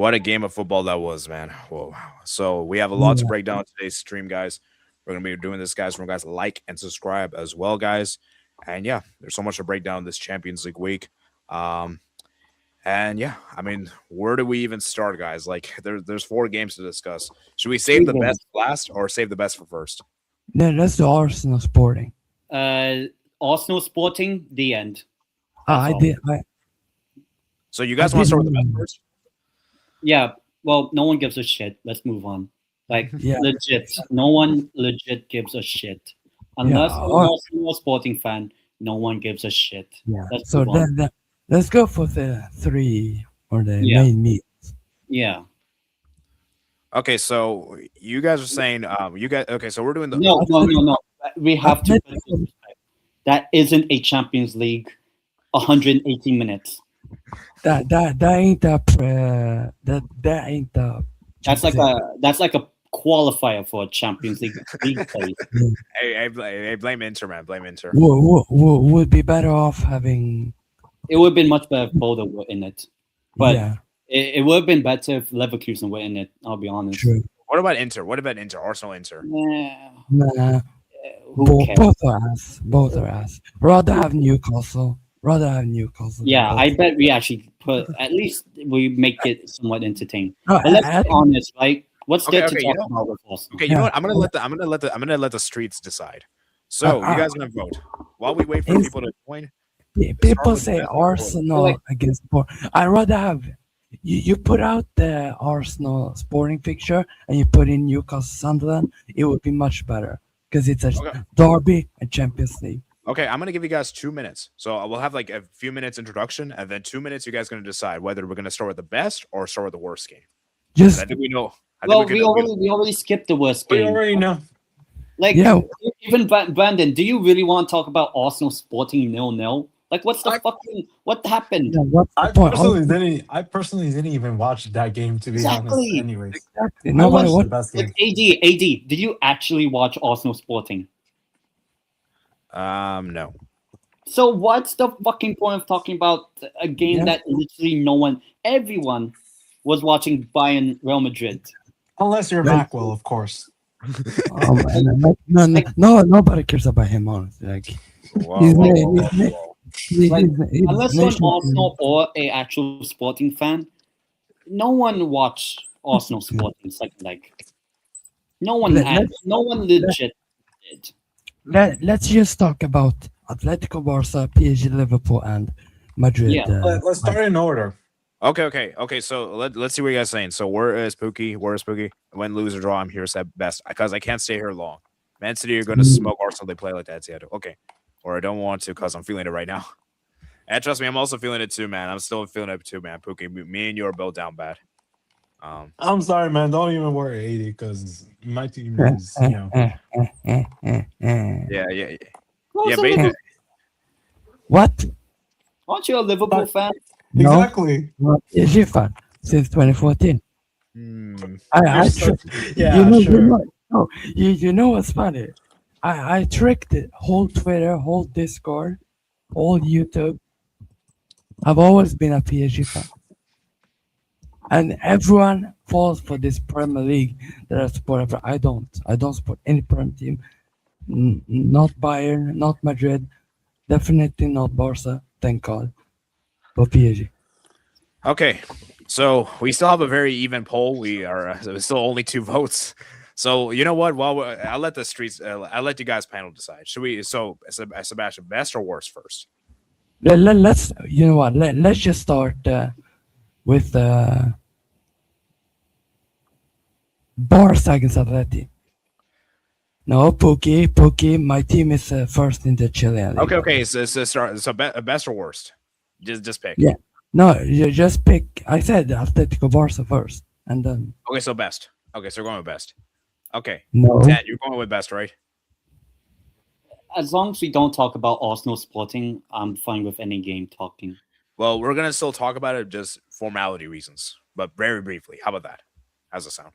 What a game of football that was, man. Whoa. So we have a lot to Yeah, break down today's stream, guys. We're gonna be doing this, guys. From guys, like and subscribe as well, guys. And yeah, there's so much to break down this Champions League week. Um, and yeah, I mean, where do we even start, guys? Like, there's four games to discuss. Should we save Three the best games. for last or save the best for first? let's do Arsenal Sporting. Uh, Arsenal Sporting, the end. Ah, That's I all. did. So you I guys want to did. start with the best first? Yeah, well, no one gives a shit. Let's move on. Like, Yeah, legit. No one legit gives a shit. yeah, Unless you're an Arsenal Sporting fan, no one gives a shit. yeah. Let's So move on. let's go for the three or the Yeah, main meat. yeah. Okay, so you guys are saying, you guys. Okay, so we're doing the. No. We have to put this Atletico, respect. That isn't a Champions League 180 minutes. that ain't that ain't the That's like Champions a qualifier for a Champions League place. League. Hey, blame Inter, man. Blame Inter. Would be better off having It would have been much better if Boda were in it. But yeah, it would have been better if Leverkusen were in it, I'll be honest. true. What about Inter? What about Inter? Arsenal, Inter. Yeah, Nah, who cares? both are ass. Both are ass. Rather have Newcastle. Rather have Newcastle. Yeah, than I both. bet we actually put at least we make it somewhat entertaining. No, But let's I be honest, right? What's Okay, there to okay, talk about with Arsenal? Okay, you know yeah. what? I'm gonna let the streets decide. So you I, guys gonna vote while we wait for it's, people to join. Start people with the say best or worst. So, Arsenal like, against Sport. I rather have you put out the Arsenal Sporting picture and you put in Newcastle Sunderland. It would be much better because it's a Okay, derby and Champions League. okay, I'm gonna give you guys 2 minutes. So we'll have like a few minutes introduction, and then 2 minutes. You guys gonna decide whether we're gonna start with the best or start with the worst game. And I Just think we know. I think well, we can. we already skipped the worst We game. already know. Like, yeah, even Brandon, do you really want to talk about Arsenal Sporting 0-0? Like, what happened? yeah. What's the I point? personally didn't even watch that game, to be honest. Exactly. Anyways, Exactly. I Nobody watched what the best Like, game. AD, did you actually watch Arsenal Sporting? No. So what's the fucking point of talking about a game yeah. that literally everyone was watching Bayern Real Madrid? Unless you're Right. Macwell, of course. Nobody cares about him. Honestly, like Whoa, he's whoa, na- whoa, whoa, he's na- whoa. Like, he's unless you're an national Arsenal or a actual Sporting fan, no one watched Arsenal Sporting second leg. No one Let, had. let, No one legit did. let's just talk about Atletico, Barca, PSG, Liverpool, and Madrid. Yeah. Let's start in order. Okay. So let's see what you guys saying. So where is Pookie? Where is Pookie? Win, lose, or draw. I'm here at best because I can't stay here long. Man City are gonna smoke Arsenal. They play like that. Seattle. Okay, or I don't want to because I'm feeling it right now. And trust me, I'm also feeling it too, man. I'm still feeling it too, man. Pookie, me and you are both down bad. I'm sorry, man. Don't even worry, 80, because my team is, Yeah. Also, But What? aren't you a Liverpool fan? No, Exactly. not PSG fan since 2014. hmm, I You're tri- yeah, sure. no, you know what's funny? I tricked it. Whole Twitter, whole Discord, whole YouTube. I've always been a PSG fan, and everyone falls for this Premier League that I support. I don't. I don't support any Premier team. Not Bayern, not Madrid, definitely not Barca. Thank God. But PSG. okay. So we still have a very even poll. We are still only 2 votes. So you know what? I'll let the streets. I'll let you guys panel decide. Should we? So Sebastian, best or worst first? Let's. You know what? Let's just start with Barca against Atleti. No, Pookie. My team is first in the Chilean league. Okay. So start. So best or worst? Just pick. Yeah. No, you just pick. I said Atletico Barca first, and then Okay, so best. Okay, so we're going with best. Okay, no. Dad, you're going with best, right? As long as we don't talk about Arsenal Sporting, I'm fine with any game talking. Well, we're gonna still talk about it, just formality reasons, but very briefly. How about that? How's it sound?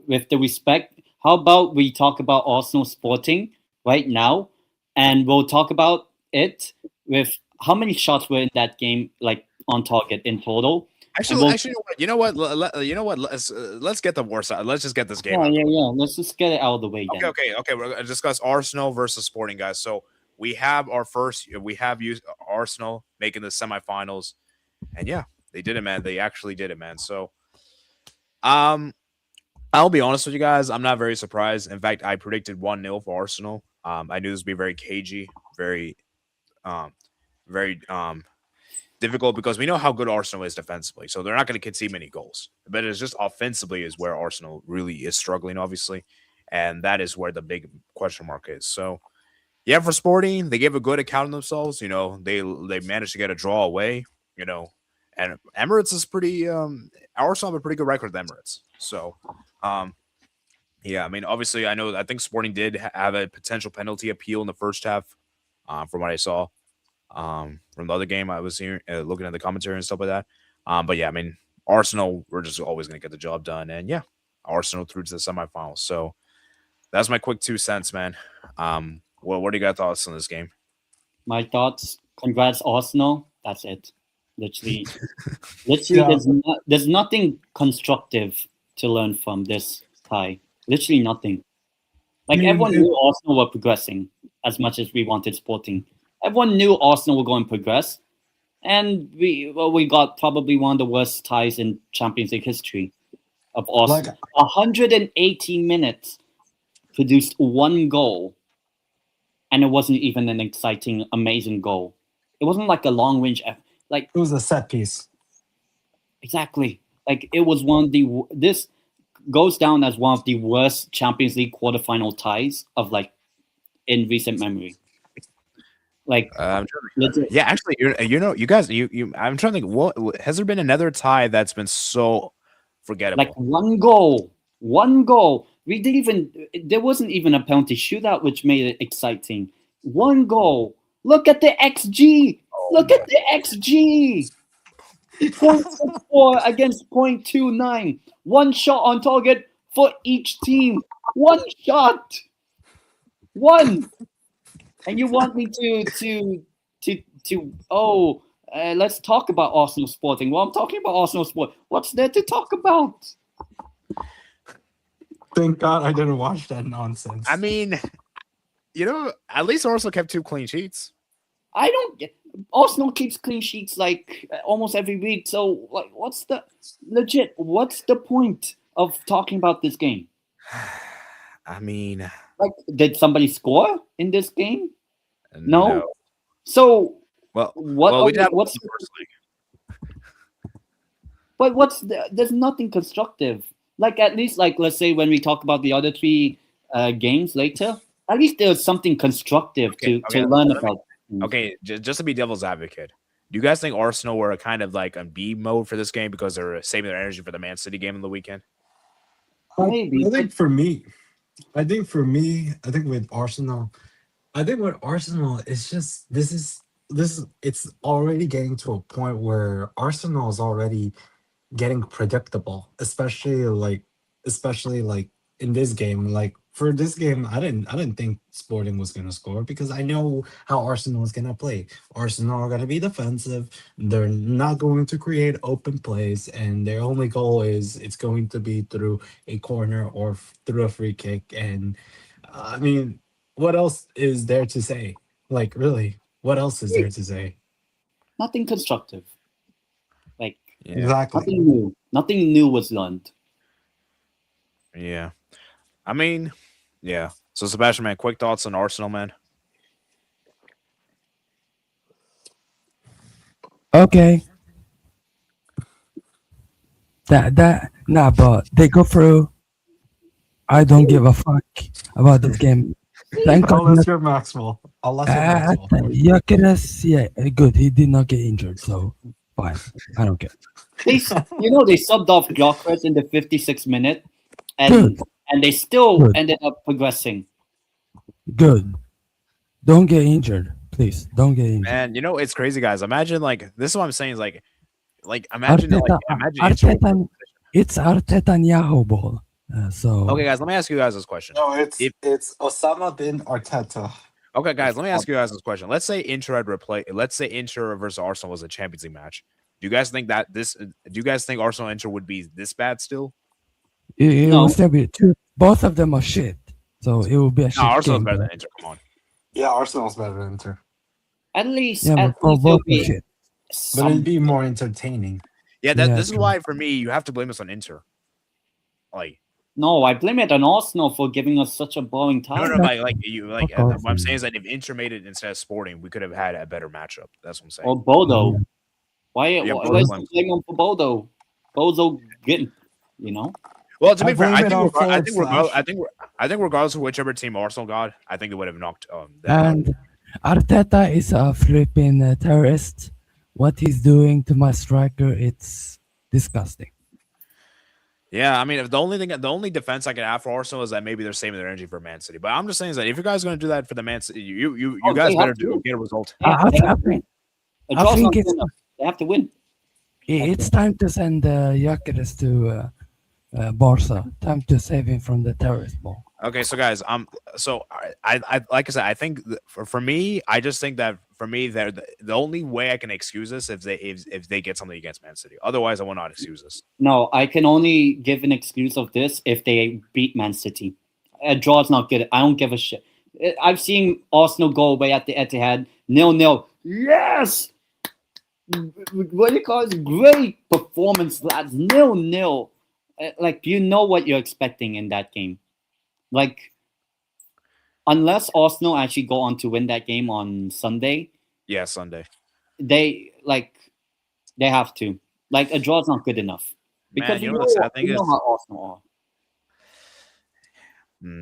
With the respect, how about we talk about Arsenal Sporting right now, and we'll talk about it with how many shots were in that game, like on target in total, Actually, you know what? You know what? Let's get the worst out. Let's just get this game out. Yeah. Let's just get it out of the way then. Okay. We're gonna discuss Arsenal versus Sporting, guys. So we have used Arsenal making the semifinals, and yeah, they did it, man. They actually did it, man. So, I'll be honest with you guys. I'm not very surprised. In fact, I predicted 1-0 for Arsenal. I knew this would be very cagey, very difficult because we know how good Arsenal is defensively. So they're not going to concede many goals. But it's just offensively is where Arsenal really is struggling, obviously. And that is where the big question mark is. So, yeah, for Sporting, they gave a good account of themselves. You know, they managed to get a draw away, you know. And Emirates is pretty Arsenal have a pretty good record with Emirates. So, yeah, I mean, obviously, I think Sporting did have a potential penalty appeal in the first half, from what I saw, from the other game I was here looking at the commentary and stuff like that. But yeah, I mean, Arsenal, we're just always going to get the job done, and yeah, Arsenal through to the semifinals. So that's my quick 2 cents, man. What do you got thoughts on this game? My thoughts. Congrats, Arsenal. That's it. Literally, Yeah. there's nothing constructive to learn from this tie. Literally nothing. Like, I mean, everyone knew Arsenal were progressing as much as we wanted Sporting. Everyone knew Arsenal were going to progress, and we got probably one of the worst ties in Champions League history of Arsenal. 180 minutes produced 1 goal, and it wasn't even an exciting, amazing goal. It wasn't like a long range. Like, It was a set piece. exactly. Like, it was one of the. This goes down as one of the worst Champions League quarterfinal ties of like in recent memory. Like, yeah, actually, you guys, I'm trying to think. What has there been another tie that's been so forgettable? like 1 goal, 1 goal. We didn't even. There wasn't even a penalty shootout, which made it exciting. 1 goal. Look at the XG. Look at the XG. 0.64 against 0.29. 1 shot on target for each team. 1 shot. 1. And you want me to let's talk about Arsenal Sporting. Well, I'm talking about Arsenal Sport. What's there to talk about? Thank God I didn't watch that nonsense. I mean, at least Arsenal kept 2 clean sheets. I don't get. Arsenal keeps clean sheets like almost every week. So, like, what's the point of talking about this game? I mean, Like, did somebody score in this game? No. So, Well, what's there's nothing constructive. Like, at least, like, let's say when we talk about the other 3 games later, at least there's something constructive to learn about. Okay, just to be devil's advocate, do you guys think Arsenal were kind of like on B mode for this game because they're saving their energy for the Man City game in the weekend? Maybe. I think with Arsenal, it's just this it's already getting to a point where Arsenal is already getting predictable, especially like in this game. Like, for this game, I didn't think Sporting was gonna score because I know how Arsenal is gonna play. Arsenal are gonna be defensive. They're not going to create open plays, and their only goal is it's going to be through a corner or through a free kick. And I mean, what else is there to say? Like, really, what else is there to say? Nothing constructive. Like, Yeah. Exactly. nothing new. Nothing new was learned. Yeah. I mean, yeah. So, Sebastian, man, quick thoughts on Arsenal, man. Okay. But they go through. I don't give a fuck about this game. Thank I'll God. let your Maxwell. I'll let your Maxwell. Yeah, good. He did not get injured, so fine. I don't care. They subbed off Gyökeres in the 56th minute, Good. and they still Good. ended up progressing. Good. Don't get injured, please. Don't get injured. Man, it's crazy, guys. Imagine, like, this is what I'm saying is like imagine Arteta, it's Arteta Netanyahu ball. So okay, guys, let me ask you guys this question. No, it's Osama bin Arteta. Okay, guys, let me ask you guys this question. Let's say Inter versus Arsenal was a Champions League match. Do you guys think that this? Do you guys think Arsenal Inter would be this bad still? It No. will still be two. Both of them are shit. So it will be a No, shit Arsenal's game. better bro. than Inter. Come on. Yeah, Arsenal's better than Inter, At least, Yeah, at but least both it'll are be shit. but it'd some. be more entertaining. Yeah, Yeah, this is true. why for me you have to blame us on Inter. Like No, I blame it on Arsenal for giving us such a boring no, time. no, like you like Fuck off, what I'm saying man. is that if Inter made it instead of Sporting, we could have had a better matchup. That's what I'm saying. Or Bodo. Yeah. Why Bodo is blames. the blame on for Bodo? Bodo good, you know? Well, to I be fair, blame it on forward slash. I think regardless of whichever team Arsenal got, I think it would have knocked them out. And Arteta is a flipping terrorist. What he's doing to my striker, it's disgusting. Yeah, I mean, if the only defense I can have for Arsenal is that maybe they're saving their energy for Man City. But I'm just saying is that if you guys are going to do that for the Man City, you Oh, guys they better have to. get a result. Yeah, I, they I have to. think A I draw's think not good it's enough. They have to win. it's time to send Gyökeres to Barca. Time to save him from the terrorist ball. Okay, so guys, I like I said, I think for me, I just think that for me, the only way I can excuse this if they get something against Man City. Otherwise, I will not excuse this. No, I can only give an excuse of this if they beat Man City. A draw's not good. I don't give a shit. I've seen Arsenal go away at the Etihad 0-0. Yes! What do you call it? Great performance, lads. 0-0. Like, you know what you're expecting in that game. Like, unless Arsenal actually go on to win that game on Sunday, Yeah, Sunday. they have to. Like, a draw's not good enough. Because Man, you know what the sad thing you is? know how Arsenal are.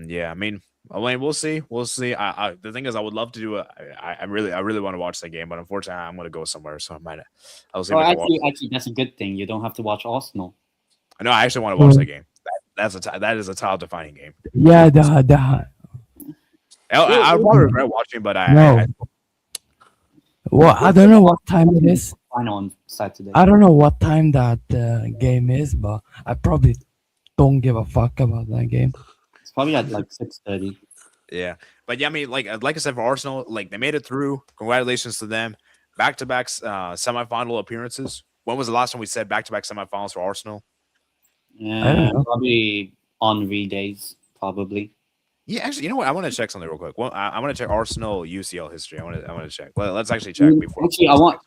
Yeah, I mean, we'll see. We'll see. The thing is, I would love to do I really want to watch that game, but unfortunately, I'm going to go somewhere, so I'll see if Or I can watch. actually, that's a good thing. You don't have to watch Arsenal. No, I actually want to watch that game. That is a title defining game. Yeah, the I'll probably regret watching, but no. Well, I don't know what time it is. Final on Saturday. I don't know what time that game is, but I probably don't give a fuck about that game. It's probably at like 6:30. Yeah, but yeah, I mean, like I said, for Arsenal, like they made it through. Congratulations to them. Back-to-back semifinal appearances. When was the last time we said back-to-back semifinals for Arsenal? Yeah, know. probably Henri days, probably. Yeah, actually, you know what? I want to check something real quick. Well, I want to check Arsenal UCL history. I want to check. Let's actually check before. Actually, I want.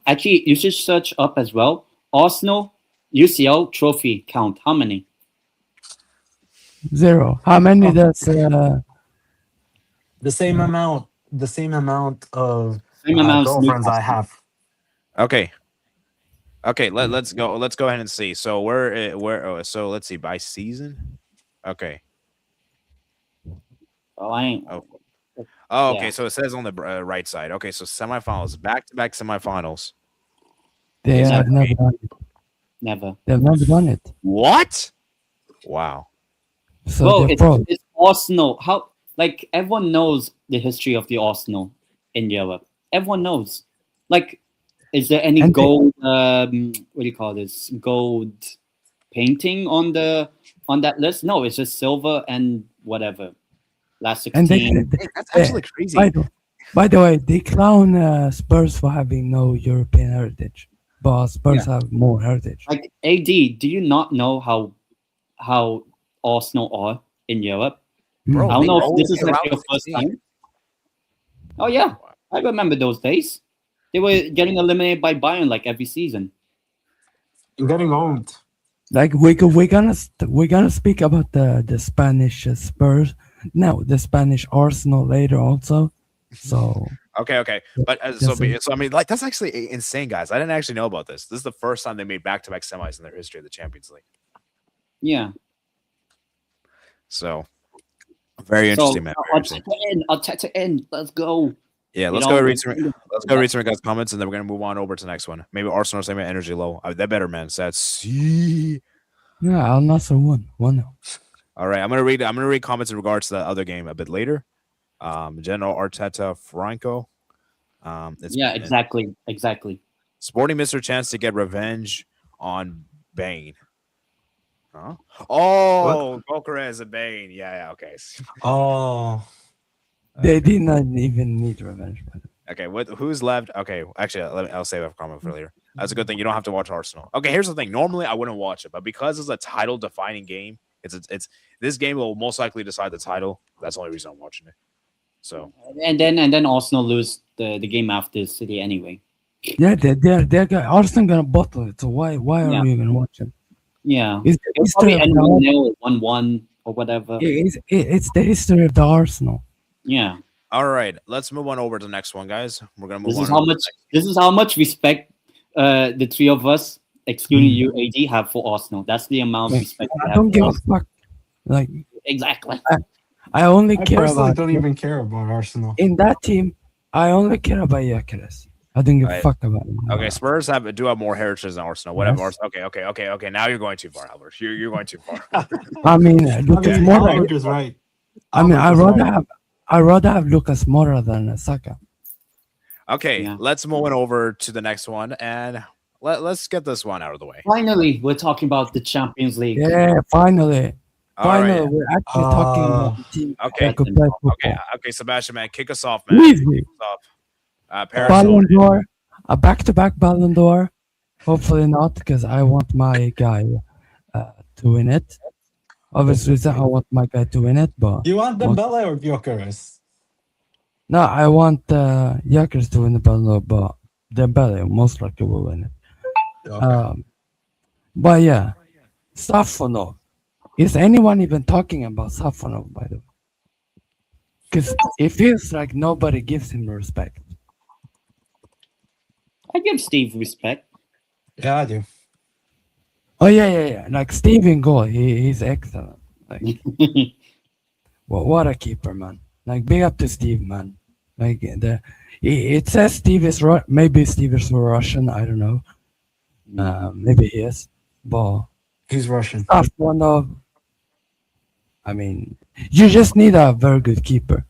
Actually, you should search up as well. Arsenal UCL trophy count. How many? 0. How many does The same amount. The same amount of Same amount. girlfriends I have. Okay. Let's go. Let's go ahead and see. So so let's see by season. Okay. Oh, I ain't. Oh, okay. Yeah. So it says on the right side. Okay, so semifinals, back-to-back semifinals. they Is that have never done it? Never. They've never done it. What? Wow. So Bro, they're pro. it's Arsenal. How? Like, everyone knows the history of the Arsenal in Europe. Everyone knows. Like, is there any And they- gold? What do you call this? Gold painting on that list? No, it's just silver and whatever. Last And 16. That's actually crazy. by the way, they clown Spurs for having no European heritage, but Spurs have more heritage. Like, AD, do you not know how Arsenal are in Europe? Bro, I don't they know if always this is get like around your first 16. time. Oh yeah, I remember those days. They were getting eliminated by Bayern like every season. You're getting old. Like we're gonna speak about the Spanish Spurs, no, the Spanish Arsenal later also. So Okay. But Yes, I mean, like that's actually insane, guys. I didn't actually know about this. This is the first time they made back-to-back semis in their history of the Champions League. Yeah. So very interesting, man. Very I'll interesting. tap it in. Let's go. Yeah, let's go read some guys' comments, and then we're gonna move on over to the next one. Maybe Arsenal saying energy low. That better, man. So that's yeah, Al Nassr won 1-0. all right. I'm gonna read comments in regards to the other game a bit later. General Arteta Franco. Exactly. Sporting missed their chance to get revenge on Bane. Huh? Oh, Gokares and Bane. Yeah, okay. Oh, They did not even need revenge. Okay, what? Who's left? Okay, actually, I'll save that comment for later. That's a good thing. You don't have to watch Arsenal. Okay, here's the thing. Normally, I wouldn't watch it, but because it's a title-defining game, it's this game will most likely decide the title. That's the only reason I'm watching it. So And then Arsenal lose the game after City anyway. Yeah, Arsenal gonna bottle it. So why are Yeah. we gonna watch them? Yeah, It's the it'll history probably of end the 1-0, 1-1 or whatever. it's the history of the Arsenal. Yeah, all right, let's move on over to the next one, guys. We're gonna move this on. is how much respect the three of us, excluding you, AD, have for Arsenal. That's the amount of respect we I have. don't for give a Arsenal. fuck. Like Exactly. I only I care personally about don't even care about Arsenal. in that team. I only care about Gyökeres. I don't give a Right. fuck about him. Okay, Spurs do have more heritage than Arsenal. Whatever. Yes. Okay. Now you're going too far, Albert. You're going too far. I mean, I Lucas mean, Moura. Albert is right. I mean, Albert is right. I rather have Lucas Moura than Saka. Okay, Yeah. let's move on over to the next one, and let's get this one out of the way. Finally, we're talking about the Champions League. Yeah, finally, All right. we're actually talking about the team Okay. that could play football. Okay, Sebastian, man, kick us off, man. Leave Kick me. us off. Paris Ballon Hilton. d'Or, a back-to-back Ballon d'Or. Hopefully not, because I want my guy to win it. Obviously, I want my guy to win it, but You want Dembele or Gyökeres? no, I want Gyökeres to win the Ballon d'Or, but Dembele most likely will win it. Okay. But yeah, Safonov. Is anyone even talking about Safonov, by the way? Because it feels like nobody gives him respect. I give Steve respect. Yeah, I do. Oh yeah. Like Steven Goal, he's excellent. Like what a keeper, man. Like big up to Steve, man. Like it says Steve is maybe Steve is Russian. I don't know. Maybe he is. But He's Russian. Safonov. I mean, you just need a very good keeper.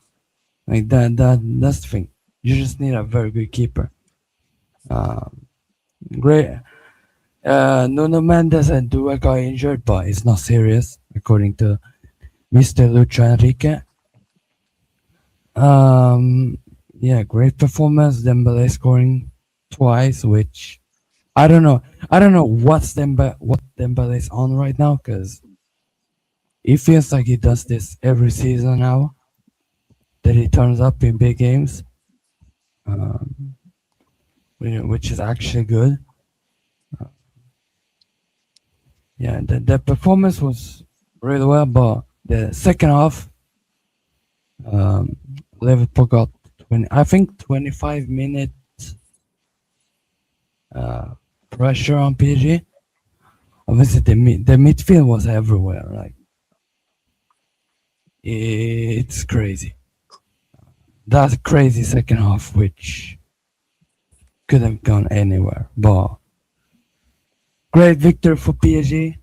Like that's the thing. You just need a very good keeper. Great. Nuno Mendes and Dua got injured, but it's not serious, according to Mr. Lucho Enrique. Yeah, great performance. Dembele scoring twice, which I don't know. I don't know what Dembele is on right now, because it feels like he does this every season now. That he turns up in big games, which is actually good. Yeah, the performance was really well, but the second half, Liverpool got 25 minutes pressure on PSG. Obviously, the midfield was everywhere. Like it's crazy. That crazy second half, which could have gone anywhere, but. Great victory for PSG.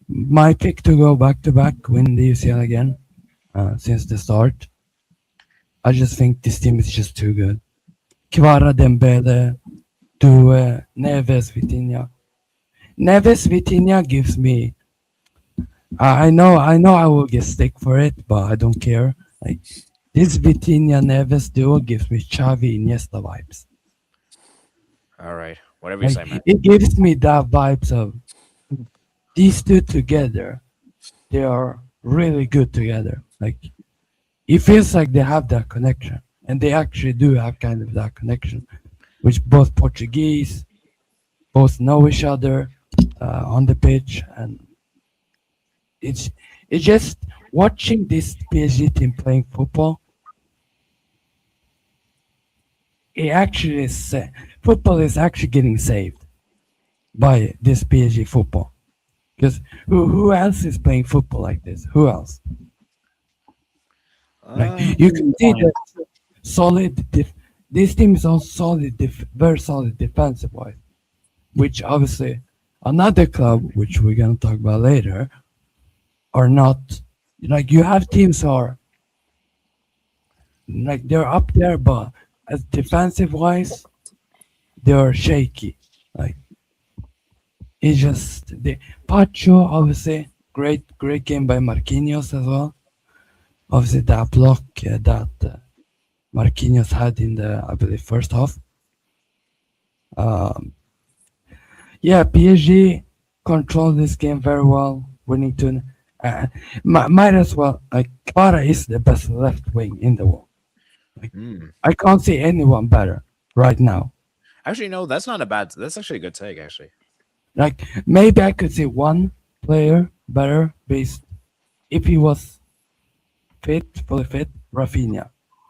My pick to go back to back, win the UCL again since the start. I just think this team is just too good. Kvara, Dembele, Due, Neves, Vitinha. Neves, Vitinha gives me. I know I will get stick for it, but I don't care. Like this Vitinha Neves duo gives me Xavi Iniesta vibes. All right, whatever you say, man. It gives me that vibes of these two together. They are really good together. Like it feels like they have that connection, and they actually do have kind of that connection, which both Portuguese, both know each other on the pitch, and it's just watching this PSG team playing football. It actually is football is actually getting saved by this PSG football. Because who else is playing football like this? Who else? Like you can see that solid. This team is all solid, very solid defensive wise. Which obviously another club, which we're gonna talk about later, are not. Like you have teams who are like they're up there, but as defensive wise, they are shaky. Like it's just the Pacho, obviously great game by Marquinhos as well. Obviously that block, that Marquinhos had in the, I believe, first half. Um, yeah, PSG controlled this game very well, winning to. Might as well. Like Kvara is the best left wing in the world. Like Hmm. I can't see anyone better right now. Actually, no, that's not a bad. That's actually a good take. Actually, Like maybe I could see one player better based if he was fully fit. Rafinha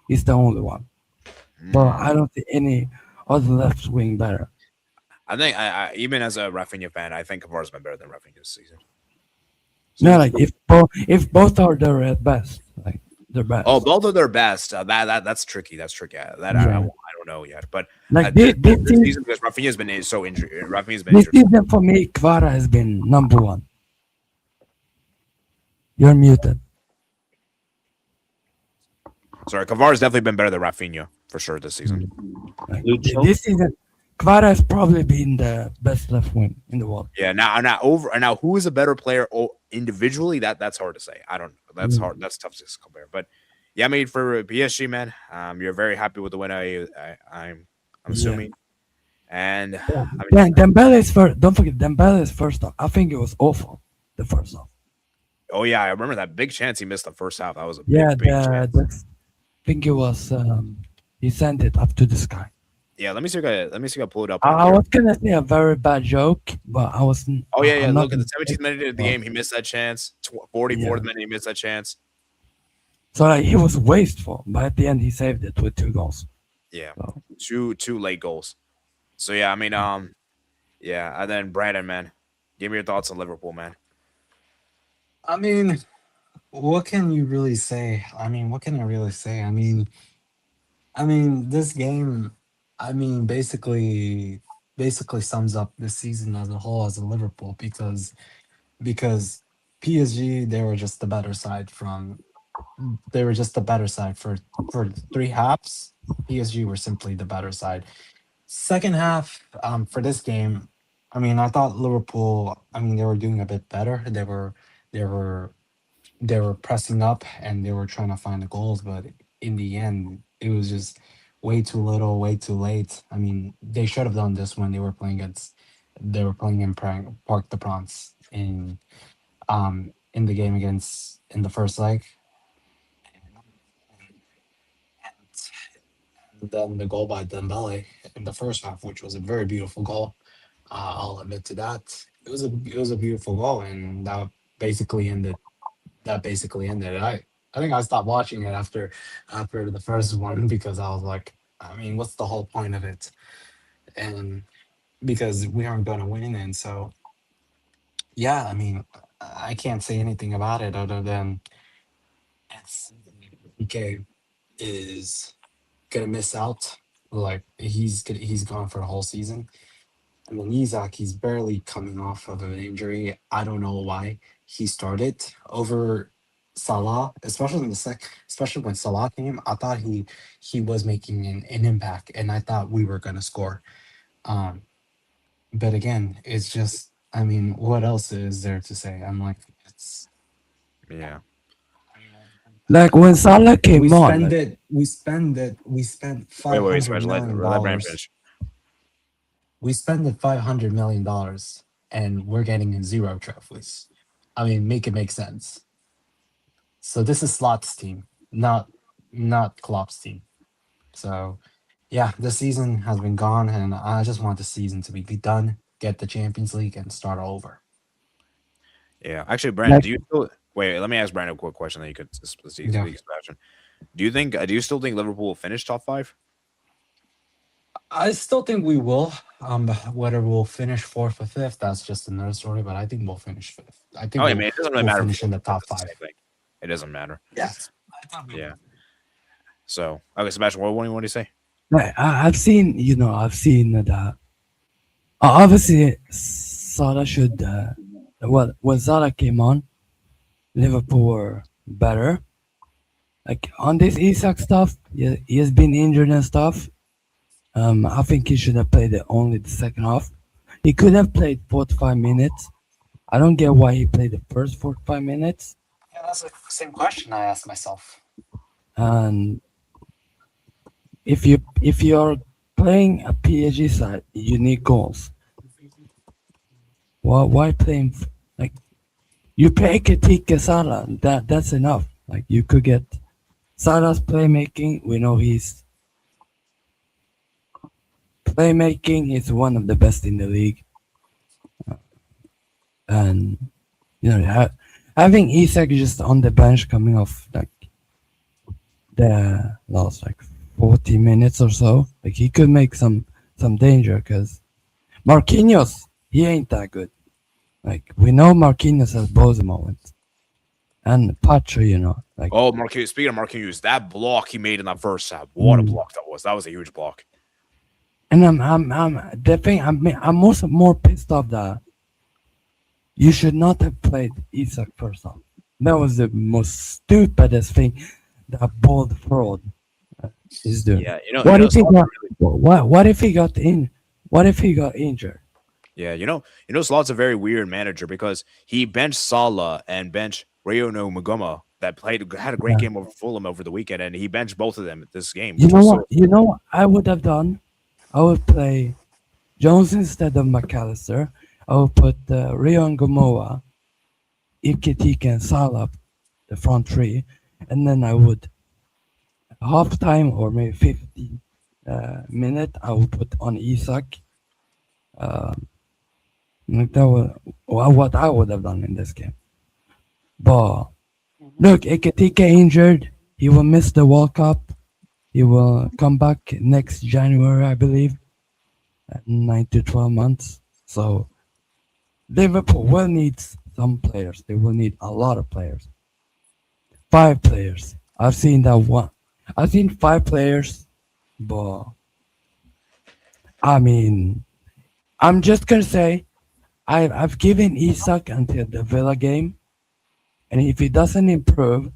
is the only one, but Hmm. I don't see any other left wing better. I think I even as a Rafinha fan, I think Kavar's been better than Rafinha this season. No, So, like if both are their at best, like their oh, best. both of their best. That's tricky. That's tricky. I Yeah, don't know yet. But like this season because Rafinha's been so injured. Rafinha's been this injured. season for me, Kvara has been number one. You're muted. Sorry, Kavar's definitely been better than Rafinha for sure this season. Like Lucho. this season, Kvara has probably been the best left wing in the world. Yeah. Now who is a better player individually? That's hard to say. I don't. That's hard. That's tough to compare. But yeah, I mean for PSG, man, you're very happy with the win. I'm Yeah. assuming. And Yeah. I mean, Yeah, Dembele's first. Don't forget Dembele's first half. I think it was awful. The first half. oh yeah, I remember that big chance he missed the first half. That was a Yeah, big chance. I think it was. He sent it up to the sky. Yeah, let me see if I pull it up I, on I here. was gonna say a very bad joke, but I wasn't. Oh yeah, yeah. I'm not Look at gonna the say 17th minute of the well, game, he missed that chance. 44th yeah. minute, he missed that chance. So like he was wasteful, but at the end he saved it with 2 goals. Yeah, So two late goals. So yeah, I mean, yeah. And then Brandon, man, give me your thoughts on Liverpool, man. I mean, what can you really say? I mean, what can I really say? I mean, this game, basically sums up this season as a whole as a Liverpool because PSG they were just the better side for three halves. PSG were simply the better side. Second half, for this game, I mean, I thought Liverpool. I mean, they were doing a bit better. They were they were pressing up and they were trying to find the goals, but in the end, it was just way too little, way too late. I mean, they should have done this when they were playing in Parc de France in the game against in the first leg. And then the goal by Dembele in the first half, which was a very beautiful goal. I'll admit to that. It was a beautiful goal, and basically ended basically ended. I think I stopped watching it after the first one because I was like, I mean, what's the whole point of it? And because we aren't going to win, and so yeah, I mean, I can't say anything about it other than it's PK is gonna miss out. Like he's gone for a whole season. And then Isak, he's barely coming off of an injury. I don't know why he started over Salah, especially especially when Salah came. I thought he was making an impact, and I thought we were gonna score. Um, but again, it's just, I mean, what else is there to say? I'm like, it's Yeah. like when Salah we came on, spend like it, we spent Wait, $500 Smash, million let Brandon dollars. finish. We spend the $500 million, and we're getting zero trophies. I mean, make it make sense. So this is Slot's team, not Klopp's team. So yeah, the season has been gone, and I just want the season to be done, get the Champions League, and start over. Yeah, actually, Brandon, like do you still wait? Let me ask Brandon a quick question that you could Yeah, speak Sebastian. Do you think? Do you still think Liverpool will finish top five? I still think we will. Whether we'll finish fourth or fifth, that's just another story. But I think we'll finish fifth. I think Oh, I mean, it doesn't really we'll matter. finish in the top It's the five. same thing. It doesn't matter. Yes, I thought we Yeah. will. So, okay, Sebastian, what do you want to say? I've seen, I've seen that. Obviously, Salah should. Well, when Salah came on, Liverpool were better. Like on this Isak stuff, he has been injured and stuff. I think he should have played only the second half. He could have played 45 minutes. I don't get why he played the first 45 minutes. Yeah, that's the same question I asked myself. And if you're playing a PSG side, you need goals. Why playing like you play Ketika Salah? That's enough. Like you could get Salah's playmaking. We know his playmaking is one of the best in the league, and having Isak just on the bench coming off like the last like 40 minutes or so, like he could make some danger because Marquinhos, he ain't that good. Like we know Marquinhos has those moments, and Pacho, like Oh, Marquinhos. Speaking of Marquinhos, that block he made in that first half. What a Mm. block that was. That was a huge block. and I'm the thing I'm also more pissed off that you should not have played Isak first half. That was the most stupidest thing that bald fraud is doing. Yeah, you know, What you know, if he Slot's got really, what if he got in? What if he got injured? yeah, Slot's a very weird manager because he benched Salah and benched Rayono Maguma that had a great Yeah. game over Fulham over the weekend, and he benched both of them this game, You which know was what? so. You know what I would have done? I would play Jones instead of McAllister. I would put Rion Gomoa, Iketika, and Salah, the front three, and then I would half time or maybe 50 minute. I would put on Isak. Like that was what I would have done in this game. But look, Iketika injured. He will miss the World Cup. He will come back next January, I believe, at 9 to 12 months. So Liverpool will need some players. They will need a lot of players. 5 players. I've seen that one. I've seen 5 players, but I mean, I'm just gonna say I've given Isak until the Villa game, and if he doesn't improve,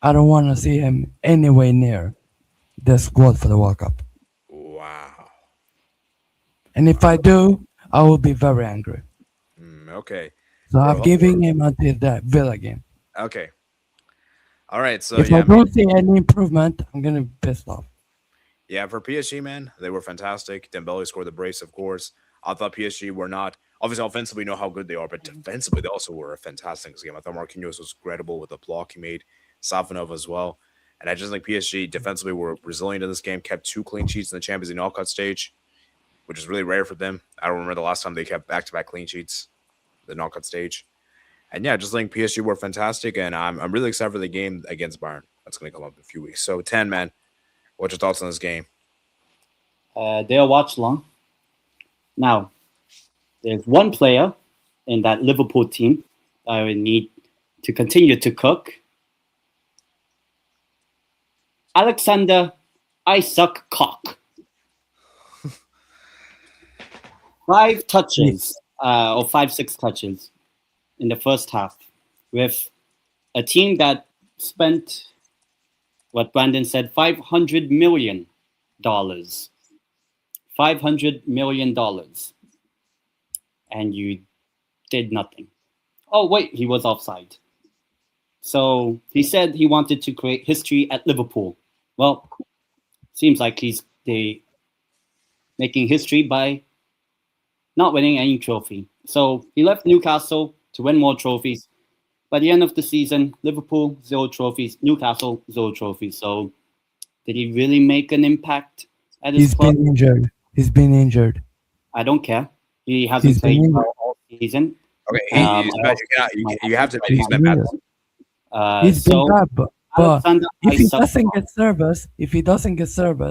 I don't want to see him anywhere near the squad for the World Cup. Wow. And if I do, I will be very angry. Okay. So We're I'm giving him until that Villa game. okay. All right. So If yeah, I man. don't see any improvement, I'm gonna be pissed off. Yeah, for PSG, man, they were fantastic. Dembele scored the brace, of course. I thought PSG were not obviously offensively. We know how good they are, but defensively they also were a fantastic this game. I thought Marquinhos was credible with the block he made, Safanov as well, and I just think PSG defensively were resilient in this game. Kept 2 clean sheets in the Champions League knockout stage, which is really rare for them. I don't remember the last time they kept back-to-back clean sheets, the knockout stage. And yeah, just think PSG were fantastic, and I'm really excited for the game against Bayern. That's going to come up in a few weeks. So 10, man, what's your thoughts on this game? They'll watch long. Now, there's one player in that Liverpool team I would need to continue to cook. Alexander Isak Cock. 5 touches, or 5, 6 touches in the first half with a team that spent what Brandon said, $500 million. $500 million. And you did nothing. Oh, wait, he was offside. So he said he wanted to create history at Liverpool. Well, seems like he's making history by not winning any trophy. So he left Newcastle to win more trophies. By the end of the season, Liverpool, 0 trophies. Newcastle, 0 trophies. So did he really make an impact at his He's club? been injured. He's been injured. I don't care. He hasn't He's played been well all season. Okay, I you have to admit he's been bad. He's been So bad, but Alexander if he Isak, doesn't get service,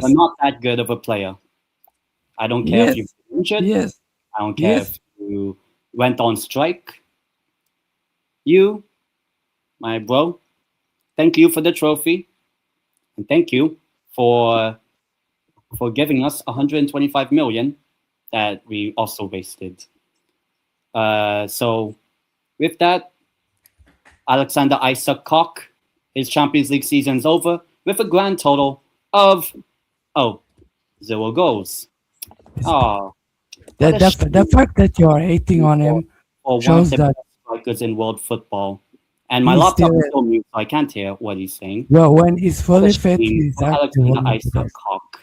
you're not that good of a player. I don't care if Yes. you're injured. yes, I don't care Yes. if you went on strike. You, my bro, thank you for the trophy, and thank you for giving us 125 million that we also wasted. So with that, Alexander Isak Cock, his Champions League season's over with a grand total of 0 goals. Oh, what a the fact that you are hating on him for one of shows the that best strikers in world football. And my He's laptop still is still mute, so I can't hear what he's saying. well when he's fully fit. Especially He's for actually Alexander one of the Isak best. cock.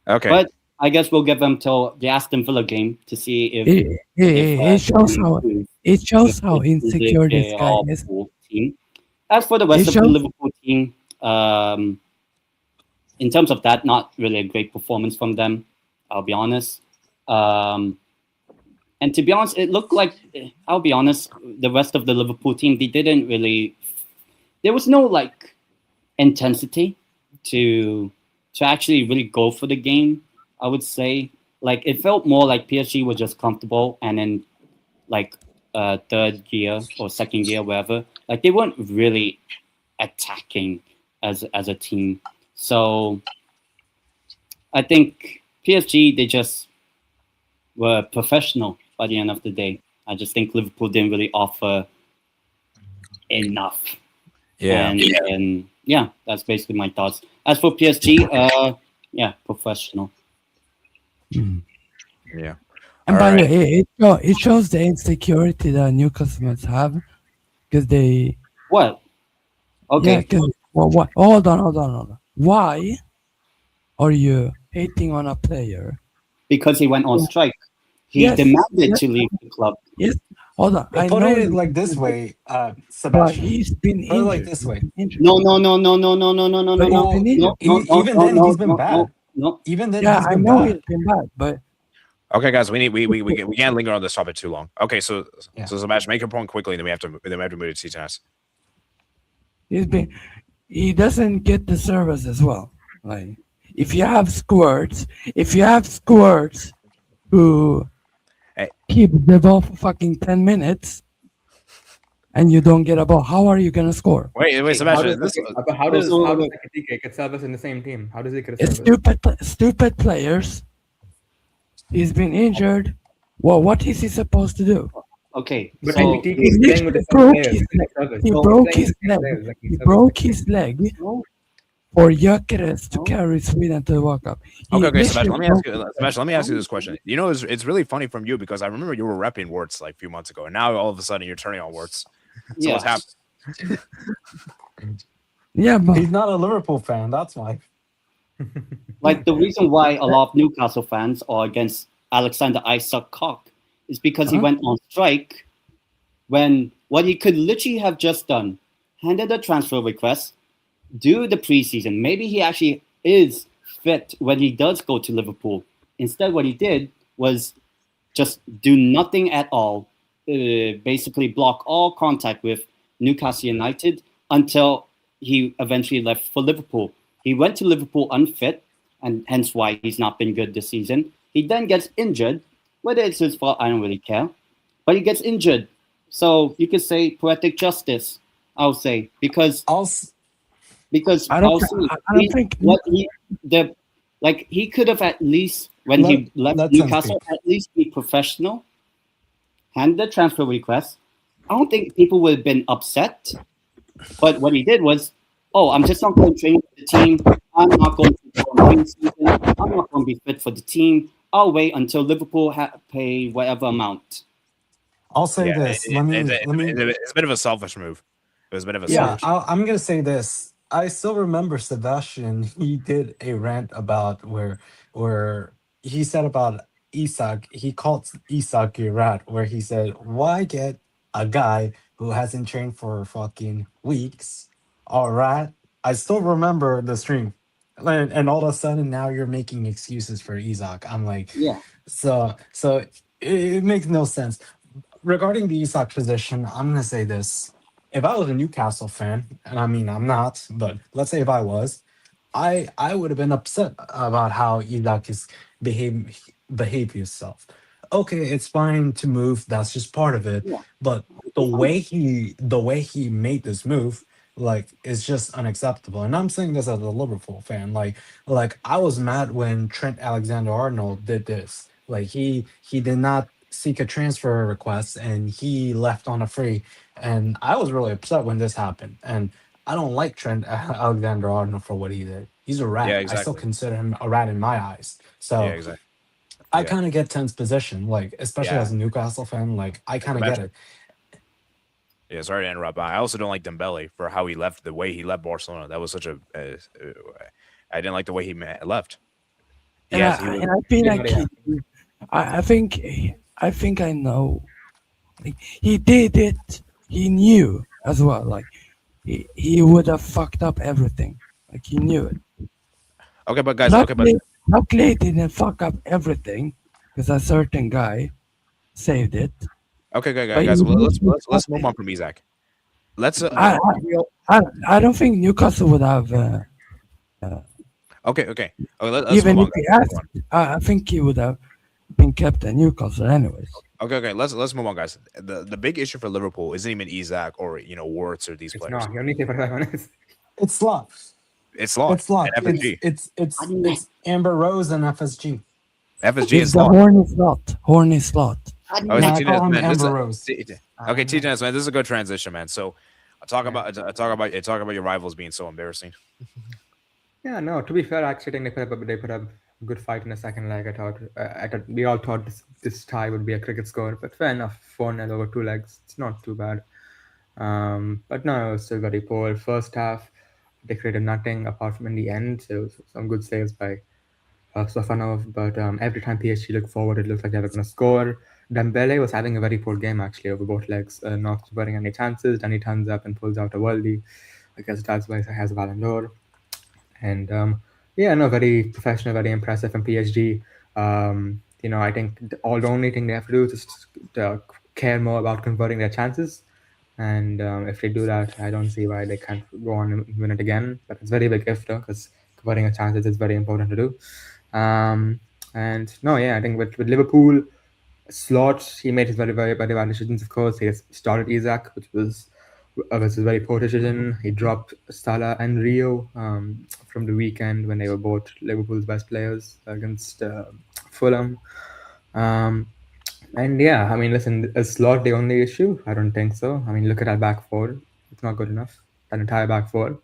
Okay. But I guess we'll give them till the Aston Villa game to see if It shows how with insecure this guy is. Liverpool team. As for the It rest of the shows Liverpool team, in terms of that, not really a great performance from them. I'll be honest. And to be honest, it looked like, I'll be honest, the rest of the Liverpool team, they didn't really. There was no like intensity to actually really go for the game. I would say like it felt more like PSG was just comfortable and then like third gear or second gear, whatever. Like they weren't really attacking as a team. So I think PSG they just were professional by the end of the day. I just think Liverpool didn't really offer enough. Yeah. And yeah, that's basically my thoughts. As for PSG, yeah, professional. Yeah. and All by the right. way, it shows the insecurity that new customers have because they What? yeah Okay, because what hold on why are you hating on a player? because he went on strike. He Yes, demanded yes, to leave the club. yes. Hold on, I Put know it he's like this injured, way, but Sebastian. he's been Put it like injured. this He's way. been injured. No, no, no, no, no, no, no, no, no, no, But he's no, been no, injured. no, no, Even no, then, no, he's been no, bad. no. Even then, Yeah, he's I been know bad. he's been bad, but Okay, guys, we can't linger on this topic too long. Okay, so Yeah. Sebastian, make your point quickly, and then we have to move to TTS. he doesn't get the service as well. Like if you have squirts who Hey. keep the ball for fucking 10 minutes and you don't get a ball, how are you gonna score? Wait, How Sebastian. does how does Ekitike get service in the same team? How does he get a It's service? stupid players. He's been injured. Well, what is he supposed to do? Okay, But so Ekitike He is playing with literally the same broke players. his He's getting leg. service. He's playing with the same players. Like He he's broke service. his leg no, for Gyökeres to no. carry Sweden to the World Cup. He Okay, Sebastian. Let me ask literally you. Sebastian, let me ask you this question. You know, it's really funny from you because I remember you were repping Wirtz like a few months ago, and now all of a sudden you're turning on Wirtz. So Yeah. what's happening? yeah, but He's not a Liverpool fan. That's why. Like the reason why a lot of Newcastle fans are against Alexander Isak cock is because he Huh? went on strike when what he could literally have just done, handed a transfer request, do the preseason. Maybe he actually is fit when he does go to Liverpool. Instead, what he did was just do nothing at all, basically block all contact with Newcastle United until he eventually left for Liverpool. He went to Liverpool unfit, and hence why he's not been good this season. He then gets injured. Whether it's his fault, I don't really care. But he gets injured. So you could say poetic justice, I'll say, because Also, I don't, think he could have at least when he left let him Newcastle speak. at least be professional, hand the transfer request. I don't think people would have been upset. But what he did was, oh, I'm just not going to train with the team. I'm not going to perform preseason. I'm not going to be fit for the team. I'll wait until Liverpool pay whatever amount. I'll say Yeah, this. Let me. It's a bit of a selfish move. It was a bit of a Yeah, selfish. I'm gonna say this. I still remember Sebastian. He did a rant about where he said about Isak. He called Isak a rat. Where he said, "Why get a guy who hasn't trained for fucking weeks? All right." I still remember the stream, and all of a sudden now you're making excuses for Isak. I'm like, Yeah. so it makes no sense. Regarding the Isak position, I'm gonna say this. If I was a Newcastle fan, and I mean I'm not, but let's say if I was, I would have been upset about how Isak is behave himself. Okay, it's fine to move. That's just part of it. Yeah. But the way he made this move, like, is just unacceptable. And I'm saying this as a Liverpool fan. Like I was mad when Trent Alexander-Arnold did this. Like he did not seek a transfer request and he left on a free. And I was really upset when this happened. And I don't like Trent Alexander-Arnold for what he did. He's a rat. Yeah, I still exactly. consider him a rat in my eyes. Yeah, So exactly. I Yeah. kind of get Ten's position, like, especially Yeah. as a Newcastle fan. Like, I kind of get Sebastian, it. Yeah, sorry to interrupt. But I also don't like Dembele for how he left, the way he left Barcelona. That was such a. I didn't like the way left. He And has. He I was. and I feel Di like Maria. I think I know. Like he did it. He knew as well. Like he would have fucked up everything. Like he knew it. Okay, but guys. Okay, but Luckily, he didn't fuck up everything because a certain guy saved it. okay, But guys. he Let's move on from Isaac. Let's. I, I don't think Newcastle would have Okay. Okay. Let's even move on, if he guys. Let's asked. move on. I think he would have been kept at Newcastle anyways. Okay. Let's move on, guys. The big issue for Liverpool isn't even Isaac or Wirtz or these It's players. not. You only say 45 minutes. It's luck. It's Law It's luck. and FSG. It's Amber Rose and FSG. FSG It's is the Law. horny slot. Oh, No, I call him Amber Rose. Okay, TJS, man, this is a good transition, man. So, talk about your rivals being so embarrassing. Yeah, no. To be fair, actually, I think they put up a good fight in the second leg. I thought we all thought this tie would be a cricket score, but fair enough. 4-0 over 2 legs. It's not too bad. But no, it was still very poor. First half, they created nothing apart from in the end. So some good saves by Sofanov, but every time PSG looked forward, it looked like they were going to score. Dembele was having a very poor game actually over both legs, not converting any chances. Then he turns up and pulls out a worldie. I guess that's why he has a Ballon d'Or. And yeah, no, very professional, very impressive from PSG. I think the only thing they have to do is just care more about converting their chances. And if they do that, I don't see why they can't go on and win it again. But it's very big if though, because converting your chances is very important to do. And no, yeah, I think with Liverpool, Slot, he made his very, very, very bad decisions, of course. He started Isaac, which was a very poor decision. He dropped Salah and Rio from the weekend when they were both Liverpool's best players against Fulham. And yeah, I mean, listen, is Slot the only issue? I don't think so. I mean, look at our back four. It's not good enough. That entire back four.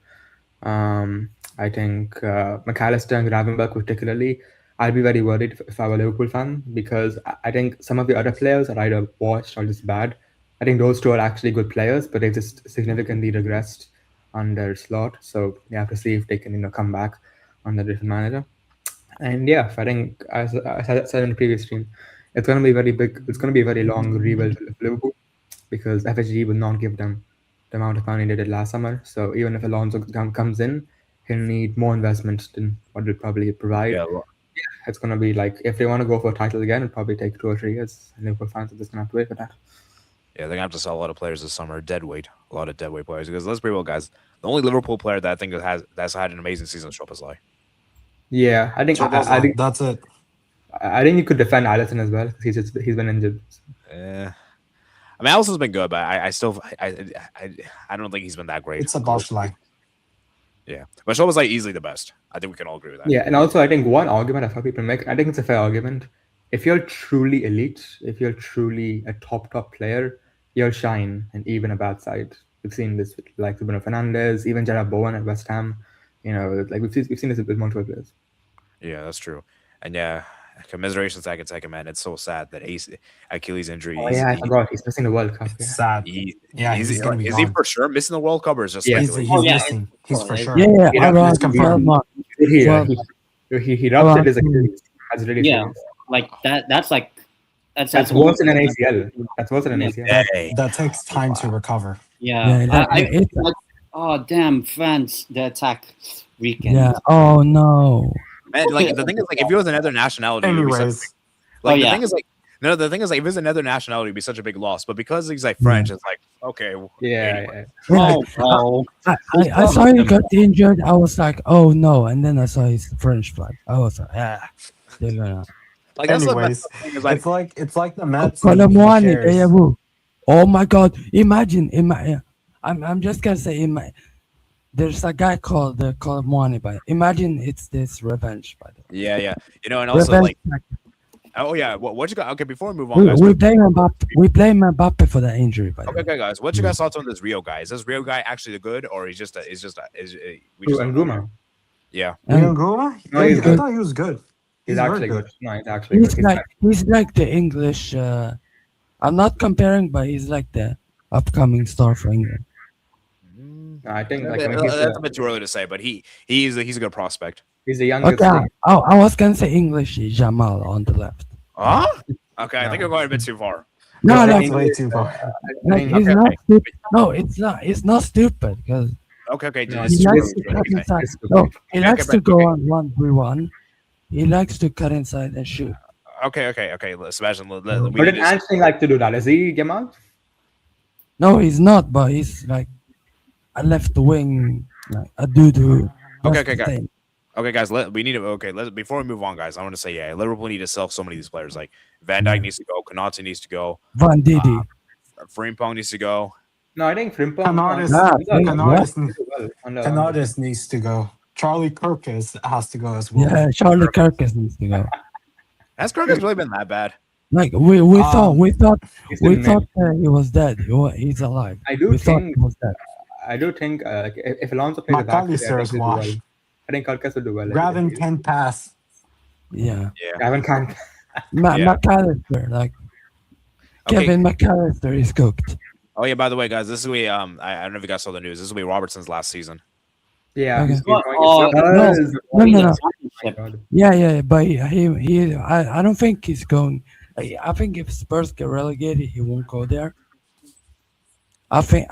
I think McAllister and Gravenberch particularly, I'll be very worried if I were a Liverpool fan because I think some of the other players are either washed or just bad. I think those two are actually good players, but they just significantly regressed on their slot. So you have to see if they can come back under a different manager. And yeah, I think as I said in the previous stream, it's going to be very big. It's going to be a very long rebuild for Liverpool because FSG will not give them the amount of money they did last summer. So even if Alonso comes in, he'll need more investment than what they'll probably provide. Yeah, It's going to be like if they want to go for a title again, it'll probably take 2 or 3 years. And Liverpool fans are just going to have to wait for that. they're gonna have to sell a lot of players this summer, deadweight, a lot of deadweight players. Because let's be real, guys, the only Liverpool player that I think that's had an amazing season is Szoboszlai. Yeah, I think I think That's it. I think you could defend Alisson as well because he's been injured. I mean, Alisson's been good, but I still I don't think he's been that great. It's a Boschlei. Yeah, but Szoboszlai easily the best. I think we can all agree with that. Yeah, and also I think one argument I've heard people make, I think it's a fair argument. If you're truly elite, if you're truly a top player, you'll shine in even a bad side. We've seen this with like Bruno Fernandes, even Gerard Bowen at West Ham. Like we've seen this with multiple players. Yeah, that's true. And yeah, commiserations I can take him, man. It's so sad that Achilles injury. Oh yeah, I forgot he's missing the World Cup. It's Yeah. sad. Yeah, he's gonna be Is he gone. for sure missing the World Cup or is just Yeah. He's speculation? yeah, missing. He's for sure. Yeah, Yeah, around it's confirmed. 12 months. He ruptured his Achilles. That's really Yeah. serious. Like that's That's worse than an ACL. That's worse than an ACL. Hey. That takes time to recover. Yeah. It's Like, oh damn, France, the attack weekend. yeah. Oh no. Man, like the thing is, like if he was another nationality, it would be such a Anyways, big- like Oh, the yeah. thing is, like no, the thing is, like if it's another nationality, it'd be such a big loss. But because he's like French, it's like okay, Yeah. Oh, bro. I saw he got injured. I was like, oh no, and then I saw his French flag. I was like, they're gonna. like that's the anyways, best thing is like it's like the Mets. Colomwani, shares. deja-vu. Oh my God! Imagine, I'm just gonna say, there's a guy called Colomwani, but imagine it's this revenge, by the way. yeah, and also Revenge like tactic. oh yeah, what you got? Okay, before we move on, guys. We blame Mbappe. We blame Mbappe for the injury, by the way. Okay, guys, what you guys thoughts on this Rio guy? Is this Rio guy actually the good, or we just we just And Guma. yeah? And Ngoma? No, Yeah, he's I good. thought he was good. He's very actually good. No, he's actually good. he's like the English. I'm not comparing, but he's like the upcoming star for England. I think like That's a bit too early to say, but he's a good prospect. he's the youngest. Okay, I was gonna say English is Jamal on the left. Huh? Okay, I No. think you're going a bit too far. No, Yeah, like, that's way too far. like he's okay, not okay. stupid. No, it's not. It's not stupid because Okay, No, it's he it's likes true. to cut Okay. inside. It's No, he Okay, likes but- to go okay. on 1v1. He likes to cut inside and shoot. Okay. Sebastian, we But need did to- Anthony like to do that? Is he Jamal? No, he's not, but he's like a left wing, like a dude who. does Okay, the guys. thing. Okay, guys, we need to. Okay, before we move on, guys, I want to say, yeah, Liverpool need to sell so many of these players. Like Van Dijk needs to go, Konate needs to go, Van Didi. Frimpong needs to go. No, I think Frimpong. Canardis needs to go. Charlie Kirkus has to go as well. Yeah, Charlie Kirkus needs to go. Has Kirk really been that bad? Like we thought he was dead. He's alive. I do We thought think- he was dead. I do think like, if Alonso plays the back, McAllister is washed. I think Kirkus will do well. Gavin can pass. Yeah, Yeah. Gavin can't. Yeah. McAllister, like Okay. Kevin McAllister is cooked. Oh yeah. By the way, guys, this is we. I don't know if you guys saw the news. This will be Robertson's last season. Yeah. Okay. he's What? going- Oh, he's- No. Championship. Yeah, but I don't think he's going. I think if Spurs get relegated, he won't go there. I think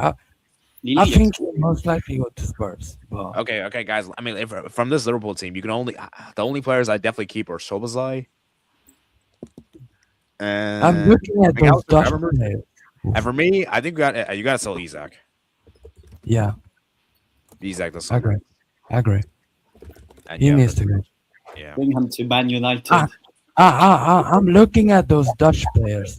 he'll most likely go to Spurs. But Okay, guys. I mean, from this Liverpool team, you can only the only players I definitely keep are Sobozai. And I'm looking at those McAllister, Dutch remember? players. And for me, I think you got to sell Isak. Yeah, Isak the I agree. summer. And He yeah, needs to go. Yeah. Bring him to Man United. I'm looking at those Dutch players.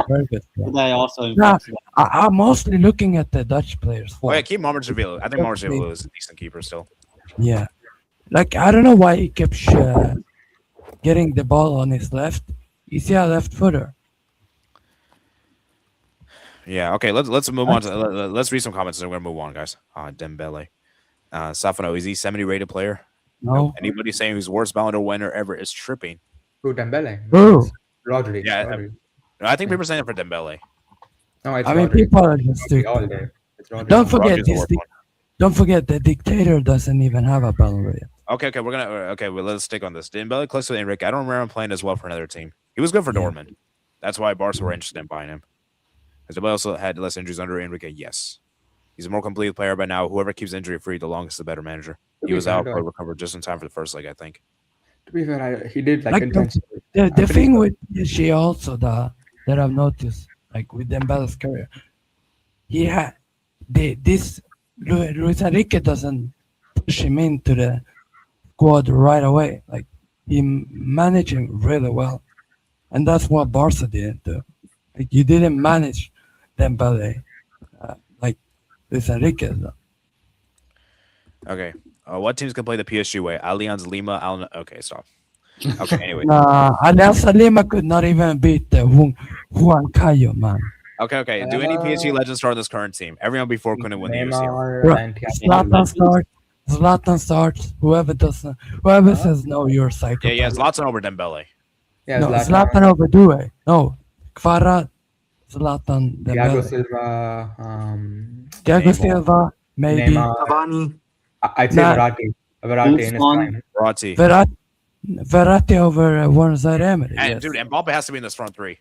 Very good. They also Nah, I'm mostly looking at the Dutch players. Oh yeah, keep Marmorshvili. I think Marmorshvili is a decent keeper still. Yeah. Like, I don't know why he kept getting the ball on his left. He's a left footer. Yeah. Okay. Let's move on to let's read some comments and we're gonna move on, guys. Dembele, Safano, is he 70 rated player? No. Anybody saying who's worst Ballon d'Or winner ever is tripping. Who Dembele? Who? Rodri. Yeah, Rodri. No, I think people are saying it for Dembele. No, it's I mean, Rodri. people are just Rodri all stupid. day. It's Rodri. Don't forget Rodri's the this. worst one. Don't forget the dictator doesn't even have a Ballon d'Or yet. Okay, we're gonna well, let's stick on this. Dembele close to Enrique. I don't remember him playing as well for another team. He was good for Yeah. Dortmund. That's why Barca were interested in buying him. Has Dembele also had less injuries under Enrique? Yes. He's a more complete player by now. Whoever keeps injury free the longest, the better manager. He was out, but recovered just in time for the first leg, I think. To be fair, he did like Like, intentionally. The thing with PSG also that I've noticed, like with Dembele's career, he had this Luis Enrique doesn't push him into the squad right away. Like, he managed him really well, and that's what Barca didn't do. Like, you didn't manage Dembele like Luis Enrique. Okay. What teams can play the PSG way? Allianz Lima. Okay, stop. Okay, anyway. Nah, Alianza Lima could not even beat Juan Cayo, man. Okay. Do any PSG legends start on this current team? Everyone before couldn't win the UCL. Neymar Bro, and Zlatan starts. Whoever says no, you're psychopath. Yeah, Zlatan over Dembele. yeah, No, Zlatan, Zlatan over Due. No, Kvara, Zlatan, Thiago Dembele. Silva, Thiago Neymar. Silva, maybe. Neymar. Cavani. I'd say Nah. Verratti. Verratti in his Buffon. prime. Verratti. Verratti over Warren Zaire-Emery. And Yes. dude, Mbappe has to be in this front three.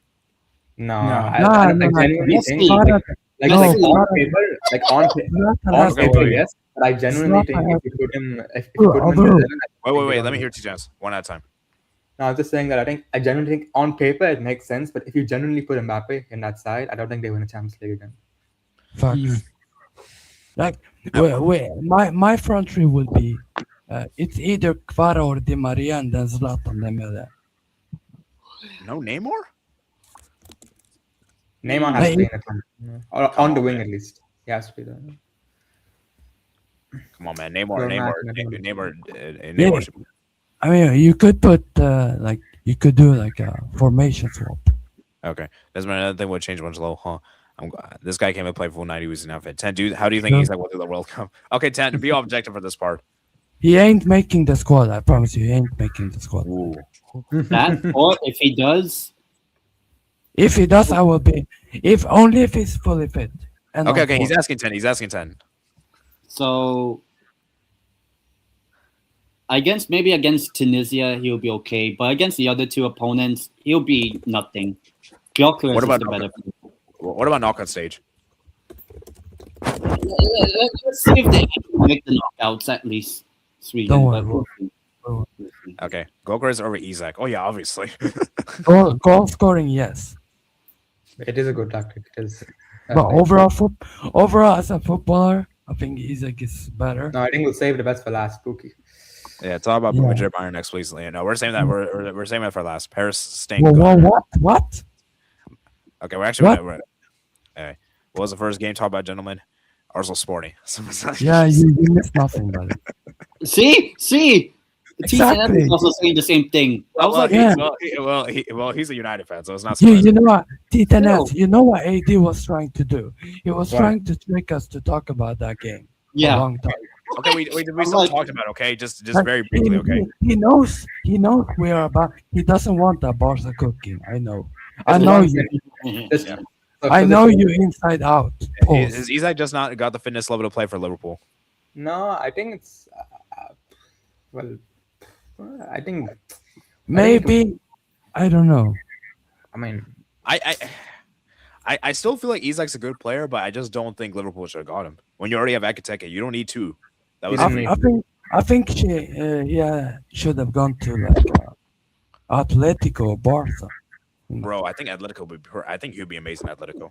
No, Yeah. I No, genuinely Messi. think Kvara- like No, on Zlatan- paper, Zlatan on has to paper, be- yes. But I genuinely think Zlatan if you put him, if you Bro, put him in bro. the 11, I think Wait. he'll Let me be hear on. two chance. One at a time. No, I'm just saying that I genuinely think on paper it makes sense, but if you genuinely put Mbappe in that side, I don't think they win a Champions League again. Facts. Mm. Like, wait, my front three would be, it's either Kvara or Di Maria and then Zlatan Dembele. No Neymar? Neymar has to be Hey. in the team, or on the wing at least. He has to be there. Come on, man. Neymar. Well, Yeah. Should be. I mean, you could put you could do like a formation swap. Okay. Doesn't matter. Another thing would change once low, huh? This guy came and played full 90. He was an outfit. 10, dude. How do you think No. he's like will do the World Cup? Okay, 10. Be objective for this part. He ain't making the squad. I promise you, he ain't making the squad. Ooh. That, or if he does, If he does, I will be. If only if he's fully fit. And Okay, on okay. He's four. asking 10. He's asking 10. So maybe against Tunisia he'll be okay, but against the other two opponents he'll be nothing. Gyökeres What is about the better. what about knockout stage? Let's see if they can make the knockouts at least. Sweden, Don't but worry. we'll see. We'll We'll see. Okay, Gokras over Isak. Oh yeah, obviously. Goal scoring, yes. It is a good tactic. It is. But definitely. overall as a footballer, I think Isaac is better. No, I think we'll save the best for last, Spooky. Yeah, talk about Yeah. Madrid Bayern next, please. Yeah, no, we're saying that we're saying that for last. Paris staying Well, good. what? Okay, we're actually What? anyway, what was the first game? Talk about gentlemen. Arsenal Sporting. Yeah, you missed nothing, buddy. See, TCS Exactly. is also saying the same thing. I was like, yeah. He's a United fan, so it's not You surprising. know what, Titanet, No. you know what AD was trying to do? He was What? trying to trick us to talk about that game for a yeah, long time. Okay, we still like- talked about it, okay, just But very briefly, okay. He knows we are about. He doesn't want that Barca cooking. I know. I That's know one you. thing. Just- Yeah. so I for know this- you inside out. Pause. Is Isak just not got the fitness level to play for Liverpool? No, I think it's well. I think. Maybe. I don't know. I mean, I still feel like Isak's a good player, but I just don't think Liverpool should have got him. When you already have Ekiteke, you don't need two. That was You I, didn't free. I think yeah, should have gone to like Atletico or Barca. Bro, I think Atletico would be. I think he'd be amazing at Atletico.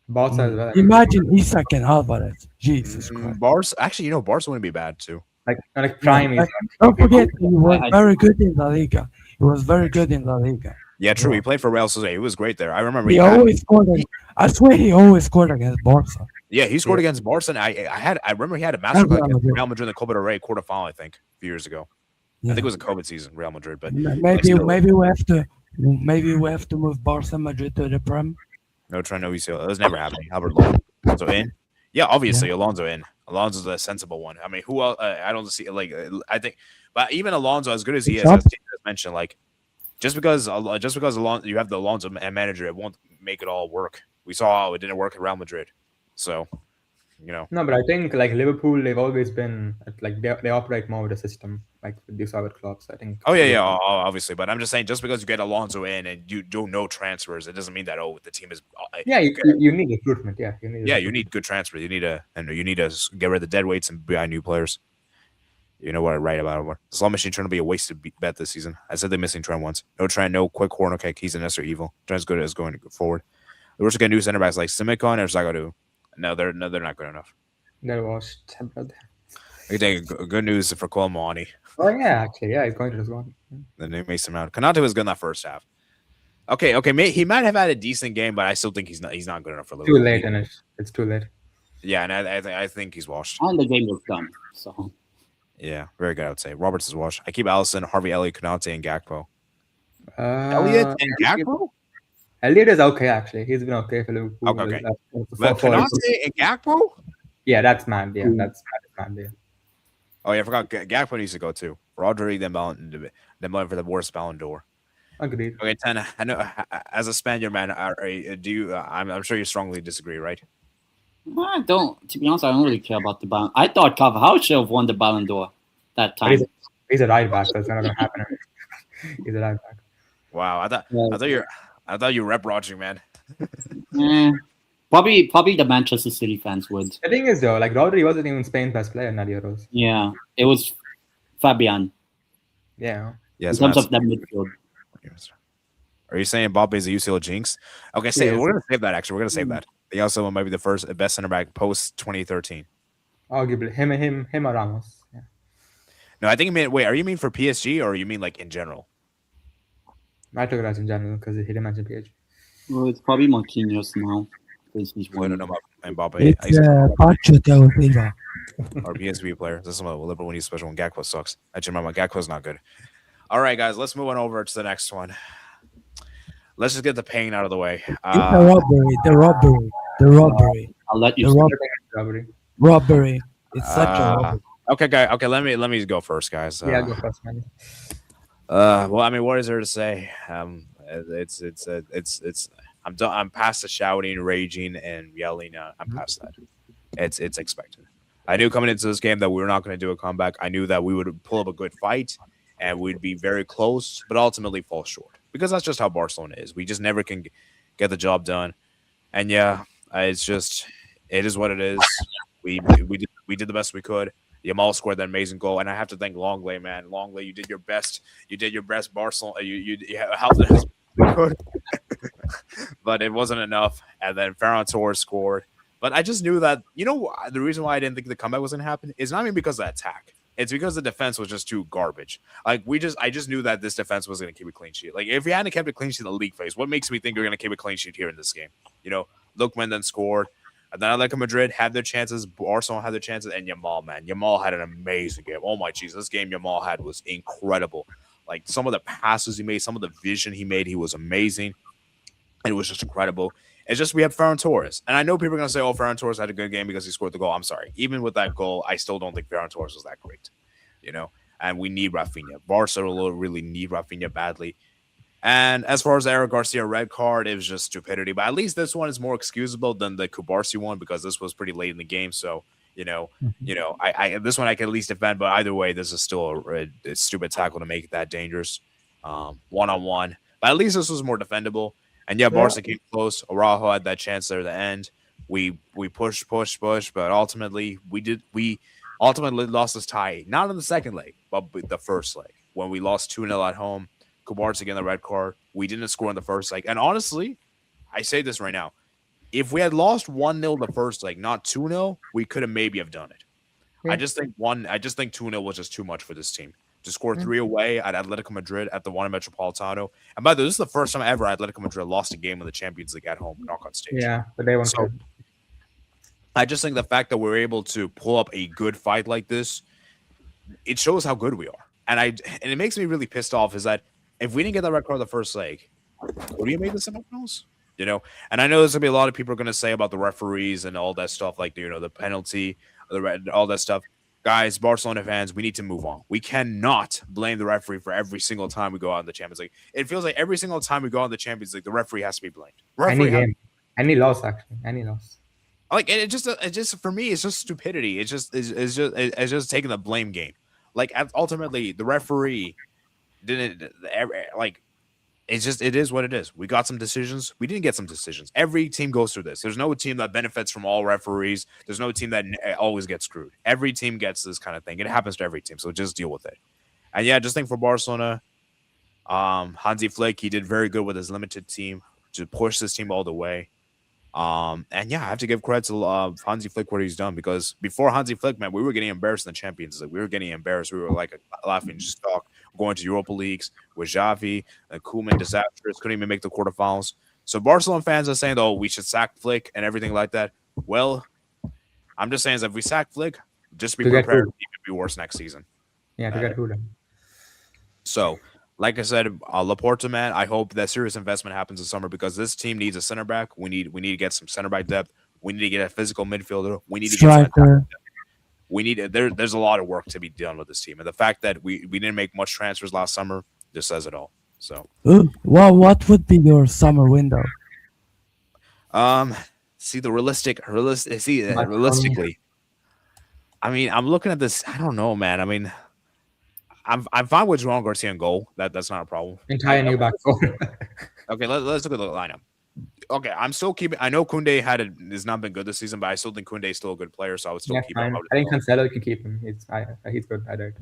Barca as well. Imagine Isak and Alvarez. Jesus Christ. Barca, actually, Barca wouldn't be bad too. Like prime is. Like, don't forget, he was I- very good in La Liga. He was very good in La Liga. Yeah, true. Yeah. He played for Real Sociedad. He was great there. I remember. He always scored. I swear he always scored against Barca. Yeah, he scored against Barca. And I remember he had a masterclass Real against Madrid. Real Madrid in the Copa del Rey quarterfinal. I think a few years ago. Yeah. I think it was a COVID season, Real Madrid. But Maybe still. maybe we have to move Barca Madrid to the Prem. no try, no UCL. It was never happening. Albert Alonso in. Yeah, obviously Alonso in. Alonso's a sensible one. I mean, who else? I don't see like I think, but even Alonso, as good as he is, as James has mentioned, like just because Alonso, you have the Alonso manager, it won't make it all work. We saw how it didn't work at Real Madrid, so No, but I think like Liverpool, they've always been like they operate more with a system, like with these other clubs. I think. Oh yeah, obviously. But I'm just saying, just because you get Alonso in and you do no transfers, it doesn't mean that the team is. Yeah, you need recruitment. Yeah, you need. Yeah, you need good transfers. You need to get rid of the dead weights and buy new players. You know what I write about it. Slot Machine trying to be a wasted bet this season. I said they're missing Trent once. No Trent, no quick corner kick. He's an Esther evil. Trent's good as going forward. We're just gonna do center backs like Simicon or Zagadou. No, they're not good enough. They're washed. We can take good news for Kolmani. Oh yeah, actually, yeah, he's going to this one. Then they Mason Mount. Konate was good in that first half. Okay, he might have had a decent game, but I still think he's not good enough for Liverpool. Too late, and it's too late. Yeah, and I think he's washed. and the game was done. So Yeah, very good. I would say Roberts is washed. I keep Allison, Harvey Elliott, Konate, and Gakpo. Elliott and Gakpo. Elliot is okay actually. He's been okay for Liverpool. Okay. For- But Konate and Gakpo. yeah, that's mad. Yeah, that's mad. Yeah. Oh yeah, I forgot. Gakpo needs to go too. Rodri, then Ballon for the worst Ballon d'Or. Agreed. Okay, 10. I know. As a Spaniard man, do you? I'm sure you strongly disagree, right? I don't. To be honest, I don't really care about the Ballon. I thought Carvajal should have won the Ballon d'Or that But time. he's a right back, so it's not gonna happen. He's a right back. Wow, I thought you rep Rodri, man. Eh, probably the Manchester City fans would. The thing is though, like Rodri wasn't even Spain's best player in that Euros. Yeah, it was Fabian Yeah. Yes, in terms Matt. of that midfield. Are you saying Mbappe is a UCL jinx? Okay, Yeah. we're gonna save that. Actually, we're gonna save that. He also might be the best center back post 2013. Arguably him or Ramos. Yeah. No, I think you mean. Wait, are you mean for PSG or you mean like in general? I took it as in general because he didn't mention PSG. Well, it's probably Marquinhos now because he's I don't won. know about Mbappe. It's Pacho Del Silva. Or PSV player. This is what Liverpool needs special when Gakpo sucks. Actually, remember Gakpo's not good. All right, guys, let's move on over to the next one. Let's just get the pain out of the way. It's the robbery. I'll let you. The speak. Robbery. Robbery. It's such a robbery. Okay, guys. Okay, let me go first, guys. Yeah, go first, man. Well, I mean, what is there to say? I'm I'm done. I'm past the shouting, raging, and yelling. I'm past that. It's expected. I knew coming into this game that we were not going to do a comeback. I knew that we would pull up a good fight and we'd be very close, but ultimately fall short because that's just how Barcelona is. We just never can get the job done. And yeah, it's just it is what it is. We did the best we could. Yamal scored that amazing goal, and I have to thank Longley, man. Longley, you did your best. You did your best, Barcelona. You helped us we could, but it wasn't enough. And then Ferran Torres scored. But I just knew that the reason why I didn't think the comeback was going to happen is not even because of the attack. It's because the defense was just too garbage. Like I just knew that this defense was going to keep a clean sheet. Like if we hadn't kept a clean sheet in the league phase, what makes me think you're going to keep a clean sheet here in this game? Lookman then scored. And then Atletico Madrid had their chances. Barcelona had their chances. And Yamal, man. Yamal had an amazing game. Oh, my Jesus. This game Yamal had was incredible. Like, some of the passes he made, some of the vision he made, he was amazing. And it was just incredible. It's just we have Ferran Torres. And I know people are going to say, oh, Ferran Torres had a good game because he scored the goal. I'm sorry. Even with that goal, I still don't think Ferran Torres was that great. And we need Rafinha. Barcelona really need Rafinha badly. And as far as the Eric Garcia red card, it was just stupidity. But at least this one is more excusable than the Kubarsi one because this was pretty late in the game. So, I this one I can at least defend. But either way, this is still a stupid tackle to make it that dangerous. One-on-one. But at least this was more defendable. And yeah, Barca came close. Araujo had that chance there at the end. We pushed, but ultimately we ultimately lost this tie. Not in the second leg, but the first leg when we lost 2-0 at home. Kubarsi again the red card. We didn't score in the first leg. And honestly, I say this right now. If we had lost 1-0 the first leg, not 2-0, we could have maybe have done it. Yeah. I just think 2-0 was just too much for this team. To score 3 away at Atletico Madrid at the Wanda Metropolitano. And by the way, this is the first time ever Atletico Madrid lost a game in the Champions League at home, knockout stage. Yeah, but they won't. So, I just think the fact that we're able to pull up a good fight like this, it shows how good we are. And it makes me really pissed off is that if we didn't get that red card the first leg, would we have made the semifinals? And I know there's gonna be a lot of people are gonna say about the referees and all that stuff, like the penalty, all that stuff. Guys, Barcelona fans, we need to move on. We cannot blame the referee for every single time we go out in the Champions League. It feels like every single time we go out in the Champions League, the referee has to be blamed. Any loss, actually, any loss. Like it just for me, it's just stupidity. It's just taking the blame game. Like ultimately, the referee didn't like. It is what it is. We got some decisions. We didn't get some decisions. Every team goes through this. There's no team that benefits from all referees. There's no team that always gets screwed. Every team gets this kind of thing. It happens to every team. So just deal with it. And yeah, just think for Barcelona, Hansi Flick, he did very good with his limited team to push this team all the way. And yeah, I have to give credit to Hansi Flick what he's done because before Hansi Flick, man, we were getting embarrassed in the Champions League. We were getting embarrassed. We were like laughing stock going to Europa Leagues with Xavi and Koeman, disastrous, couldn't even make the quarterfinals. So Barcelona fans are saying, oh, we should sack Flick and everything like that. Well, I'm just saying, if we sack Flick, just be prepared to be worse next season. Yeah, to get who then? So, like I said, Laporta, man, I hope that serious investment happens this summer because this team needs a center back. We need to get some center back depth. We need to get a physical midfielder. We need to get some attack depth. We need there's a lot of work to be done with this team. And the fact that we didn't make much transfers last summer just says it all. So what would be your summer window? Realistically. I mean, I'm looking at this. I don't know, man. I mean, I'm fine with João Garcia and goal. That's not a problem. Entire new back four. Okay, let's look at the lineup. Okay, I'm still keeping. I know Koundé has not been good this season, but I still think Koundé is still a good player, so I would still keep him. I think Cancelo can keep him. He's good. I don't.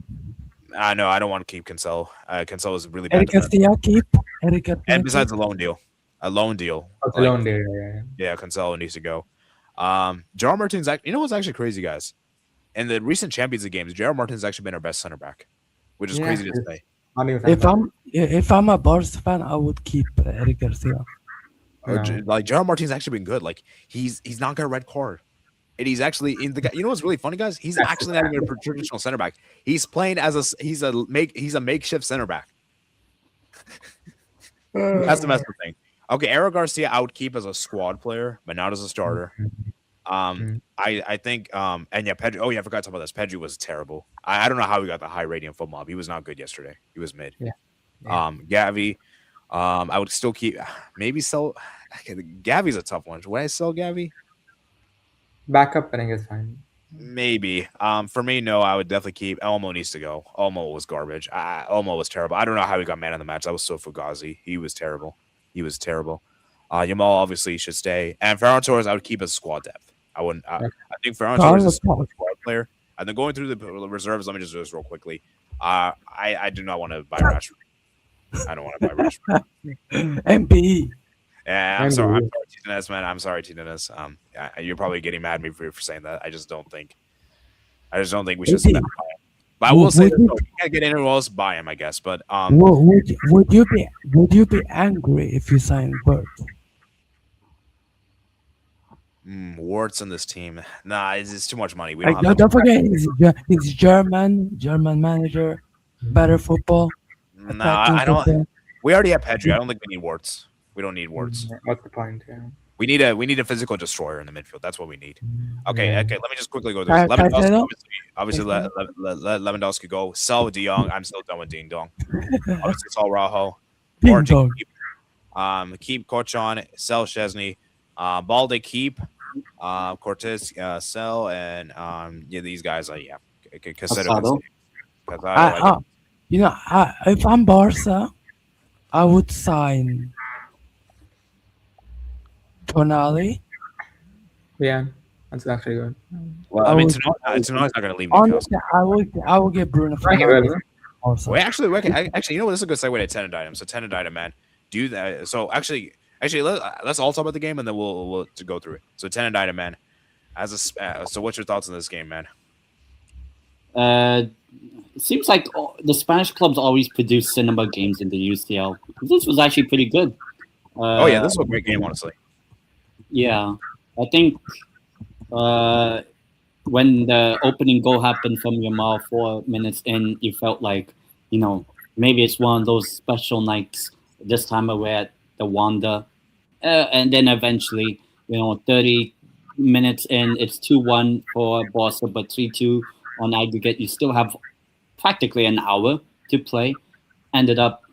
I know. I don't want to keep Cancelo. Cancelo is really bad. Eric Garcia keep. And besides a loan deal. A loan deal. Yeah, Cancelo needs to go. Gerard Martin's you know what's actually crazy, guys? In the recent Champions League games, Gerard Martin's actually been our best center back, which is crazy to say. If I'm a Barca fan, I would keep Eric Garcia. Like Gerard Martin's actually been good. Like he's not got a red card, and he's actually in the. You know what's really funny, guys? He's actually not even a traditional center back. He's playing as he's a makeshift center back. That's the messed up thing. Okay, Eric Garcia I would keep as a squad player, but not as a starter. I think and yeah, Pedri. Oh yeah, I forgot to talk about this. Pedri was terrible. I don't know how he got the high rating in football. He was not good yesterday. He was mid. Yeah. Gavi. I would still keep, maybe sell. Gavi's a tough one. Would I sell Gavi? Backup, I think is fine. Maybe. For me, no. I would definitely keep. Elmo needs to go. Elmo was garbage. Elmo was terrible. I don't know how he got man of the match. That was so Fugazi. He was terrible. He was terrible. Yamal obviously should stay, and Ferran Torres I would keep as squad depth. I wouldn't. I think Ferran Torres is a squad player. And then going through the reserves, let me just do this real quickly. I do not want to buy Rashford. I don't want to buy Rashford. MPE. Yeah, I'm sorry. I'm sorry, T-Dennis, man. I'm sorry, T-Dennis. You're probably getting mad at me for saying that. I just don't think we should spend. But I will say this, though, you can't get anyone else buy him, I guess. But would you be angry if you signed Bert? Warts on this team. Nah, it's too much money. We Like, don't forget, he's German manager, better football. Nah, I don't. We already have Pedri. I don't think we need Warts. We don't need Warts. What's the point? Yeah. We need a physical destroyer in the midfield. That's what we need. Okay. Let me just quickly go through this. Caicedo? Obviously, let Lewandowski go. Sell De Jong. I'm still done with Ding Dong. Obviously, sell Rajo. Ding Dong. Keep Kochon. Sell Chesney. Balde keep. Cortez sell, and these guys Casado. If I'm Barca, I would sign Tonali. Yeah, that's actually good. Well, I mean, Tonali's not going to leave Newcastle. Honestly, I would get Bruno Fernandes. Wait, actually, you know what? This is a good segue to Tenant item. So Tenant item, man, do that. So actually, let's all talk about the game, and then we'll go through it. So Tenant item, man. So what's your thoughts on this game, man? It seems like the Spanish clubs always produce cinema games in the UCL. This was actually pretty good. Oh yeah, this was a great game, honestly. Yeah, I think when the opening goal happened from Yamal 4 minutes in, you felt like, maybe it's one of those special nights. This time we're at the Wanda, and then eventually, 30 minutes in, it's 2-1 for Barca, but 3-2 on aggregate. You still have practically an hour to play. Ended up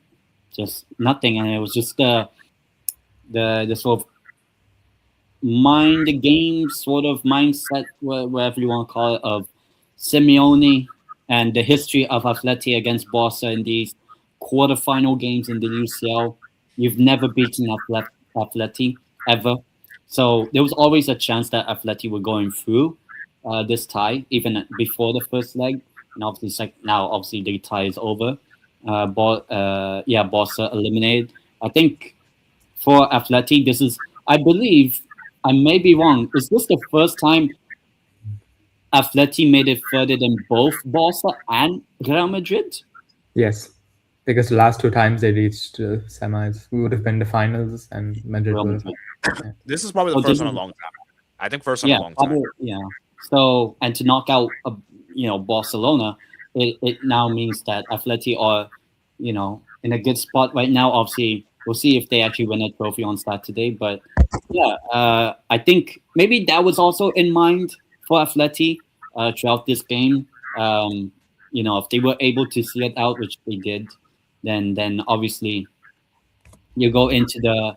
just nothing, and it was just the sort of mind game sort of mindset, whatever you want to call it, of Simeone and the history of Atleti against Barca in these quarterfinal games in the UCL. You've never beaten Atleti ever, so there was always a chance that Atleti were going through this tie even before the first leg. And obviously, obviously the tie is over. Barca eliminated. I think for Atleti, this is, I believe, I may be wrong, is this the first time Atleti made it further than both Barca and Real Madrid? Yes, because the last two times they reached semis, we would have been the finals, and Madrid would have. This is probably the first one in a long time. I think first one in a long time. Yeah. So, and to knock out, Barcelona, it now means that Atleti are, in a good spot right now. Obviously, we'll see if they actually win a trophy on Saturday. But yeah, I think maybe that was also in mind for Atleti throughout this game. If they were able to see it out, which they did, then obviously you go into the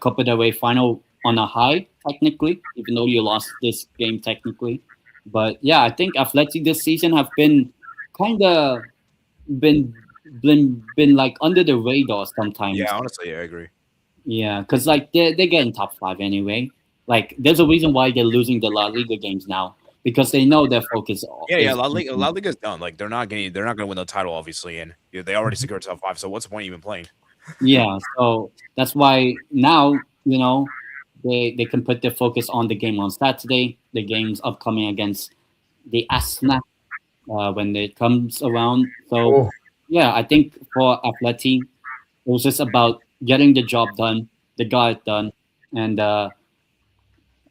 Copa del Rey final on a high, technically, even though you lost this game technically. But yeah, I think Atleti this season have been kind of been like under the radar sometimes. Yeah, honestly, I agree. Yeah, because like they're getting top 5 anyway. Like there's a reason why they're losing the La Liga games now, because they know their focus. La Liga's done. Like they're not going to win the title, obviously, and they already secured top 5. So what's the point of even playing? Yeah, so that's why now they can put their focus on the game on Saturday, the games upcoming against the Asna when it comes around. So yeah, I think for Atleti, it was just about getting the job done. They got it done, and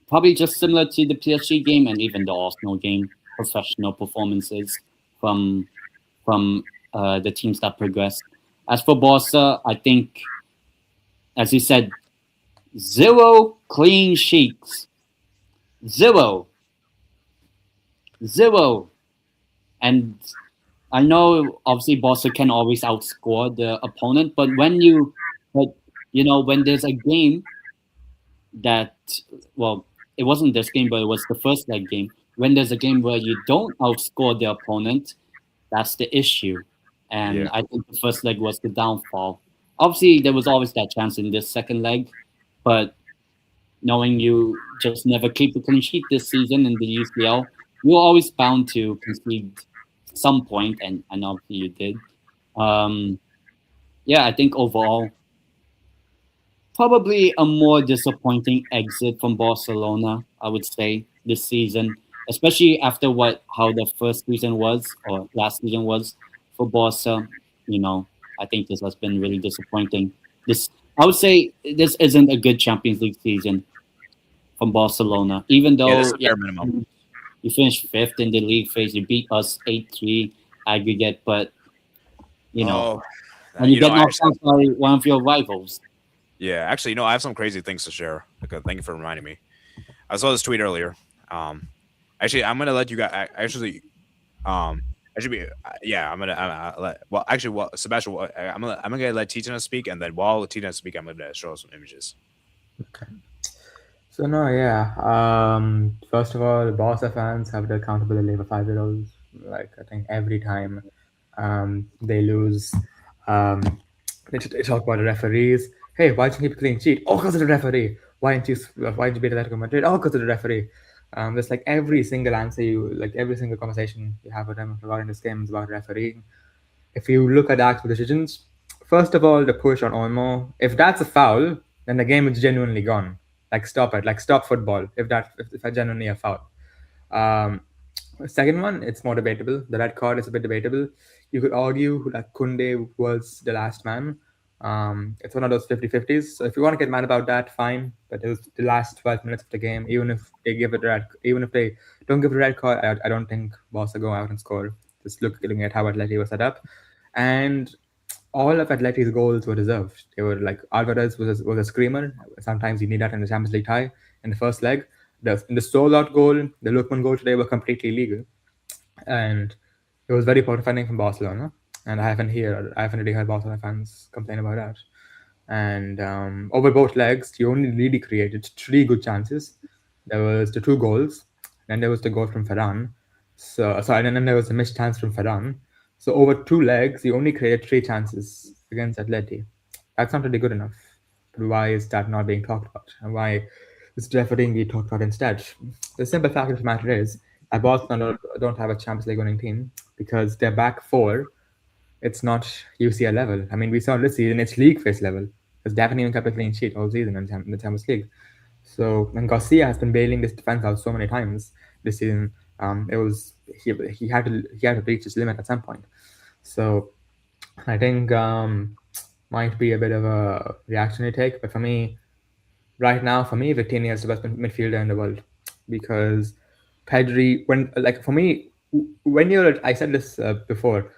probably just similar to the PSG game and even the Arsenal game, professional performances from the teams that progressed. As for Barca, I think, as you said, 0 clean sheets. 0. And I know obviously Barca can always outscore the opponent, but when there's a game that, well, it wasn't this game, but it was the first leg game. When there's a game where you don't outscore the opponent, that's the issue. And Yeah. I think the first leg was the downfall. Obviously, there was always that chance in this second leg, but knowing you just never keep a clean sheet this season in the UCL, you're always bound to concede some point, and obviously you did. Um, yeah, I think overall, probably a more disappointing exit from Barcelona, I would say, this season, especially after how the first season was or last season was for Barca. You know, I think this has been really disappointing. This I would say this isn't a good Champions League season from Barcelona, even Yeah, this is though a bare minimum. you finished fifth in the league phase, you beat us 8-3 aggregate, but you know, Oh, when you get I knocked actually, out by one of your rivals. yeah, actually, I have some crazy things to share. Okay, thank you for reminding me. I saw this tweet earlier. Um, actually, I'm gonna let you guys. Actually, I should be. Yeah, I'm gonna. let, well, actually, well, Sebastian, I'm gonna let Tina speak, and then while Tina speak, I'm gonna show some images. So no, yeah. First of all, Barca fans have the accountability of 5-year-olds. Like I think every time they lose, um, they talk about the referees. Hey, why didn't you keep a clean sheet? Oh, because of the referee. Why didn't you beat Atletico Madrid? Oh, because of the referee. There's like every single answer like every single conversation you have with them regarding this game is about refereeing. If you look at the actual decisions, first of all, the push on Olmo, if that's a foul, then the game is genuinely gone. Like stop it, like stop football if that's genuinely a foul. Um, Second one, it's more debatable. The red card is a bit debatable. You could argue that Kunde was the last man. It's one of those 50-50s. So if you want to get mad about that, fine. But it was the last 12 minutes of the game. Even if they don't give it a red card, I don't think Barca go out and score. Just looking at how Atleti was set up, and all of Atleti's goals were deserved. They were like Alvarez was a screamer. Sometimes you need that in the Champions League tie in the first leg. The sold out goal, the Lookman goal today were completely legal, and it was very defending from Barcelona. And I haven't really heard Barcelona fans complain about that. And over both legs, you only really created three good chances. There was the two goals, then there was the goal from Ferran. And then there was a missed chance from Ferran. So over two legs, you only created three chances against Atleti. That's not really good enough. But why is that not being talked about? And why is refereeing being talked about instead? The simple fact of the matter is that Barcelona don't have a Champions League winning team because their back four, it's not UCL level. I mean, we saw this season it's league phase level. Because they haven't even kept a clean sheet all season in the Champions League. So, and Garcia has been bailing this defense out so many times this season. It was he had to reach his limit at some point. So, I think might be a bit of a reactionary take, but for me, right now, for me, Vitinha is the best midfielder in the world because Pedri. For me, when you're, I said this before,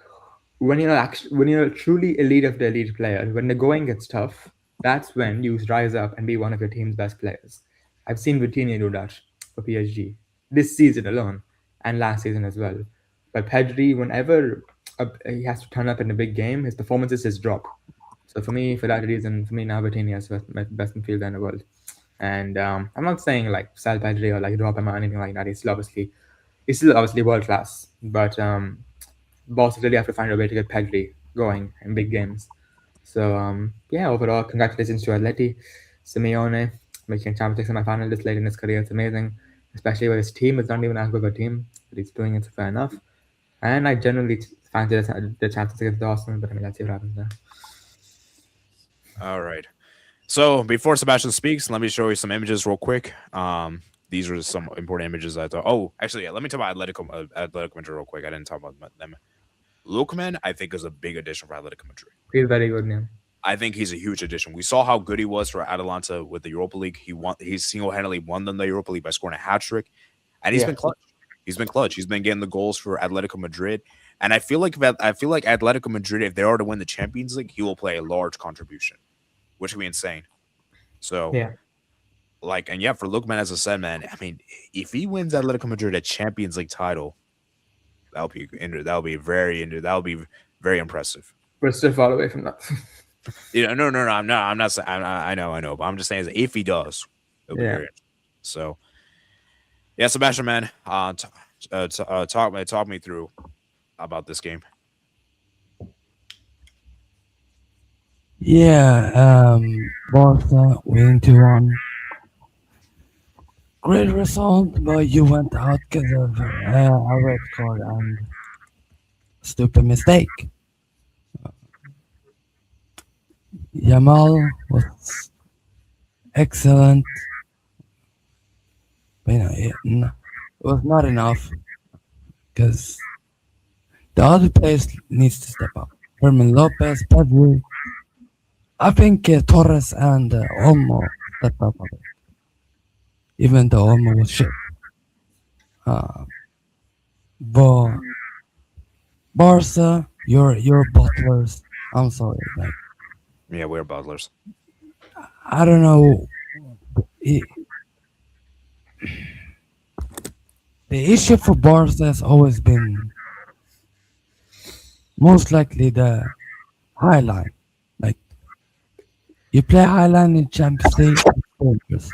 when you're a truly elite of the elite player, when the going gets tough, that's when you rise up and be one of your team's best players. I've seen Vitinha do that for PSG this season alone and last season as well. But Pedri, whenever he has to turn up in a big game, his performances just drop. So for me, for that reason, for me now Vitinha is best midfielder in the world. And I'm not saying like sell Pedri or like drop him or anything like that. He's still obviously world class, but Boss really have to find a way to get Pedri going in big games. So yeah, overall, congratulations to Atleti, Simeone, making Champions League semi-final this late in his career. It's amazing, especially with his team. It's not even as good of a team, but he's doing it fair enough. And I generally fancy the chances against Arsenal, but I mean, let's see what happens there. All right. So before Sebastian speaks, let me show you some images real quick. These are some important images I thought. Oh, actually, yeah, let me talk about Atletico Madrid real quick. I didn't talk about them. Lookman, I think, is a big addition for Atletico Madrid. He's very good, yeah. I think he's a huge addition. We saw how good he was for Atalanta with the Europa League. He single-handedly won them the Europa League by scoring a hat trick, and he's been clutch. He's been clutch. He's been getting the goals for Atletico Madrid, and I feel like Atletico Madrid, if they are to win the Champions League, he will play a large contribution, which would be insane. So, Yeah. and yeah, for Lookman, as I said, man, I mean, if he wins Atletico Madrid a Champions League title, That'll be very impressive. We're still far away from that. Yeah, no, no, no. I'm not. I'm not. I know. But I'm just saying that if he does, it'll be Yeah. very interesting. So, yeah, Sebastian, man, talk me through about this game. Yeah, Barca winning 2-1. Great result, but you went out because of a red card and stupid mistake. Yamal was excellent, but it was not enough because the other players needs to step up. Herman Lopez, Pedri. I think Torres and Olmo stepped up a bit, even though Olmo was shit. But Barca, your butlers. I'm sorry, like Yeah, we're butlers. I don't know. It, the issue for Barca has always been most likely the high line. Like you play high line in Champions League, it's dangerous.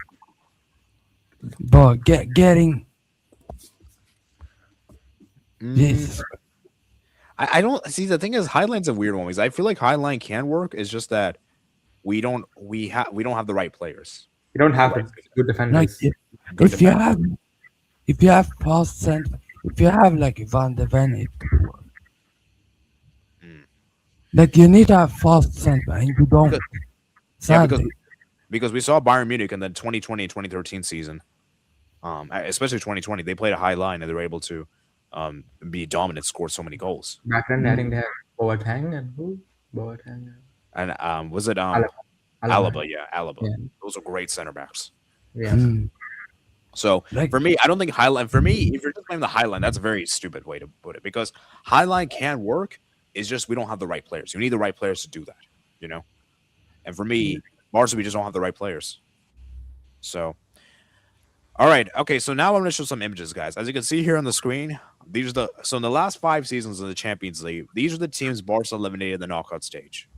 But getting Jesus, I don't see the thing is Highline's a weird one because I feel like Highline can work. It's just that we don't have the right players. You don't have Right. to good like defenders. Good if you defense. have if you have fast center, if you have like Van de Ven, it could work. Mm. Like you need to have fast center, and you don't. Yeah, Sadly, because we saw Bayern Munich in the 2020 and 2013 season, especially 2020, they played a high line and they were able to be dominant, score so many goals. Back then, I think they had Boateng and who? Boateng. And was it Alaba. Alaba? Yeah, Alaba. Yeah. Those are great center backs. Yeah. Mm, So like for me, I don't think Highline. For me, if you're just playing the Highline, that's a very stupid way to put it because Highline can work. It's just we don't have the right players. You need the right players to do that, you know. And for me, Barca, we just don't have the right players. So, all right, okay. So now I'm going to show some images, guys. As you can see here on the screen, these are in the last 5 seasons of the Champions League, these are the teams Barca eliminated in the knockout stage.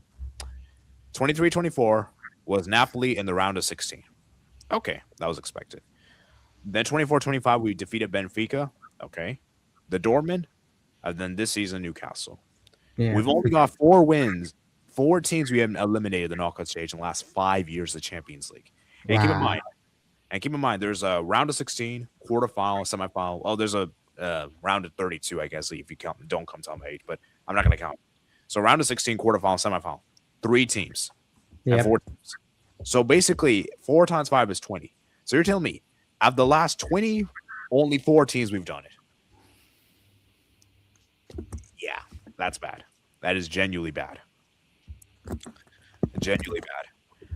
23-24 was Napoli in the round of 16. Okay, that was expected. Then 24-25, we defeated Benfica. Okay. The Dortmund. And then this season, Newcastle. Yeah. We've only got 4 wins. 4 teams we have eliminated the knockout stage in the last 5 years of the Champions League. And keep in mind, there's a round of 16, quarterfinal, semifinal. Oh, there's a round of 32, I guess, if you count. Don't come tell my age, but I'm not going to count. So round of 16, quarterfinal, semifinal. 3 teams. And Yep. 4 teams. So basically, 4 times 5 is 20. So you're telling me, of the last 20, only 4 teams we've done it. Yeah, that's bad. That is genuinely bad. Genuinely bad.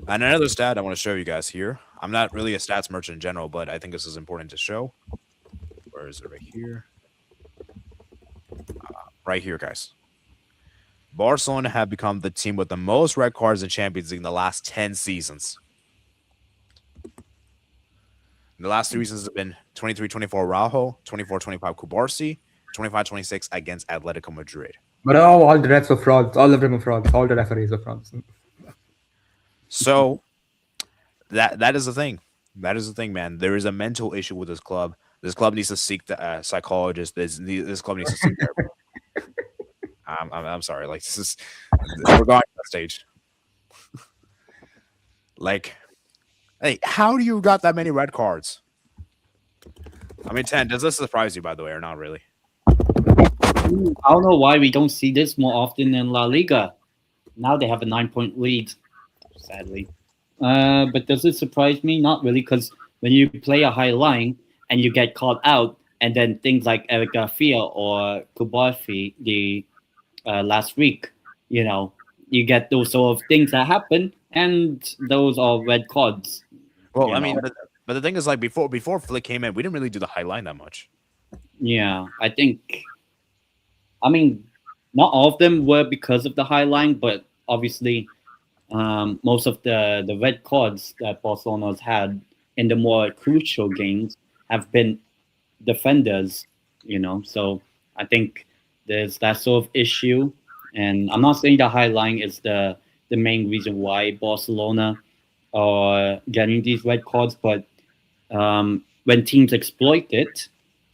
And another stat I want to show you guys here. I'm not really a stats merchant in general, but I think this is important to show. Where is it? Right here. Right here, guys. Barcelona have become the team with the most red cards in Champions League in the last 10 seasons. The last 3 seasons have been 23-24 Rajo, 24-25 Kubarsi, 25-26 against Atletico Madrid. But all the refs were frauds. All of them were frauds. All the referees were frauds. So that is the thing. That is the thing, man. There is a mental issue with this club. This club needs to seek the psychologist. This club needs to seek therapy. I'm sorry. Like this is we're going to that stage. Like, hey, how do you got that many red cards? I mean, 10. Does this surprise you, by the way, or not really? I don't know why we don't see this more often in La Liga. Now they have a 9-point lead, sadly. But does it surprise me? Not really, because when you play a high line and you get caught out, and then things like Eric Garcia or Kubarfi the last week, you get those sort of things that happen, and those are red cards. Well, You I mean, know. but the thing is, like before Flick came in, we didn't really do the high line that much. Yeah, I mean, not all of them were because of the high line, but obviously, most of the red cards that Barcelona's had in the more crucial games have been defenders, So I think there's that sort of issue, and I'm not saying the high line is the main reason why Barcelona are getting these red cards, but when teams exploit it,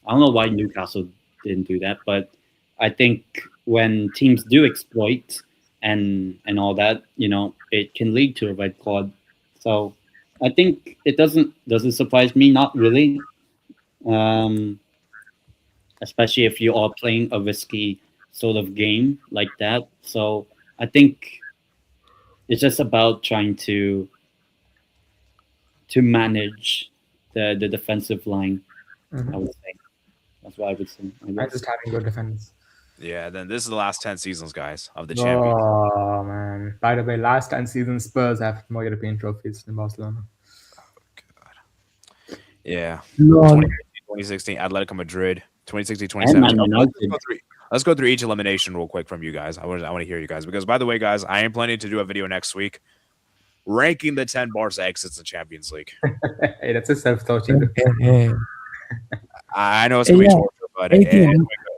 I don't know why Newcastle didn't do that, but I think when teams do exploit and all that, it can lead to a red card. So I think it doesn't surprise me, not really, um, especially if you are playing a risky sort of game like that. So I think it's just about trying to manage the defensive line. I Mhm. would say that's what I would say. I I'm guess. just having good defense. Yeah, then this is the last 10 seasons, guys, of the champions. Oh man! By the way, last 10 seasons Spurs have more European trophies than Barcelona. Yeah. Lol. 2016, Atletico Madrid. 2016, And Man 2017. United. Let's go through each elimination real quick from you guys. I want to hear you guys because, by the way, guys, I am planning to do a video next week ranking the 10 Barca exits in Champions League. Hey, that's a self-touching. Hey, I know it's gonna be Yeah. torture, but Hey,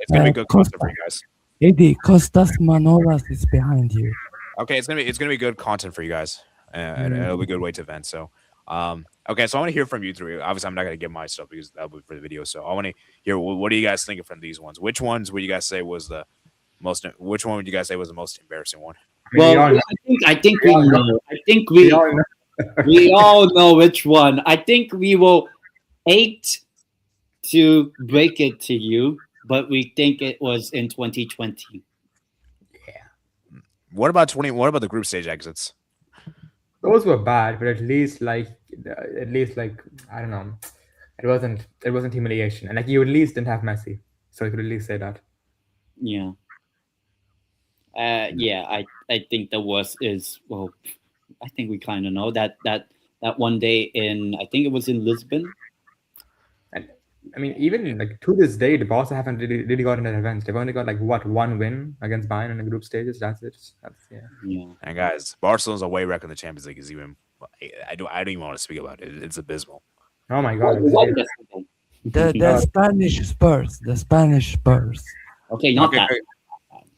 it's gonna be good content for you guys. Eddie, Costas Manolas is behind you. Okay, it's gonna be good content for you guys, and it'll be a good way to vent. So, okay, so I want to hear from you three. Obviously, I'm not gonna give my stuff because that'll be for the video. So I want to hear what do you guys think from these ones? Which ones would you guys say was the most? Which one would you guys say was the most embarrassing one? Well, all know. I think we know. I think We we all know. we all know which one. I think we will hate to break it to you, but we think it was in 2020. What about 20? What about the group stage exits? Those were bad, but at least like I don't know, it wasn't humiliation, and like you at least didn't have Messi, so you could at least say that. Yeah. Yeah, I think the worst is, well, I think we kind of know that one day in, I think it was in Lisbon. And I mean, even like to this day, the Barca haven't really gotten an event. They've only got like what, one win against Bayern in the group stages. That's it. Yeah. Yeah. And guys, Barcelona's away record in the Champions League is even. I don't even want to speak about it. It's abysmal. Oh my God. What it's- yesterday? The Spanish Spurs. The Spanish Spurs. Okay, not Okay, that.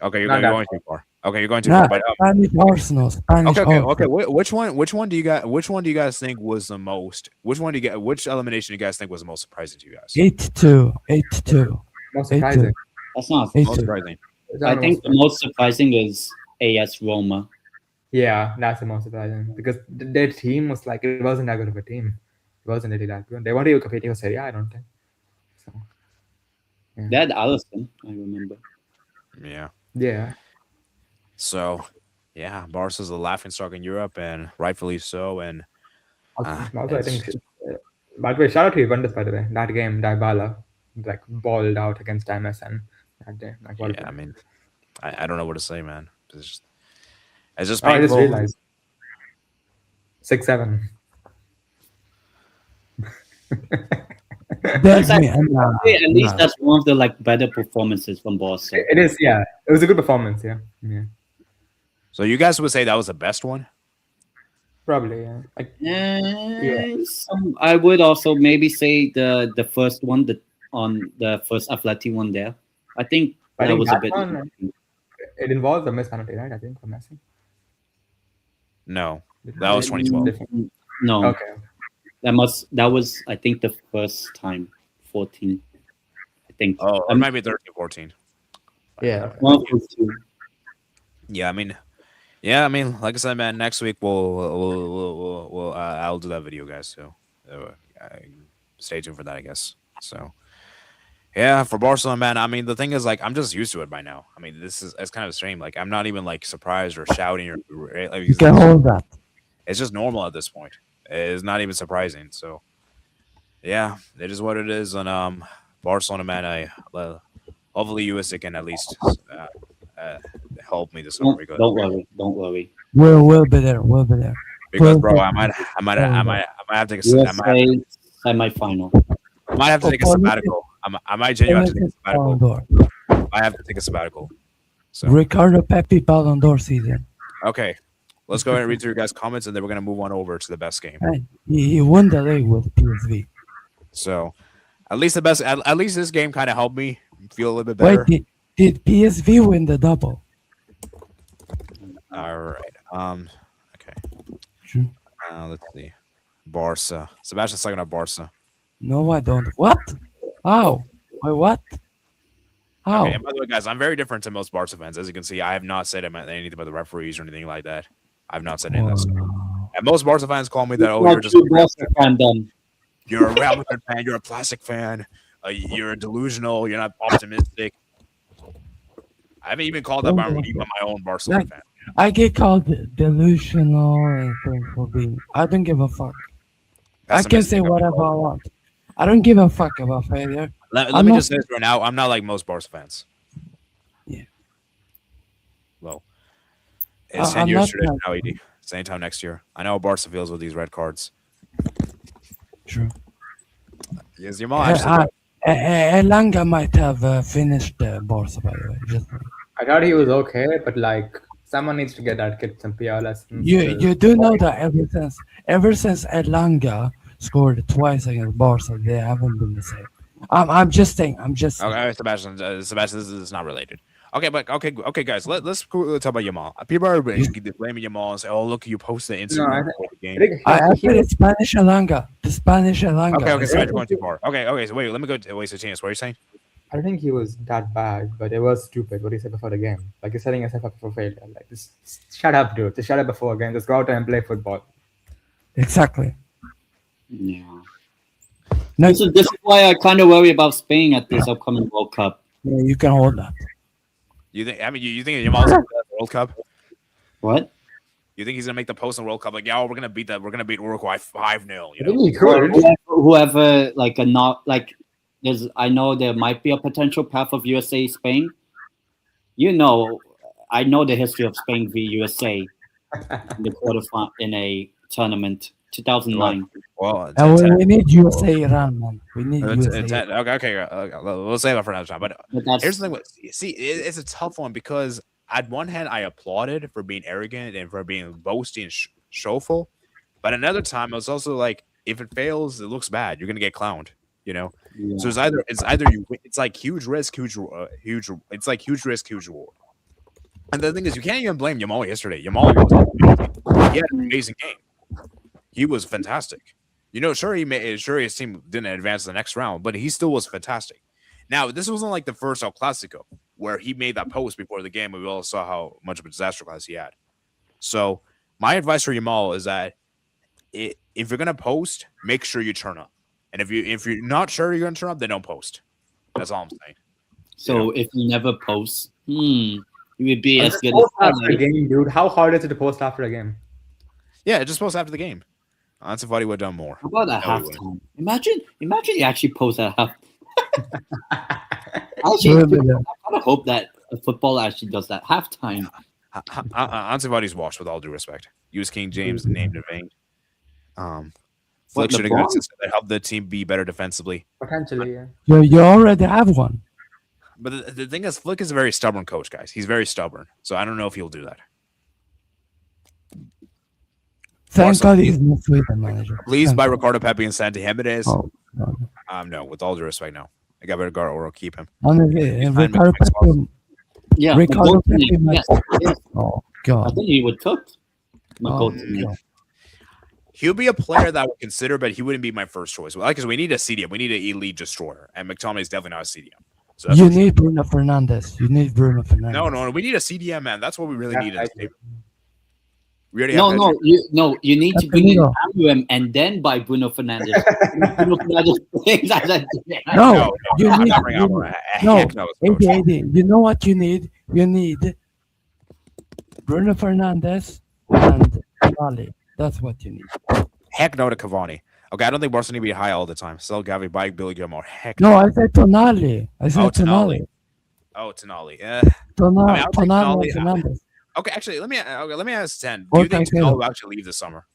okay, you're Not going that too far. Okay, you're going too Nah, far. But Spanish Arsenal. Spanish okay. Arsenal. Which one do you guys? Which one do you guys think was the most? Which one do you get? Which elimination do you guys think was the most surprising to you guys? 8-2. 8-2. Most surprising. That's not. Most 8-2. surprising. I think the most surprising is AS Roma. Yeah, that's the most surprising because their team was like, it wasn't that good of a team. It wasn't really that good. They weren't even competing with Serie A, I don't think. So They had Allison, I remember. Yeah. yeah. So, yeah, Barca's a laughing stock in Europe, and rightfully so. And Also, I it's think. just- By the way, shout out to Juventus. By the way, that game, Dybala like balled out against MSN that day. Like, what? yeah, I mean, I don't know what to say, man. It's just Oh, I just painful. realized 6-7. That's At me. least that's one of the better performances from Barca. It is, yeah. It was a good performance, yeah. Yeah, So you guys would say that was the best one? probably, yeah. Like, I would also maybe say the first one, on the first Atleti one there. I think I that think was a that bit. one, it involves a missed penalty, right? I think for Messi. No, that was 2012. Different. No, Okay. that was I think the first time 14. I think. Oh, it might be 13, 14. Yeah. One of those two. Yeah, I mean, like I said, man. Next week we'll I'll do that video, guys. So stay tuned for that, I guess. So yeah, for Barcelona, man. I mean, the thing is, like, I'm just used to it by now. I mean, it's kind of strange. Like, I'm not even like surprised or shouting or like, You can hold that. it's just normal at this point. It's not even surprising. So yeah, it is what it is. And Barcelona, man. Hopefully USA can at least help me this summer because Don't worry. We'll be there. We'll be there. bro, I might have to take a USA semi-final. I might have to take a sabbatical. I might genuinely have to take a Ballon sabbatical. d'Or. I have to take a sabbatical. So Ricardo Pepi Ballon d'Or season. okay, let's go ahead and read through your guys' comments, and then we're gonna move on over to the best game. Hey, he won the league with PSV. So at least the best. At least this game kind of helped me feel a little bit better. Wait, did PSV win the double? All right. Okay. Sure. Let's see. Barca. Sebastian's talking about Barca. No, I don't. What? How? Wait, what? How? Okay, and by the way, guys, I'm very different to most Barca fans. As you can see, I have not said anything about the referees or anything like that. I've not said anything. Oh, And most Barca fans call me that. Oh, Not you're just true Barca fan then. you're a Real Madrid fan. You're a classic fan. You're delusional. You're not optimistic. I haven't even called that even my own Barcelona Like- fan. I get called delusional and things for being. I don't give a fuck. I can Pessimistic, say I'm whatever called. I want. I don't give a fuck about failure. Let I'm me not- just say this right now. I'm not like most Barca fans. Yeah. Well, it's 10 I'm years not tradition like- now, ED. Same time next year. I know how Barca feels with these red cards. True. Yes, your mom actually. Elanga might have finished Barca, by the way. Just I thought he was okay, but like someone needs to get that kid some PR lessons. you do know that ever since Elanga scored twice against Barca, they haven't been the same. I'm just saying. I'm just saying. Okay, Sebastian, this is not related. Okay, but okay, guys. Let's talk about Yamal. People are blaming Yamal and say, "Oh, look, you posted Instagram I before the game." think I he said it's Spanish Elanga. The Spanish Elanga. Okay, so you're going too far. Okay, so wait, let me go. Wait, so Chance, what are you saying? I don't think he was that bad, but it was stupid what he said before the game. Like you're setting yourself up for failure. Like just shut up, dude. Just shut up before a game. Just go out there and play football. Exactly. Yeah. No, This is why I kind of worry about Spain at this upcoming World Cup. yeah, you can hold that. You think? I mean, you think Yamal's gonna make the World Cup? What? You think he's gonna make the post in World Cup? Like, yeah, we're gonna beat Uruguay 5-0. You I think know? he could. Whoever like a not like there's I know there might be a potential path of USA Spain. You know, I know the history of Spain v USA in the quarterfinal in a tournament 2009. Well, We need USA Iran, man. We need USA. okay. We'll save that for another time. But But that's here's the thing. See, it's a tough one because at one hand, I applauded for being arrogant and for being boasting and showful, but another time, I was also like, if it fails, it looks bad. You're gonna get clowned. You know. yeah. So it's either you. It's like huge risk, huge. It's like huge risk, huge reward. And the thing is, you can't even blame Yamal yesterday. Yamal, he had an amazing game. He was fantastic. You know, sure his team didn't advance to the next round, but he still was fantastic. Now, this wasn't like the first El Clasico where he made that post before the game, and we all saw how much of a disaster class he had. So, my advice for Yamal is that if you're gonna post, make sure you turn up. And if you're not sure you're gonna turn up, then don't post. That's all I'm saying. So if you never post, you would be as Just good post as after a game, dude. How hard is it to post after a game? Yeah, just post after the game. Ansifati would have done more. How about at No, he halftime? Imagine you actually post at half. Yeah, Actually, yeah. I kind of hope that football actually does that halftime. Ansifati's washed, with all due respect. Use King James named in vain. What, Flick should have LeBron? got to help the team be better defensively. Potentially, yeah. You already have one. But the thing is, Flick is a very stubborn coach, guys. He's very stubborn. So I don't know if he'll do that. Thank Barca- God he's not Sweden manager. Please Thank buy God. Ricardo Pepe and Santi Jimenez. Oh, no. No, with all due respect, no. I got Ricardo or I'll keep him. Honestly, fine, Ricardo makes Pepe. Yeah, Ricardo McGoldrick, Pepe might- yes, yes. Oh I God. think he would cook. Oh, McGoldrick. God. He'll be a player that I would consider, but he wouldn't be my first choice. Well, because we need a CDM. We need an elite destroyer. And McTominay is definitely not a CDM. So that's You for sure. need Bruno Fernandez. You need Bruno Fernandez. No. We need a CDM, man. That's what we really need. I In this table. We already No, have you need to bring in Casemiro. Aluem and then buy Bruno Fernandes. Bruno Fernandes plays as a No, you I'm need. not bringing you out need- a no, heck no. Coach. you know what you need? You need Bruno Fernandez and Tonali. That's what you need. Heck no to Cavani. Okay, I don't think Barcelona need to be high all the time. Sell Gavi, buy Billy Gilmore. Heck No, I said Tonali. I said Oh, Tonali. Tonali. Oh, Tonali. Tonali, I mean, I'll take Tonali Tonali. and Fernandez. Okay, actually, let me ask 10. Or Do you think Cancelo. Tonali will actually leave this summer?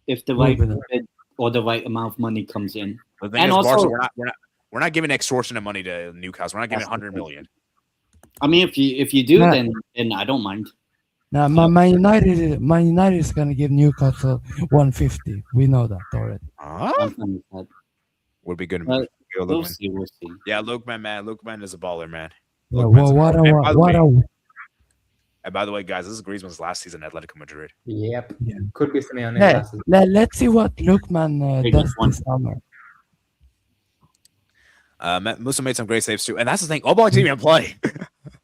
if the Wait right a minute. bid or the right amount of money comes in. The thing And is, also- Barca, we're not giving extortionate money to Newcastle. We're not giving That's 100 the million. I mean, if you do, Yeah. then I don't mind. Now, Man United is gonna give Newcastle 150. We know that already. Huh? I'm fine with that. Would be good. But Yo, We'll Lookman. see. We'll see. Yeah, Lookman, man. Lookman is a baller, man. Yeah, Lookman's well, a baller. And by the way, guys, this is Griezmann's last season at Atletico Madrid. Yep. Yeah. Could be Simeone's last season. Let's see what Lookman Big does one. this summer. Musa made some great saves too, and that's the thing. Oblak didn't even play.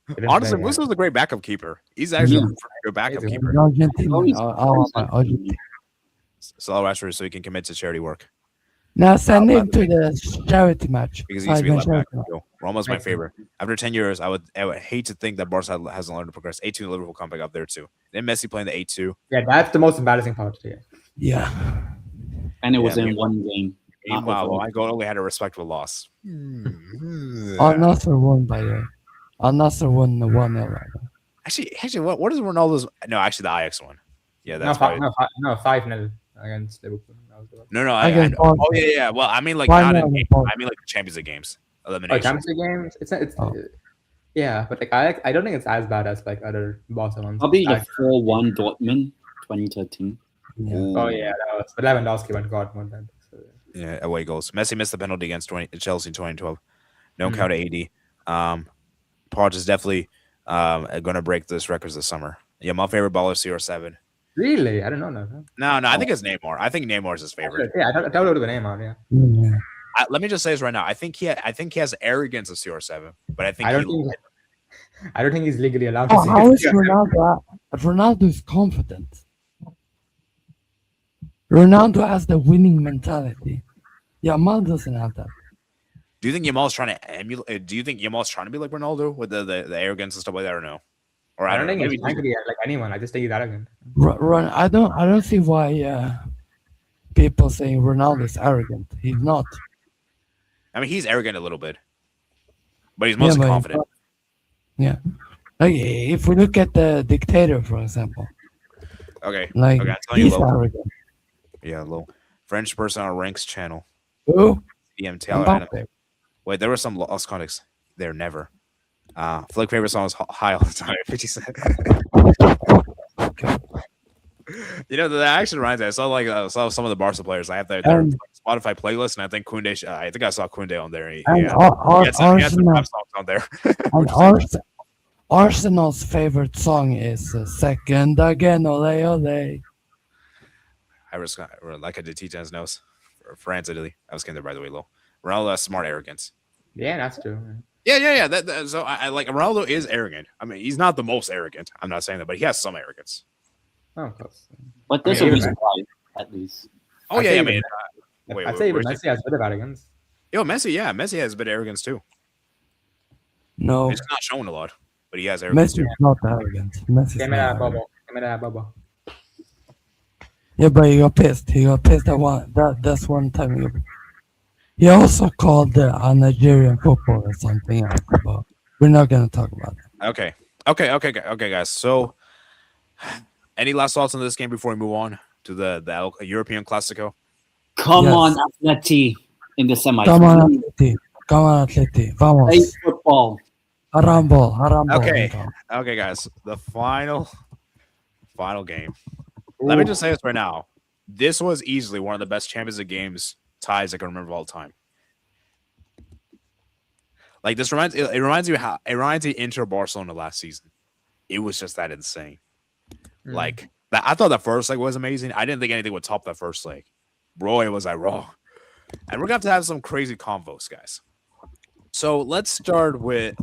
He didn't Honestly, play, yeah. Musa was a great backup keeper. He's actually Yeah. a pretty good backup He's a- keeper. Argentina. Always- Argentina. Sell Rashford so he can commit to charity work Now send by him the to the charity match. because he used to be Five-man left back. charity match. Yo, Roma's my Makes sense. favorite. After 10 years, I would hate to think that Barca hasn't learned to progress. 8-2 Liverpool come back up there too. Then Messi playing the 8-2. Yeah, that's the most embarrassing part. Yeah. Yeah. And it was Yeah, in one game. not Meanwhile, overall. my goal only had a respectable loss. Al Nasser won by the way. Al Nasser won the 1-0. Actually, what is Ronaldo's? No, actually, the Ajax one. Yeah, that's no, probably. 5-0 against Liverpool. That was the one. No, Against oh Barca. yeah. Well, I mean, like Why not not in. against Barca? I mean, like Champions League games, Oh, elimination. Champions League games. It's Oh. yeah, but like I don't think it's as bad as like other Barca ones. Probably the Like- 4-1 Dortmund 2013. Yeah. Oh yeah, that was. But Lewandowski went God won that. So, Yeah, away goals. Messi missed the penalty against Chelsea in 2012. No Mhm. count to AD. Parch is definitely going to break this records this summer. Yeah, my favorite baller is CR7. really, I don't know. No. No, I think it's Neymar. I think Neymar is his favorite. Yeah, I downloaded the name out. Yeah. Yeah. Let me just say this right now. I think he has arrogance of CR7, but I think I don't think he's legally allowed to. Oh, say how it. is Ronaldo? Ronaldo is confident. Ronaldo has the winning mentality. Yamal doesn't have that. Do you think Yamal's trying to emulate? Do you think Yamal's trying to be like Ronaldo with the arrogance and stuff like that, or no? Or I don't think know. he's trying to be like anyone. I just think he's arrogant. I don't see why people saying Ronaldo is arrogant. He's not. I mean, he's arrogant a little bit, but he's mostly but he's confident. not. Yeah. Like if we look at the dictator, for example, Okay. like Okay, I'm telling you, he's Lo. arrogant. Yeah, low. French person on Ranks channel. Who? DM Taylor. Mbappe. Wait, there were some lost context there. Never. Flick favorite song is High All the Time. 50 Cent. Okay. You know, that actually reminds me. I saw some of the Barca players. I have their Spotify playlist, and I think Koundé. I think I saw Koundé on there. And He had some Arsenal, rap songs on there. and Arsenal's favorite song is Second Again, Ole Ole. I was like I did T10's nose for France, Italy. I was kidding there, by the way, Lo. Ronaldo has smart arrogance. Yeah, that's true. Yeah. So I like Ronaldo is arrogant. I mean, he's not the most arrogant. I'm not saying that, but he has some arrogance. Oh, of course. But there's I mean, a reason why, at least. Oh I'd yeah, say I even- mean, wait, I'd say even where's Messi has a bit of arrogance. Yo, Messi has a bit of arrogance too. No, He's not showing a lot, but he has arrogance Messi too. is not arrogant. Messi is Give me not that arrogant. bubble. Give me that bubble. Yeah, but he got pissed. He got pissed at that's one time. He also called a Nigerian football or something else, but we're not gonna talk about that. Okay, guys. So, any last thoughts on this game before we move on to the European Classico? Come Yes. on, Atleti in the semis. Come on, Atleti. Come on, Atleti. Play Vamos. football. Harambo. Okay, guys. The final game. Let me just say this right now. This was easily one of the best Champions League games ties I can remember of all time. Like this reminds you Inter Barcelona last season. It was just that insane. Like that, I thought the first leg was amazing. I didn't think anything would top that first leg. Boy, was I wrong. And we're gonna have some crazy convos, guys. So let's start with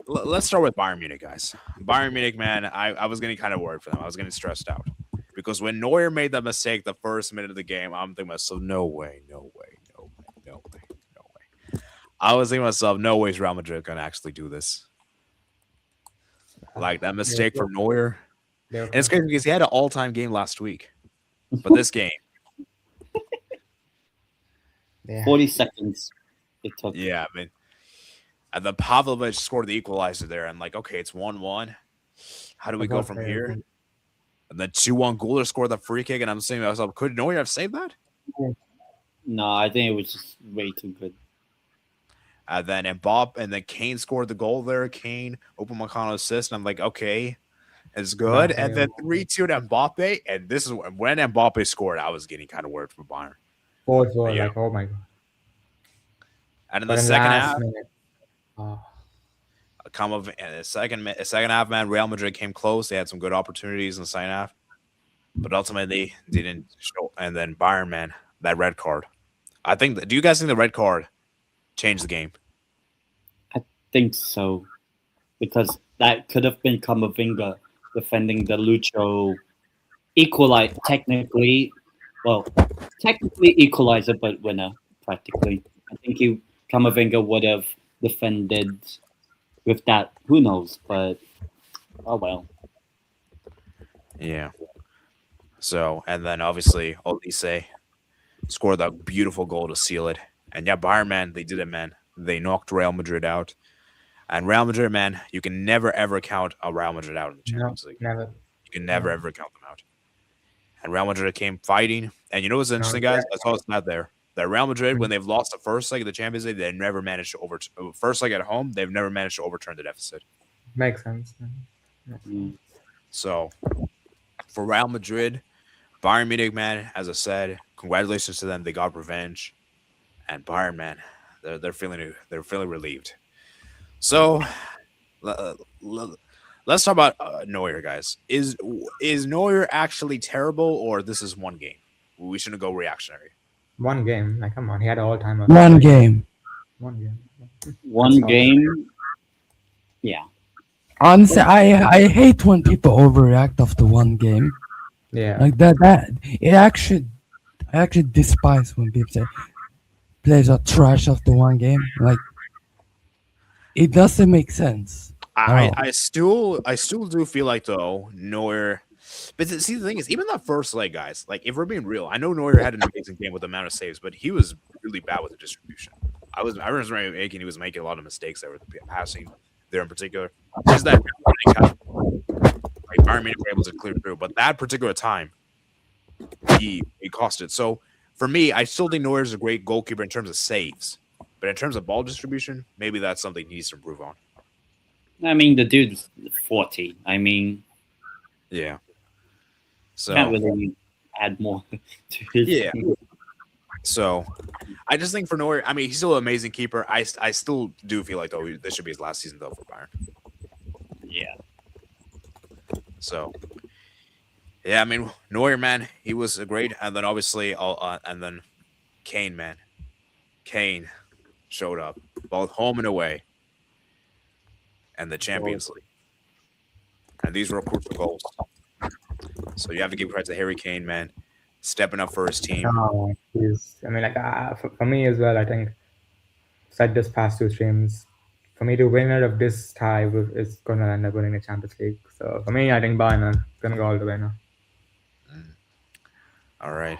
Bayern Munich, guys. Bayern Munich, man, I was getting kind of worried for them. I was getting stressed out because when Neuer made that mistake the first minute of the game, I'm thinking to myself, no way. I was thinking to myself, no way is Real Madrid gonna actually do this. Like that mistake from Neuer. And it's crazy because he had an all-time game last week. But this game, 40 seconds it took. yeah, I mean, and then Pavlovic scored the equalizer there. I'm like, okay, it's 1-1. How do we go from here? And then 2-1, Guler scored the free kick, and I'm saying to myself, could Neuer have saved that? No, I think it was just way too good. And then Mbappe, and then Kane scored the goal there. Kane, Upamecano assist, and I'm like, okay, it's good. And then 3-2 to Mbappe, and this is when Mbappe scored, I was getting kind of worried for Bayern. 4-4, Yeah. like, oh my god. And in But the in second last half, minute, oh, second half, man, Real Madrid came close. They had some good opportunities in the second half, but ultimately didn't show. And then Bayern, man, that red card. I think. Do you guys think the red card changed the game? I think so because that could have been Camavinga defending the Lucho equalize technically equalizer, but winner practically. I think Camavinga would have defended with that. Who knows? But oh well. Yeah. So, and then obviously Olise scored that beautiful goal to seal it. And yeah, Bayern, man, they did it, man. They knocked Real Madrid out. And Real Madrid, man, you can never ever count a Real Madrid out in the no, Champions League. never. You can never ever count them out. And Real Madrid came fighting. And you know what's No, interesting, guys? I saw it's not there. That Real Madrid, when they've lost the first leg of the Champions League, they never managed to first leg at home. They've never managed to overturn the deficit. makes sense. Mm. So for Real Madrid, Bayern Munich, man, as I said, congratulations to them. They got revenge, and Bayern, man, they're feeling relieved. So let's talk about Neuer, guys. Is Neuer actually terrible, or this is one game? We shouldn't go reactionary. One game, like come on, he had all time. One game. One game. One That's all. game. Yeah. Honestly, I hate when people overreact after one game. Yeah. Like that I actually despise when people say players are trash after one game. Like it doesn't make sense. I still do feel like though Neuer. But see, the thing is, even that first leg, guys, like if we're being real, I know Neuer had an amazing game with the amount of saves, but he was really bad with the distribution. I remember he was making a lot of mistakes there with the passing there in particular. Just that like Bayern Munich were able to clear through, but that particular time, he cost it. So for me, I still think Neuer is a great goalkeeper in terms of saves, but in terms of ball distribution, maybe that's something he needs to improve on. I mean, the dude's 40. I mean, Yeah. So can't really add more to his. Yeah. So I just think for Neuer, I mean, he's still an amazing keeper. I still do feel like though this should be his last season though for Bayern. Yeah. So yeah, I mean Neuer, man, he was great, and then obviously and then Kane, man, Kane showed up both home and away, and the Champions League, and these were crucial goals. So you have to give credit to Harry Kane, man, stepping up for his team. No, I mean, like for me as well. I think said this past two streams. For me, the winner of this tie is going to end up winning the Champions League. So for me, I think Bayern are going to go all the way now. All right,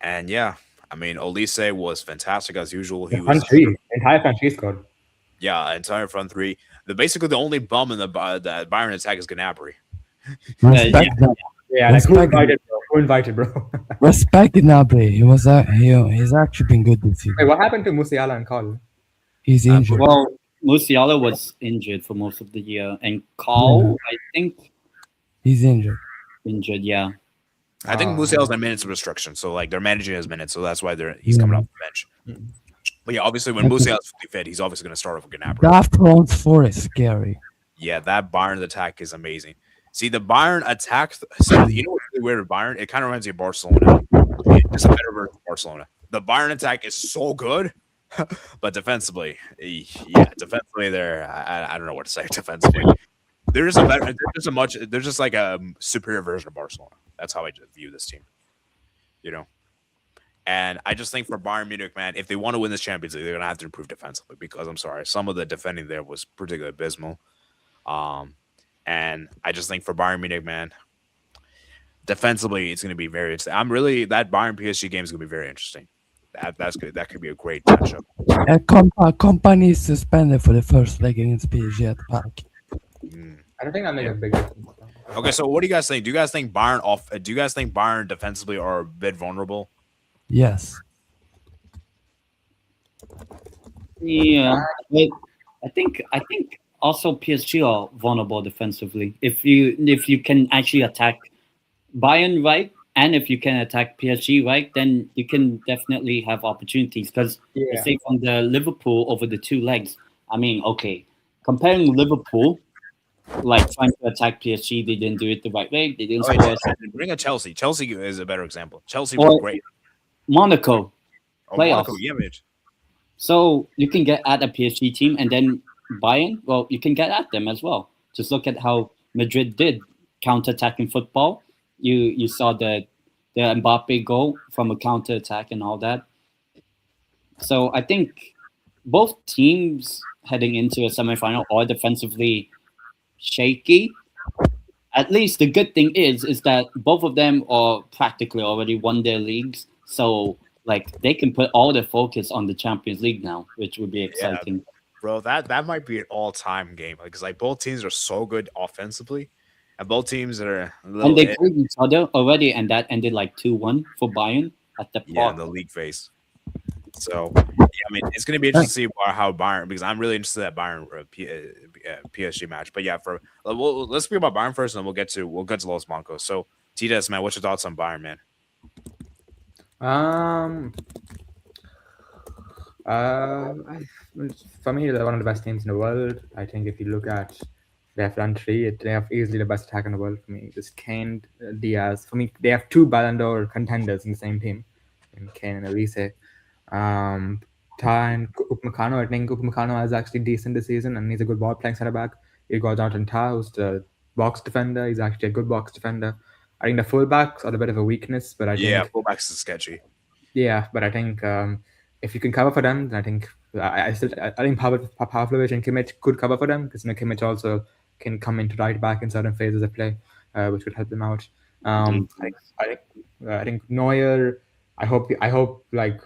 and yeah, I mean Olise was fantastic as usual. He The was front three, entire front three scored. yeah, entire front three. Basically the only bum in the Bayern attack is Gnabry. Respect that. Yeah, like Respect who invited, bro? Respect Gnabry. He's actually been good this season. Wait, what happened to Musiala and Cole? He's injured. Well, Musiala was injured for most of the year, and Carl, I think, He's injured. injured. Yeah. I think Musiala's on minutes restriction, so like they're managing his minutes, so that's why he's coming off the bench. But yeah, obviously when Musiala's fully fit, he's obviously going to start off with Gnabry. That front four is scary. Yeah, that Bayern attack is amazing. See, the Bayern attack. So you know what's really weird with Bayern? It kind of reminds me of Barcelona. It's a better version of Barcelona. The Bayern attack is so good, but defensively, they're I don't know what to say defensively. They're just a better. They're just like a superior version of Barcelona. That's how I just view this team. You know, and I just think for Bayern Munich, man, if they want to win this Champions League, they're gonna have to improve defensively because I'm sorry, some of the defending there was particularly abysmal. And I just think for Bayern Munich, man, defensively, it's going to be very interesting. That Bayern PSG game is going to be very interesting. That's good. That could be a great matchup. Company is suspended for the first leg against PSG at the park. I don't think that makes a big difference. Okay, so what do you guys think? Do you guys think Bayern defensively are a bit vulnerable? Yes. Yeah. But I think also PSG are vulnerable defensively. If you can actually attack Bayern right And if you can attack PSG, right, then you can definitely have opportunities. Because Yeah. say from the Liverpool over the two legs, I mean, okay, comparing Liverpool, like trying to attack PSG, they didn't do it the right way. They didn't Oh, wait, score. bring a Chelsea. Chelsea is a better example. Chelsea were Or great. Monaco Oh, playoffs. Monaco, yeah, mate. So you can get at a PSG team, and then Bayern, well, you can get at them as well. Just look at how Madrid did counter-attacking football. You saw the Mbappe goal from a counter-attack and all that. So I think both teams heading into a semifinal are defensively shaky. At least the good thing is that both of them are practically already won their leagues. So like they can put all their focus on the Champions League now, which would be exciting. Bro, that might be an all-time game because like both teams are so good offensively, and both teams are a And little they played each other already, and that ended like 2-1 for Bayern at the in park. the league phase. So yeah, I mean it's gonna be interesting to see how Bayern, because I'm really interested in that Bayern PSG match. But yeah, let's speak about Bayern first, and then we'll get to Los Blancos. So Titas, man, what's your thoughts on Bayern, man? For me, they're one of the best teams in the world. I think if you look at their front three, they have easily the best attack in the world for me. Just Kane, Diaz. For me, they have two Ballon d'Or contenders in the same team, in Kane and Elise. Ta and Upamecano. I think Upamecano is actually decent this season, and he's a good ball playing centre back. You got Jonathan Ta, who's the box defender. He's actually a good box defender. I think the fullbacks are a bit of a weakness, but I think fullbacks is sketchy. yeah, but I think if you can cover for them, then I think I think Pavlovic and Kimmich could cover for them, because Kimmich also can come into right back in certain phases of play, which would help them out. I think Neuer. I hope like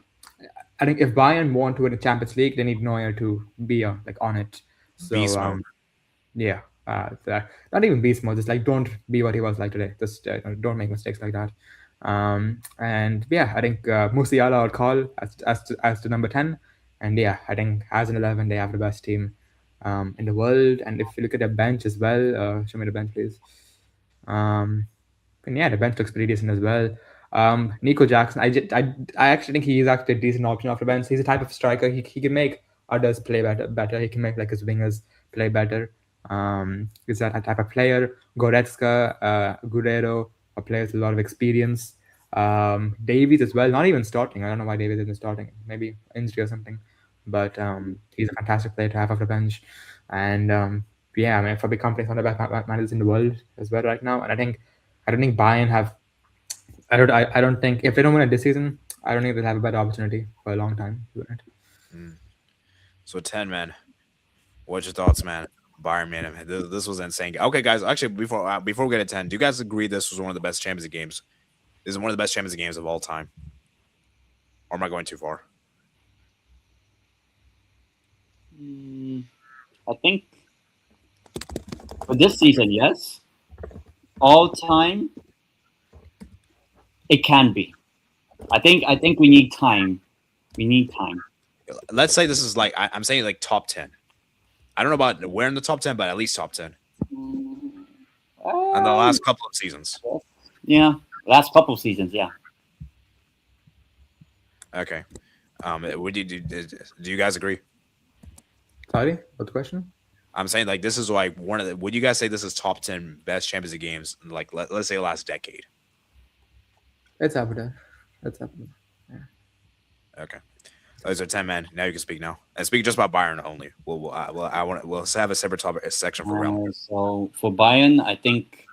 I think if Bayern want to win the Champions League, they need Neuer to be on it. So Beast mode. yeah, not even beast mode. Just like don't be what he was like today. Just don't make mistakes like that. And yeah, I think Musiala I'll call as the number 10. And yeah, I think as an 11, they have the best team in the world. And if you look at their bench as well, show me the bench, please. And yeah, the bench looks pretty decent as well. Nico Jackson, I actually think he's actually a decent option off the bench. He's a type of striker. He can make others play better. He can make like his wingers play better. Is that a type of player? Goretzka, Guerrero, are players with a lot of experience. Davies as well, not even starting. I don't know why Davies isn't starting. Maybe injury or something. But he's a fantastic player to have off the bench. And yeah, I mean, for big companies, one of the best managers in the world as well right now. And I don't think Bayern have. I don't think if they don't win it this season, I don't think they'll have a better opportunity for a long time to win it. So 10, man. What's your thoughts, man? Bayern, man, this was insane. Okay, guys. Actually, before we get to 10, do you guys agree this was one of the best Champions League games? This is one of the best Champions League games of all time. Or am I going too far? I think for this season, yes. All time, it can be. I think we need time. We need time. Let's say this is like I'm saying like top 10. I don't know about where in the top 10, but at least top 10. In the last couple of seasons. Yeah, last couple of seasons, yeah. Okay. Would you do you guys agree? Sorry, what's the question? I'm saying like this is like one of the. Would you guys say this is top 10 best Champions League games in like let's say last decade? It's up there. It's up there. Yeah. Okay. Those are 10, man. Now you can speak now. And speak just about Bayern only. We'll have a separate topic section for round. So for Bayern, I think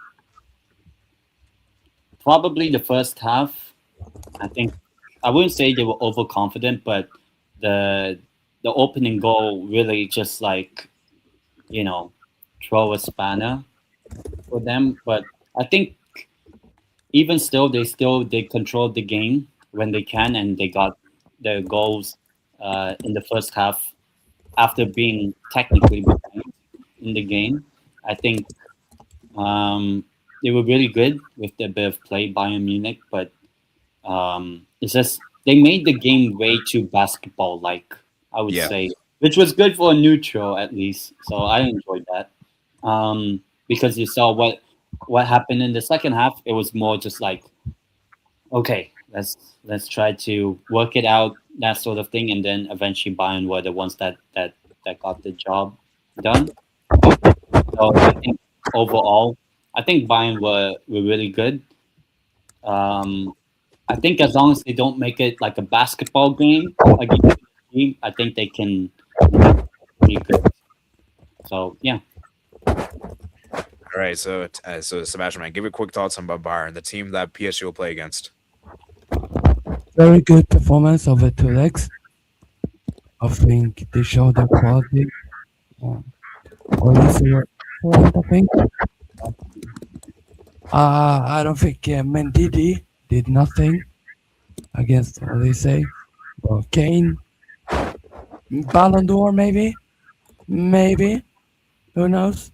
probably the first half. I think I wouldn't say they were overconfident, but the opening goal really just like throw a spanner for them. But I think even still, they controlled the game when they can, and they got their goals in the first half after being technically behind in the game. I think they were really good with their bit of play, Bayern Munich, but it's just they made the game way too basketball-like, I would say, which was good for a neutral at least. So I enjoyed that because you saw what happened in the second half. It was more just like Okay, let's try to work it out, that sort of thing, and then eventually Bayern were the ones that got the job done. So I think overall, I think Bayern were really good. Um, I think as long as they don't make it like a basketball game against the team, I think they can be good. So yeah. All right, so Sebastian, man, give it quick thoughts on Bayern, the team that PSG will play against. Very good performance of the two legs. I think they showed their quality. Um, Olise were excellent, I think. I don't think Mendidi did nothing against Olise. Well, Kane, Ballon d'Or, maybe. Who knows?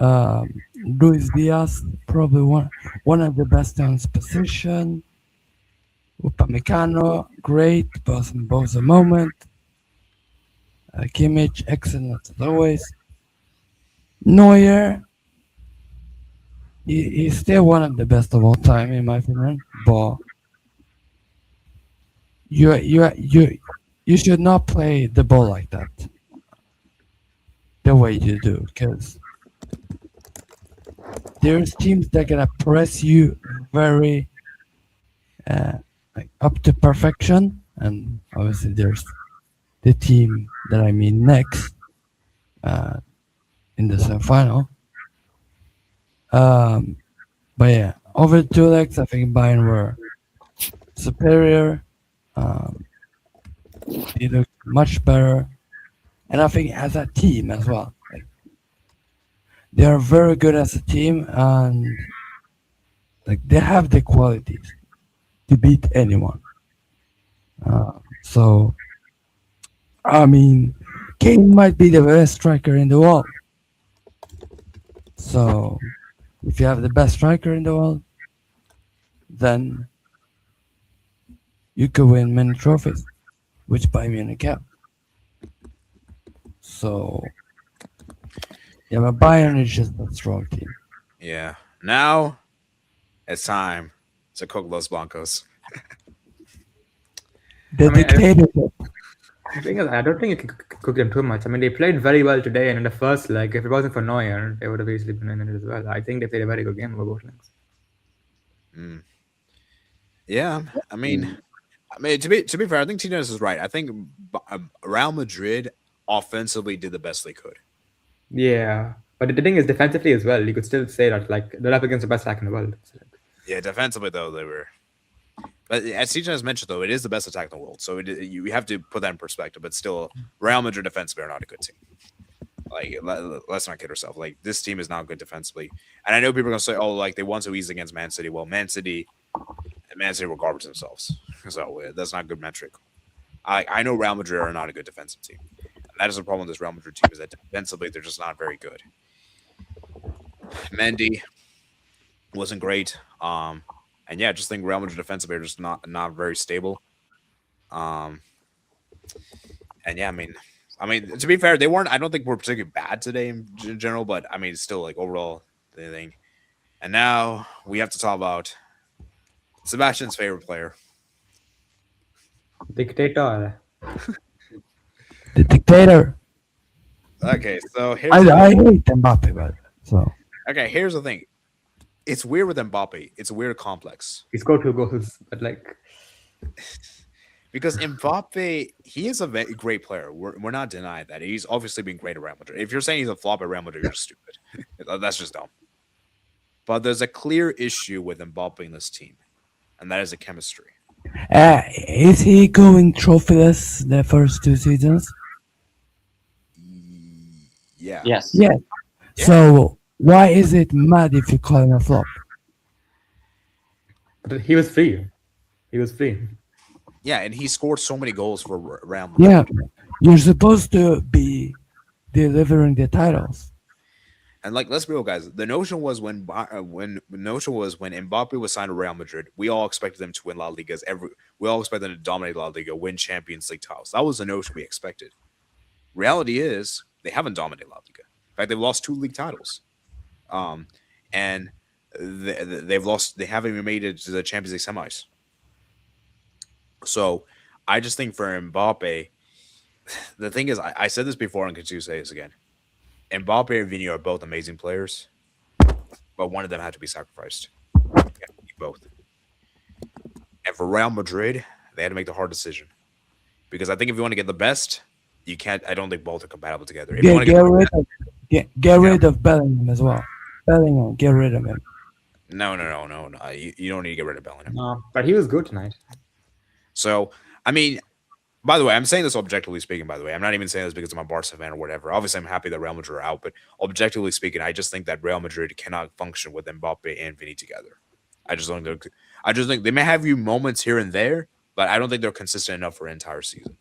Luis Diaz, probably one of the best on his position. Upamecano, great, both a moment. Kimmich, excellent as always. Neuer, he's still one of the best of all time in my opinion. But you should not play the ball like that, the way you do, because there's teams that gonna press you very like up to perfection, and obviously there's the team that I mean next uh, in the semifinal. Um, but yeah, over the two legs, I think Bayern were superior. Um, they look much better, and I think as a team as well, like they are very good as a team, and like they have the qualities to beat anyone. So I mean, Kane might be the best striker in the world. So if you have the best striker in the world, then you could win many trophies, which Bayern Munich have. So yeah, but Bayern is just a strong team. Yeah. Now it's time to cook Los Blancos. The I mean, dictatorship. the thing is, I don't think you can cook them too much. I mean, they played very well today, and in the first leg, if it wasn't for Neuer, they would have easily been in it as well. I think they played a very good game over both legs. Mm. Yeah, I mean to be fair, I think Tino's is right. I think Real Madrid offensively did the best they could. Yeah, but the thing is, defensively as well, you could still say that like they're up against the best attack in the world. So, like, Yeah, defensively though they were. But as CJ has mentioned, though, it is the best attack in the world, so you have to put that in perspective. But still, Real Madrid defensively are not a good team. Like, let's not kid ourselves. Like, this team is not good defensively. And I know people are gonna say, "Oh, like they won so easy against Man City." Well, Man City were garbage themselves, so that's not a good metric. I know Real Madrid are not a good defensive team. And that is the problem with this Real Madrid team is that defensively they're just not very good. Mendy wasn't great. And yeah, I just think Real Madrid defensively are just not very stable. Um, and yeah, I mean, to be fair, they weren't. I don't think we're particularly bad today in general, but I mean, still like overall the thing. And now we have to talk about Sebastian's favorite player. dictator. The dictator. Okay, so I hate Mbappe, but so here's the thing. It's weird with Mbappe. It's a weird complex He scored 2 goals, but like because Mbappe, he is a great player. We're not denying that. He's obviously been great at Real Madrid. If you're saying he's a flop at Real Madrid, you're stupid. That's just dumb. But there's a clear issue with Mbappe in this team, and that is the chemistry. is he going trophyless the first two seasons? Yeah. Yes. Yeah. Yeah. So why is it mad if you call him a flop? but he was free. He was free. Yeah, and he scored so many goals for Real Madrid. Yeah, you're supposed to be delivering the titles. And like, let's be real, guys. The notion was when Mbappe was signed to Real Madrid, we all expected them to win La Ligas. We all expected them to dominate La Liga, win Champions League titles. That was the notion we expected. Reality is they haven't dominated La Liga. In fact, they've lost 2 league titles. And they've lost. They haven't even made it to the Champions League semis. So I just think for Mbappe, the thing is, I said this before and continue to say this again. Mbappe and Vini are both amazing players, but one of them had to be sacrificed. They had to be both. And for Real Madrid, they had to make the hard decision because I think if you want to get the best, you can't. I don't think both are compatible together. If you want to Get get rid of get rid of Bellingham as well. Bellingham, get rid of him. no. You don't need to get rid of Bellingham. No, but he was good tonight. So I mean, by the way, I'm saying this objectively speaking. By the way, I'm not even saying this because I'm a Barca fan or whatever. Obviously, I'm happy that Real Madrid are out, but objectively speaking, I just think that Real Madrid cannot function with Mbappe and Vini together. I just don't think. I just think they may have you moments here and there, but I don't think they're consistent enough for an entire season.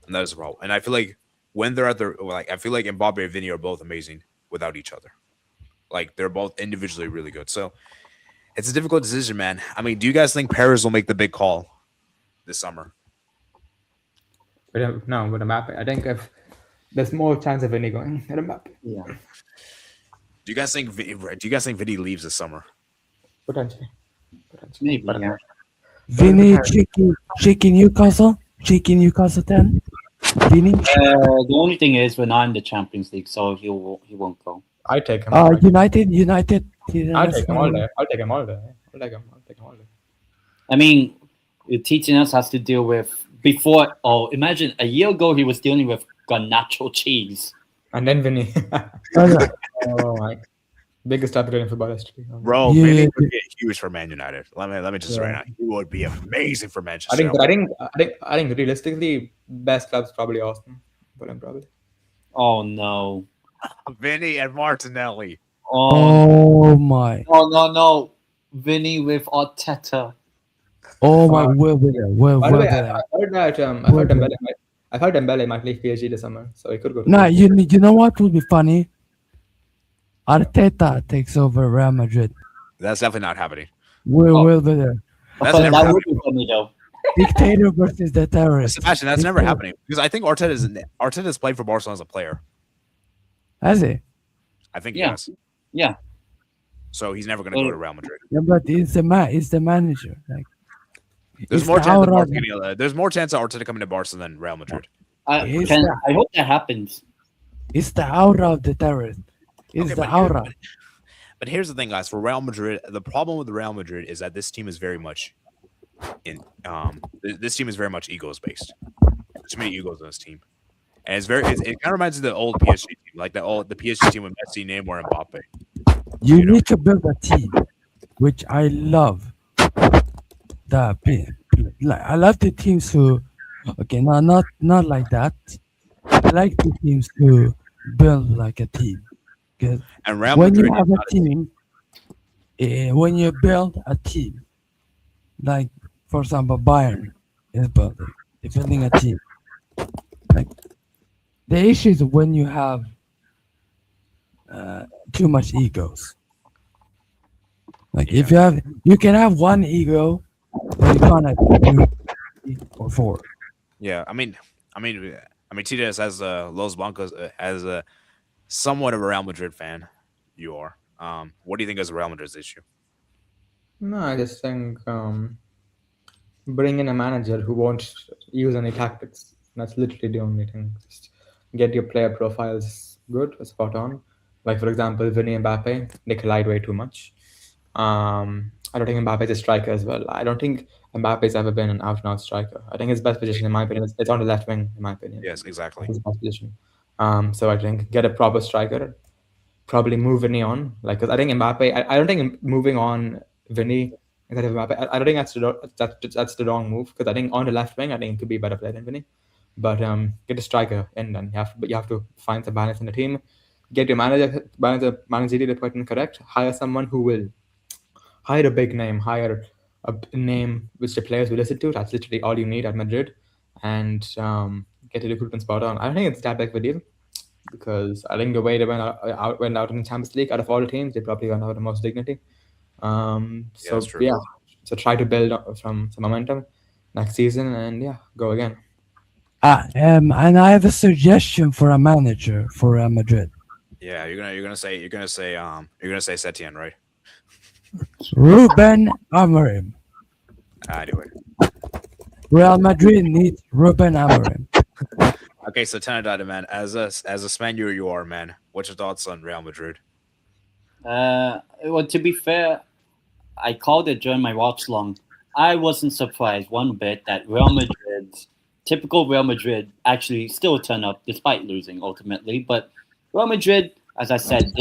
And that is the problem. And I feel like when they're at their I feel like Mbappe and Vini are both amazing without each other. Like they're both individually really good. So it's a difficult decision, man. I mean, do you guys think Paris will make the big call this summer? But no, with Mbappe, I think if there's more chance of Vinny going than Mbappe. Yeah. Do you guys think Vini leaves this summer? Potentially. Maybe. But Yeah. Vinny, cheeky Newcastle, 10. Vinny, The only thing is we're not in the Champions League, so he won't go. I take him. United. I'll take him all day. I'll take him all day. I mean, teaching us has to deal with before. Oh, imagine a year ago he was dealing with nacho cheese. And then Vinny. No. Oh my. Biggest upgrade in football history. Bro, Yeah. Vini would be huge for Man United. Let me just Yeah. right now. He would be amazing for Manchester. I think realistically, best club's probably Arsenal. But I'm probably. Oh no. Vini and Martinelli. Oh, Oh my. no. Vinny with Arteta. Oh my. Will be there. By the way, there. I heard that I heard Dembele might leave PSG this summer, so he could go to Nah, PSG. you know what would be funny? Arteta takes over Real Madrid. That's definitely not happening. Will be there. That's never That happening. would be funny though. Dictator versus the terrorist. Sebastian, that's never Dictator. happening because I think Arteta's played for Barcelona as a player. Has he? I think Yeah. yes. Yeah. So he's never going to go to Real Madrid. Yeah, but it's the manager. Like, There's it's more the chance of aura- Barca getting, there's more chance of Arteta coming to Barca than Real Madrid. I Is can. that- I hope that happens. It's the aura of the terrorist. It's Okay, the but here- aura. But here's the thing, guys. For Real Madrid, the problem with Real Madrid is that this team is very much this team is very much egos based. There's too many egos in this team, and it kind of reminds me of the old PSG team, like the PSG team with Messi, Neymar, and Mbappe. You you know. need to build a team, which I love. I love the teams who, okay, not like that. I like the teams who build like a team. Because And Real when Madrid, you have is a not team, when you build a team, like for example, Bayern is building a team. Like the issue is when you have too much egos. Like if you can have one ego, but you can't have two or four. yeah. I mean, Tides as Los Blancos as a somewhat of a Real Madrid fan, you are. What do you think is Real Madrid's issue? No, I just think bring in a manager who won't use any tactics. That's literally the only thing. Just get your player profiles good, spot on. Like for example, Vinny and Mbappe, they collide way too much. I don't think Mbappe is a striker as well. I don't think Mbappe's ever been an out-and-out striker. I think his best position, in my opinion, is on the left wing. In my opinion, Yes, exactly. his best position. So I think get a proper striker. Probably move Vinny on, like because I think Mbappe. I don't think moving on Vinny instead of Mbappe. I don't think that's the wrong move because I think on the left wing, I think he could be a better player than Vinny. But get a striker in, then you have to find some balance in the team. Get your manager to put in correct. Hire someone who will hire a big name, hire a name which the players will listen to. That's literally all you need at Madrid, and get the recruitment spot on. I don't think it's that big of a deal because I think the way they went out in the Champions League, out of all the teams, they probably went out the most dignity. that's true. So try to build up some momentum next season, and go again. And I have a suggestion for a manager for Real Madrid. Yeah, you're gonna say Setien, right? Ruben Amorim. Anyway. Real Madrid needs Ruben Amorim. Okay, so Tenadada, man, as a Spaniard you are, man. What's your thoughts on Real Madrid? Well, to be fair, I called it during my watch long. I wasn't surprised one bit that Real Madrid, typical Real Madrid, actually still turn up despite losing ultimately. But Real Madrid, as I said,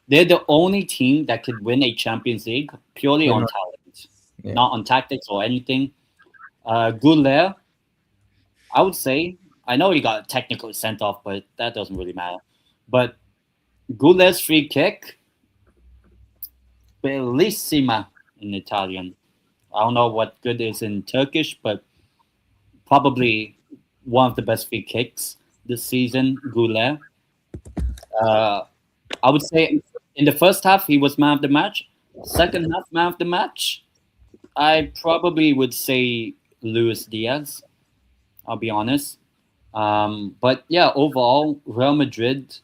they're the only team that could win a Champions League purely They're on not- talent, Yeah. not on tactics or anything. Goulet, I would say, I know he got technically sent off, but that doesn't really matter. But Goulet's free kick, bellissima in Italian. I don't know what good is in Turkish, but probably one of the best free kicks this season, Goulet. Uh, I would say in the first half, he was man of the match. Second half, man of the match, I probably would say Luis Diaz. I'll be honest. But yeah, overall, Real Madrid,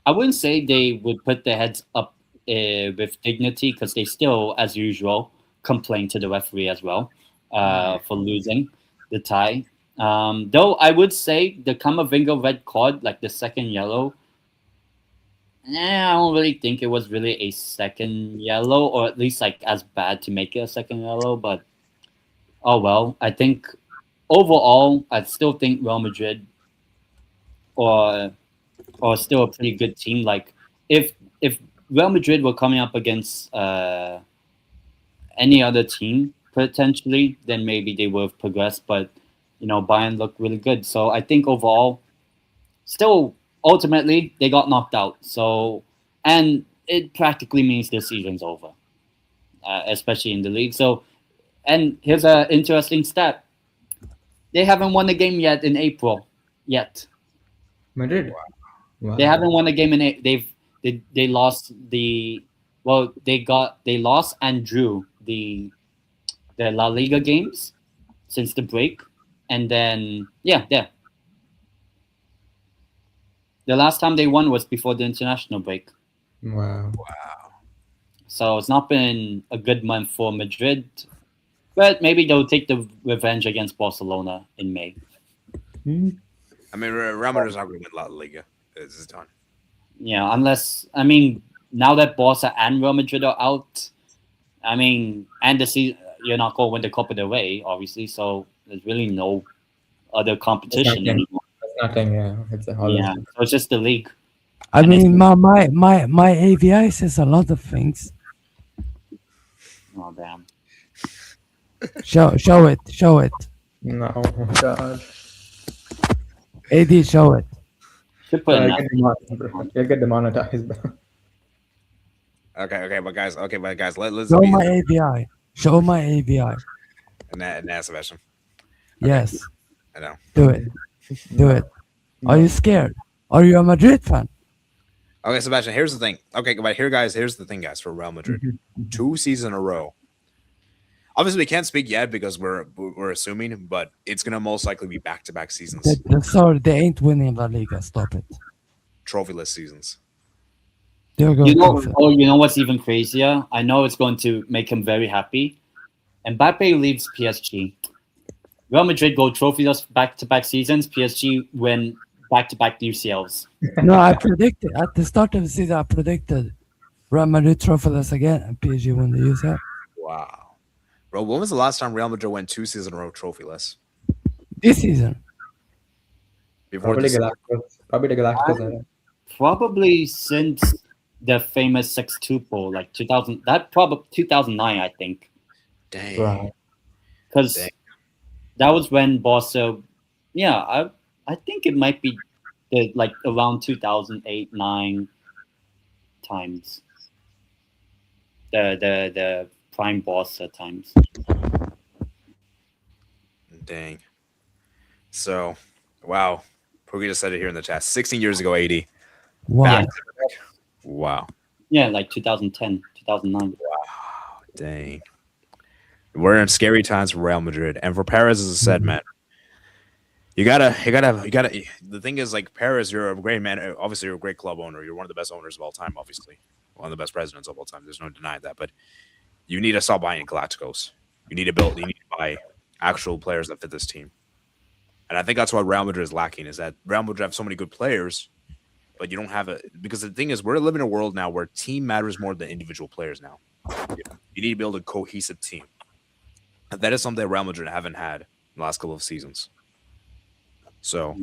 I wouldn't say they would put their heads up with dignity because they still, as usual, complain to the referee as well for losing the tie. Though I would say the Kamavinga red card, like the second yellow, I don't really think it was really a second yellow, or at least like as bad to make it a second yellow. But oh well, I think overall, I still think Real Madrid or still a pretty good team. Like if Real Madrid were coming up against any other team potentially, then maybe they would have progressed. But Bayern looked really good. So I think overall, still ultimately they got knocked out. So and it practically means the season's over, especially in the league. So and here's an interesting stat: they haven't won a game yet in April yet. Madrid. Wow. They haven't won a game in they lost they lost and drew the La Liga games since the break, and then the last time they won was before the international break. Wow. So it's not been a good month for Madrid, but maybe they'll take the revenge against Barcelona in May. I mean, Real Madrid's not going to win La Liga. It's done. Yeah, unless now that Barca and Real Madrid are out, and the season, you're not going to win the Copa del Rey, obviously. So there's really no other competition nothing. anymore. That's nothing. Yeah, it's a holiday. Yeah, so it's just the league. I mean, my AVI says a lot of things. Oh damn! Show it. No, God. AD, show it. Should put You'll get demonetized. Okay, but guys, let's Show be my AVI. Show my AVI. Nah, Sebastian. Yes. I know. Do it. Are you scared? Are you a Madrid fan? Okay, Sebastian, here's the thing. Okay, but here's the thing, guys, for Real Madrid. 2 seasons in a row. Obviously, we can't speak yet because we're assuming, but it's gonna most likely be back-to-back seasons, Sorry, they ain't winning La Liga. Stop it. trophyless seasons. They're going to you know what's even crazier? I know it's going to make him very happy. Mbappe leaves PSG. Real Madrid go trophyless back-to-back seasons. PSG win back-to-back UCLs. No, I predicted at the start of the season. I predicted Real Madrid trophyless again, and PSG win the UCL. Wow. Bro, when was the last time Real Madrid went 2 seasons in a row trophyless? This season. Before Probably this, Galacticos. Probably the Galacticos. Probably since the famous sextuple, like 2000. That probably 2009, I think, dang. Right. because Dang. that was when Barca. Yeah, I think it might be like around 2008-9 times. The prime Barca times. Dang. So, wow. Pookie just said it here in the chat. 16 years ago, 80. Wow. Yeah. Wow. Yeah, like 2010, 2009. Dang. We're in scary times for Real Madrid. And for Perez, as I said, man, You gotta. The thing is, like Paris, you're a great man. Obviously, you're a great club owner. You're one of the best owners of all time. Obviously, one of the best presidents of all time. There's no denying that. But you need to stop buying Galacticos. You need to build. You need to buy actual players that fit this team. And I think that's what Real Madrid is lacking. Is that Real Madrid have so many good players, but you don't have a because the thing is we're living in a world now where team matters more than individual players now. You need to build a cohesive team. And that is something that Real Madrid haven't had in the last couple of seasons. So,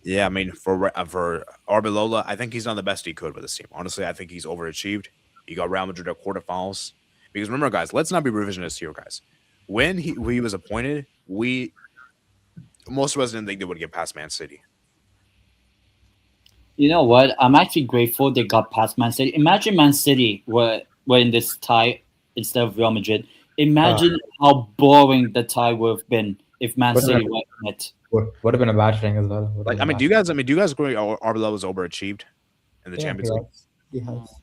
yeah, I mean, for Arbelola, I think he's done the best he could with this team. Honestly, I think he's overachieved. He got Real Madrid at quarterfinals. Because remember, guys, let's not be revisionist here, guys. When he was appointed, most of us didn't think they would get past Man City. You know what? I'm actually grateful they got past Man City. Imagine Man City were in this tie instead of Real Madrid. Imagine how boring the tie would have been if Man But, City were in it. would have been a bad thing as well. Like, I mean, do you guys agree Arbelola was overachieved in the Champions League? He has.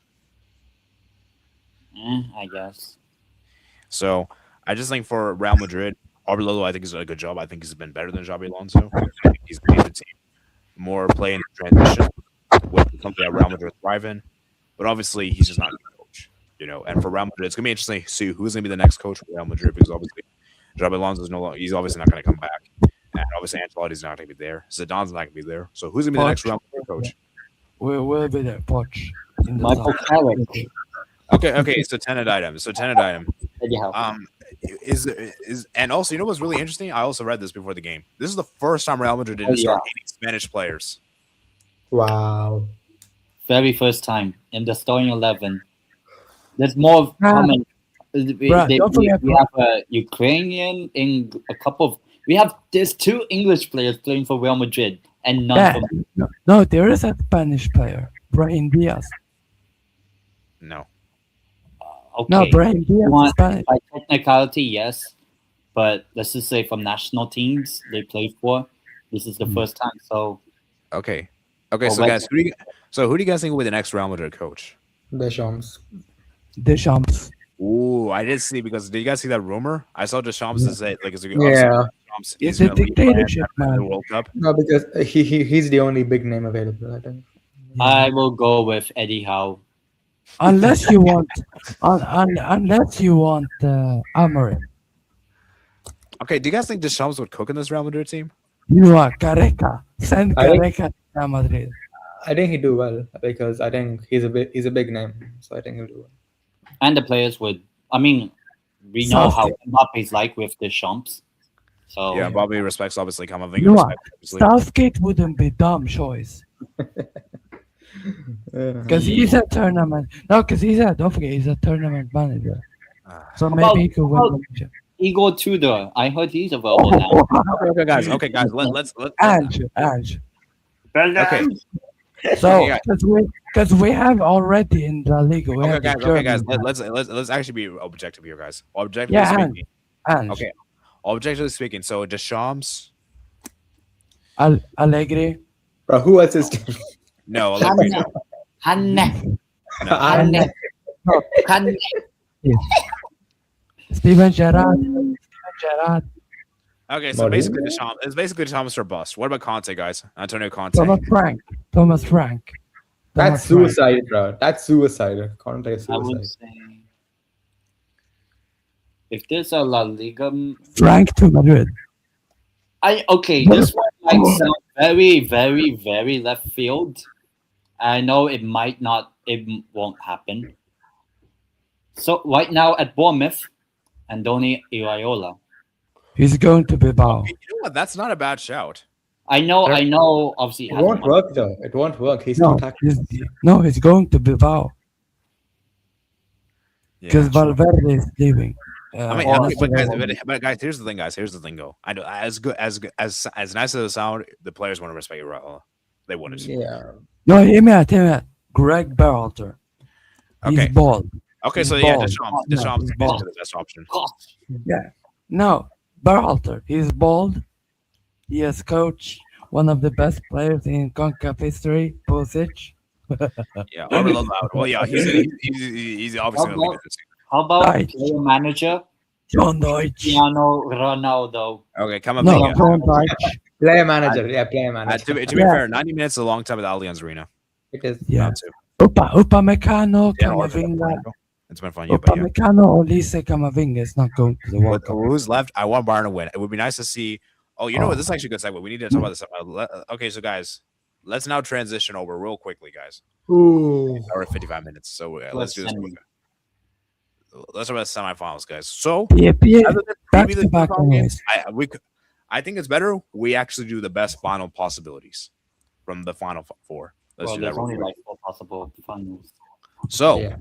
I guess. So I just think for Real Madrid, Arbelola, I think he's done a good job. I think he's been better than Xabi Alonso. I think he's made the team more play in transition, which is something that Real Madrid thrive in. But obviously, he's just not a good coach, And for Real Madrid, it's gonna be interesting to see who's gonna be the next coach for Real Madrid because obviously Xabi Alonso is no longer. He's obviously not gonna come back, and obviously Ancelotti's not gonna be there. Zidane's not gonna be there. So who's gonna be the next Real Madrid coach? We'll be there, Poch. In the Michael top. Carrick. Okay. So tenant item. Anyhow. Is and also what's really interesting? I also read this before the game. This is the first time Real Madrid didn't start any Spanish players. Wow. Very first time in the starting 11. There's more coming. We have a Ukrainian in a couple of. There's 2 English players playing for Real Madrid and none Yeah, from. no, there is a Spanish player, Brahim Diaz. No. Okay. No, Brahim Diaz is Spanish. By technicality, yes, but let's just say from national teams they played for, this is the first time. So Okay. Well, So guys, who do you guys think will be the next Real Madrid coach? Deschamps. Deschamps. Ooh, I did see because did you guys see that rumor? I saw Deschamps is like it's Yeah. Deschamps It's is a gonna leave dictatorship, Bayern after the man. World Cup. No, because he's the only big name available, I think. I will go with Eddie Howe. Unless you want, Amorim. Okay, do you guys think Deschamps would cook in this Real Madrid team? You are Careca. Send I think- Careca to Real Madrid. I think he'd do well because I think he's a big name, so I think he'll do well. And the players would. I mean, we know how Mbappe's like with the Champs. So Yeah, Bobby respects obviously Camavinga. You are. Respects, obviously. Southgate wouldn't be dumb choice because he's a tournament. No, because don't forget he's a tournament manager. So maybe he could win. Igor Tudor, I heard he's available now. Okay, guys. Let's Ange. Okay. So Okay, because we have already in the league. We have Okay, guys. German- Let's actually be objective here, guys. Objectively Yeah, speaking. Ange. Okay. Objectively speaking, so Deschamps. Allegri. Bro, who else is team? No, Allegri, no. Hanne. No. Hanne. Hanne. Steven Gerrard. Okay, so basically Deschamps. It's basically Deschamps or bust. What about Conte, guys? Antonio Conte. Thomas Frank. That's suicide, bro. That's suicide. Conte is I would suicide. say if there's a La Liga, Frank to Madrid. this one might sound very, very, very left field. I know it won't happen. So right now at Bournemouth, Andoni Iraola. He's going to Bilbao. You know what? That's not a bad shout. I know. Obviously, It won't work though. It won't work. He's No, too tactical. he's going to Bilbao because Valverde is leaving. I mean, but guys, here's the thing, guys. Here's the thing, though. I know as nice as it sound, the players want to respect Iraola. They wouldn't. Yeah. No, hear me out. Greg Berhalter. He's Okay. bald. Okay, so He's yeah, bald. Deschamps is He's bald. basically the best option. Yeah. No, Berhalter. He's bald. He has coached one of the best players in CONCACAF history, Pulisic. Yeah, Arbelola out. Well, yeah, he's obviously going to be good. How about Right. player manager John Deutsch. Cristiano Ronaldo? Okay, come on, No, Vega. John Deutsch. Player manager. Yeah, player manager. To be Yeah. fair, 90 minutes is a long time at the Allianz Arena. It is. Yeah. Not too. Upamecano, Yeah, Arsenal, Camavinga. it's been fun, yeah, but yeah. Upamecano, Olise, Camavinga is not going to the World But Cup. who's left? I want Bayern to win. It would be nice to see. Oh, you know what? This is actually a good segue. We need to talk about this. Okay, so guys, let's now transition over real quickly, guys. Ooh. We're at 55 minutes, so let's do this. semi. Let's talk about the semifinals, guys. So, Yeah, other than back maybe to the back final games, anyways. I think it's better we actually do the best final possibilities from the final four. Let's Well, do that there's real only quick. like 4 possible finals. So, Yeah.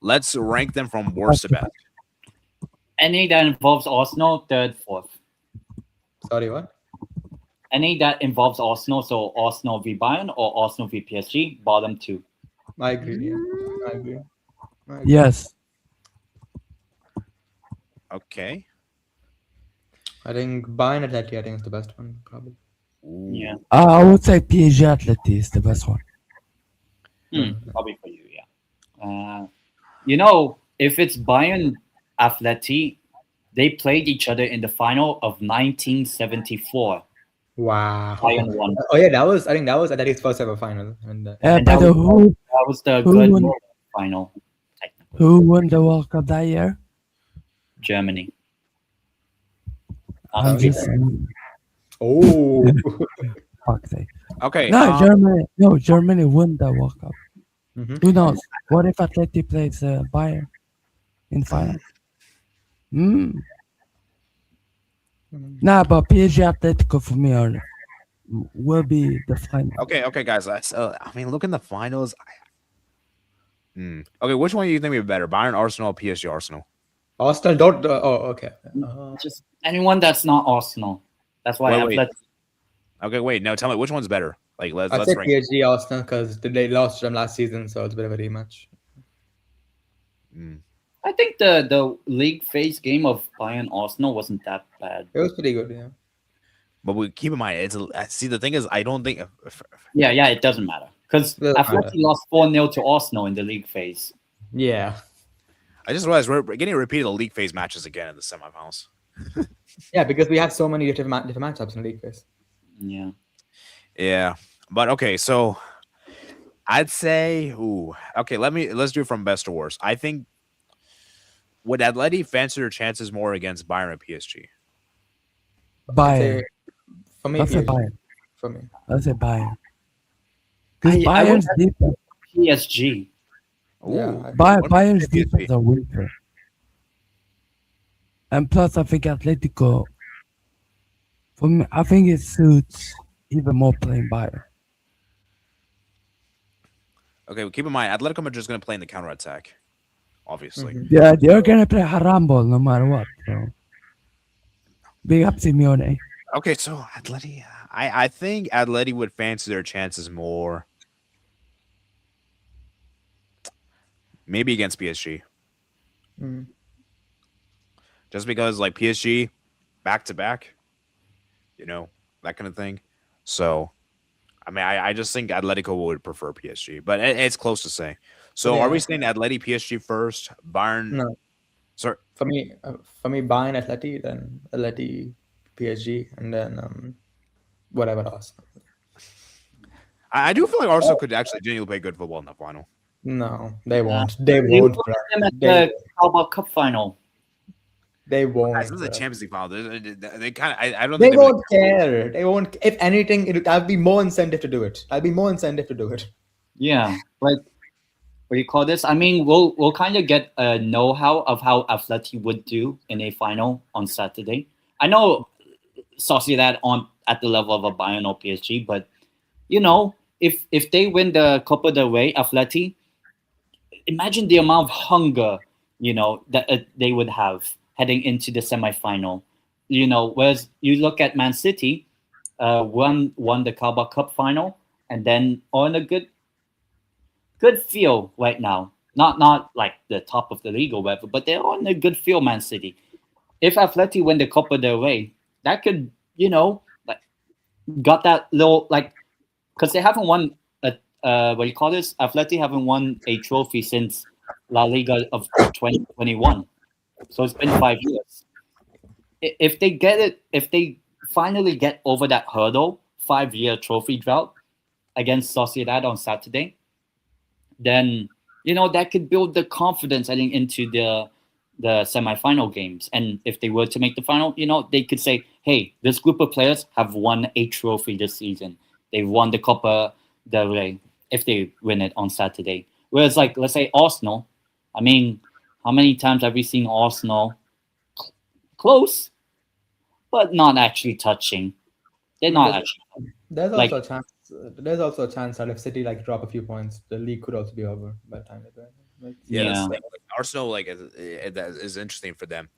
let's rank them from worst to best. Any that involves Arsenal, third, fourth. Sorry, what? Any that involves Arsenal, so Arsenal v Bayern or Arsenal v PSG, bottom 2. I agree. Yeah. I agree. Yes. Okay. I think Bayern Atleti, I think is the best one, probably. Ooh. Yeah. I would say PSG Atleti is the best one. Probably for you, yeah. You know, if it's Bayern Atleti, they played each other in the final of 1974. Wow. Bayern won. Oh yeah, I think that was Atleti's first ever final. And And But that who That was the Who good won? final. won the World Cup that year? Germany. I'm just oh. fuck's sake. Okay. No, Germany won the World Cup. Mhm. Who knows? What if Atleti plays Bayern in final? Nah, but PSG Atletico for me will be the final. Okay, guys. I mean, look in the finals. Okay, which one do you think would be better? Bayern, Arsenal, PSG, Arsenal? Arsenal don't. Okay. Just anyone that's not Arsenal. That's why Wait. Atleti. Okay, wait. No, tell me which one's better. Like, I'd let's say rank. PSG Arsenal because they lost them last season, so it's a bit of a rematch. I think the league phase game of Bayern Arsenal wasn't that bad. It was pretty good, yeah. But we keep in mind, see the thing is, I don't think. Yeah, it doesn't matter because Doesn't Atleti matter. lost 4-0 to Arsenal in the league phase. Yeah. I just realized we're getting repeated league phase matches again in the semifinals. Yeah, because we have so many different matchups in the league phase. Yeah. Yeah, but okay, so I'd say, okay, let's do it from best to worst. I think would Atleti fancy their chances more against Bayern and PSG? Bayern. For me, Let's say PSG. Bayern. For me. Let's say Bayern. Because I would Bayern's have- defense, PSG. Yeah, Ooh. I- Bayern's PSG. defense are weaker. And plus, I think Atletico, for me, I think it suits even more playing Bayern. Okay, well, keep in mind, Atletico Madrid is going to play in the counter attack, obviously. Mhm. Yeah, they're gonna play haram ball no matter what. So. Big up Simeone. Okay, so Atleti, I think Atleti would fancy their chances more. Maybe against PSG. Mhm. Just because, like, PSG, back to back, that kind of thing. So, I mean, I just think Atletico would prefer PSG, but it's close to say. So, are we Yeah. saying Atleti PSG first, Bayern? No. Sorry. For me, Bayern Atleti, then Atleti PSG, and then whatever else. I do feel like Arsenal could actually genuinely play good football in the final. No, they won't. They You won't. put bro. them at They, the Carabao Cup final. they won't. Guys, this is a bro. Champions League final. They kind of, I don't They think they would. won't care. They won't. If anything, that'll be more incentive to do it. That'll be more incentive to do it. Yeah, like what do you call this? I mean, we'll kind of get a know-how of how Atleti would do in a final on Saturday. I know Sociedad on at the level of a Bayern or PSG, but if they win the Copa del Rey, Atleti, imagine the amount of hunger that they would have heading into the semifinal. Whereas you look at Man City, won the Carabao Cup final, and then on a good feel right now. Not like the top of the league or whatever, but they're on a good feel, Man City. If Atleti win the Copa del Rey, that could, like, got that little, like, because they haven't won what do you call this? Atleti haven't won a trophy since La Liga of 2021. So it's been 5 years. If they get it, if they finally get over that hurdle, 5-year trophy drought against Sociedad on Saturday, then that could build the confidence heading into the semifinal games. And if they were to make the final, they could say, hey, this group of players have won a trophy this season. They've won the Copa del Rey if they win it on Saturday. Whereas, like, let's say Arsenal, I mean, how many times have we seen Arsenal close, but not actually touching? They're not There's, actually there's like, also a chance. There's also a chance that if City like drop a few points, the league could also be over by the time they do it. Yeah, that's yeah. the thing. Like, Arsenal, like, that is interesting for them.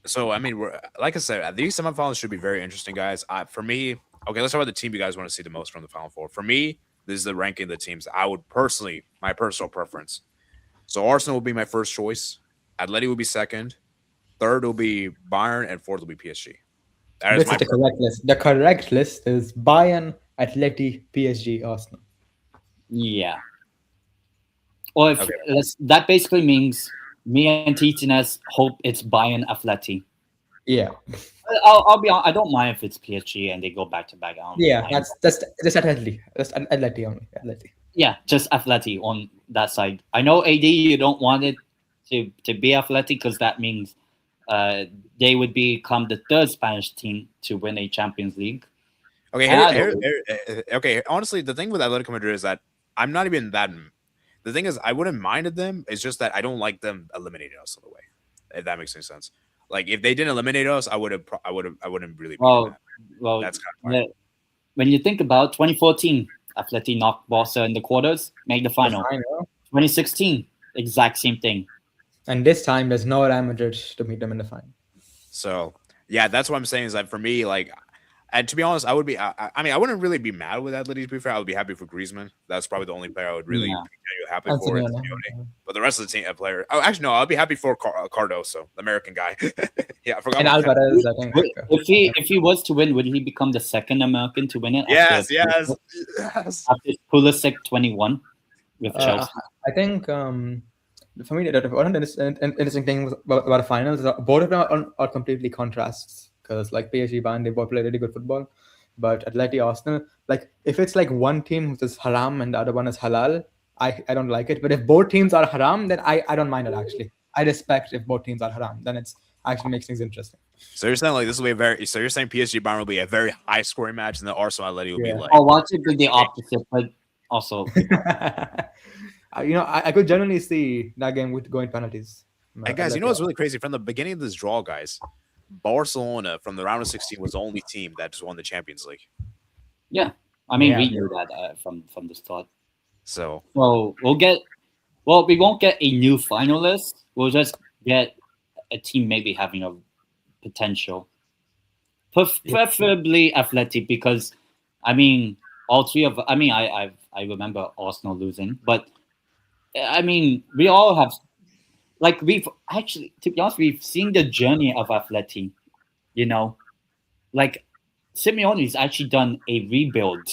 So, I mean, like I said, these semifinals should be very interesting, guys. For me, okay, let's talk about the team you guys want to see the most from the Final Four. For me, this is the ranking of the teams I would personally, my personal preference. So, Arsenal will be my first choice. Atleti will be second. Third will be Bayern, and fourth will be PSG. That is This my is the preference. correct list. The correct list is Bayern, Atleti, PSG, Arsenal. Yeah. Or if Okay. that basically means me and Titines hope it's Bayern Atleti. Yeah, I'll be honest, I don't mind if it's PSG and they go back to back. I don't yeah. mind. That's Atleti. That's Atleti only. Atleti. Yeah, just Atleti on that side. I know AD, you don't want it to be Atleti because that means they would become the third Spanish team to win a Champions League. Okay, And I here, don't- okay. Honestly, the thing with Atletico Madrid is that I'm not even that. The thing is, I wouldn't mind them. It's just that I don't like them eliminating us on the way. If that makes any sense. Like if they didn't eliminate us, I wouldn't really be well, mad. That's kind of fine. when you think about 2014, Atleti knocked Barca in the quarters, made the final. I know. 2016, exact same thing. And this time, there's no Real Madrid to meet them in the final. So yeah, that's what I'm saying is that for me, like, and to be honest, I would be. I mean, I wouldn't really be mad with Atleti. To be fair, I would be happy for Griezmann. That's probably the only player I would really Yeah. be happy That's for. the is one, Simeone. But the rest of the team player. Oh, actually, no. I'd be happy for Cardoso, the American guy. Yeah, I forgot. And about that. Alvarez, I think. If he was to win, would he become the second American to win it? Yes. After Pulisic 21 with Chelsea. I think for me, one interesting thing about the finals is that both of them are completely contrasts because like PSG, Bayern, they both play really good football, but Atleti, Arsenal, like if it's like one team which is haram and the other one is halal, I don't like it. But if both teams are haram, then I don't mind it actually. I respect if both teams are haram. Then it's actually makes things interesting. So you're saying like this will be a very. So you're saying PSG Bayern will be a very high scoring match, and the Arsenal Atleti will be like. I'll watch it with the opposite, but also I could generally see that game with going penalties. Hey guys, you know what's really crazy? From the beginning of this draw, guys, Barcelona from the round of 16 was the only team that just won the Champions League. yeah. I mean, Yeah. we knew that from the start. So So we won't get a new finalist. We'll just get a team maybe having a potential, preferably Athletic, because I mean, all three of. I mean, I remember Arsenal losing, but I mean, we all have. Like we've actually, to be honest, we've seen the journey of Atleti. Like Simeone's actually done a rebuild,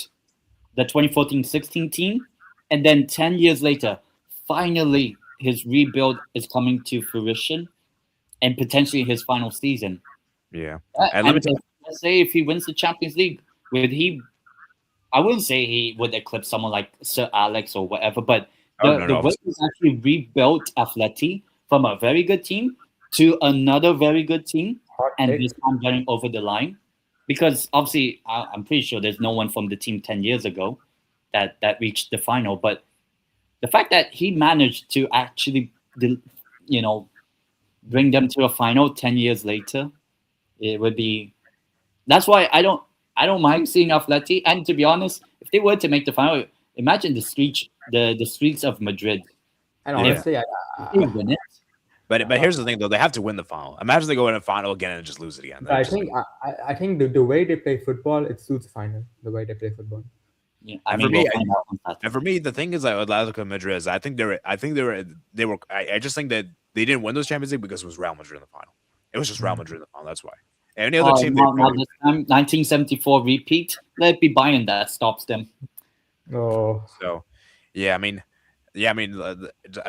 the 2014-16 team, and then 10 years later, finally his rebuild is coming to fruition, and potentially his final season. yeah, And let's say if he wins the Champions League, would he? I wouldn't say he would eclipse someone like Sir Alex or whatever, but the way he's actually rebuilt Atleti from a very good team to another very good team, and this time getting over the line. Because obviously, I'm pretty sure there's no one from the team 10 years ago that reached the final. But the fact that he managed to actually, bring them to a final 10 years later, it would be. That's why I don't mind seeing Atleti. And to be honest, if they were to make the final, imagine the streets of Madrid. And honestly, If they win it. but here's the thing though, they have to win the final. Imagine they go in a final again and just lose it again. I think the way they play football, it suits final. The way they play football. Yeah, And mean, for me, we'll find out on Saturday. And for me, the thing is that Atletico Madrid is I just think that they didn't win those Champions League because it was Real Madrid in the final. It was just Real Madrid in the final. That's why. Any other team, not this time, 1974 repeat. Let it be Bayern that stops them. Oh, So, I mean,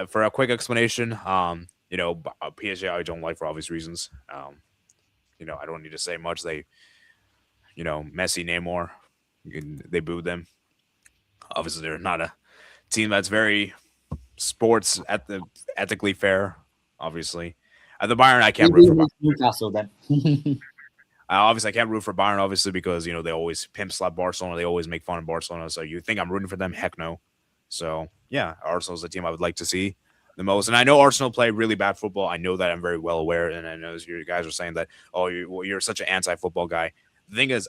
for a quick explanation, PSG I don't like for obvious reasons. I don't need to say much. They Messi, Neymar. They booed them. Obviously, they're not a team that's very sports ethically fair. Obviously, at the Bayern, I can't root Maybe for Bayern. it's Newcastle then. Obviously, I can't root for Bayern, obviously, because they always pimp slap Barcelona. They always make fun of Barcelona. So you think I'm rooting for them? Heck no. So yeah, Arsenal's the team I would like to see the most. And I know Arsenal play really bad football. I know that. I'm very well aware. And I know you guys are saying that, oh, you're such an anti-football guy. The thing is,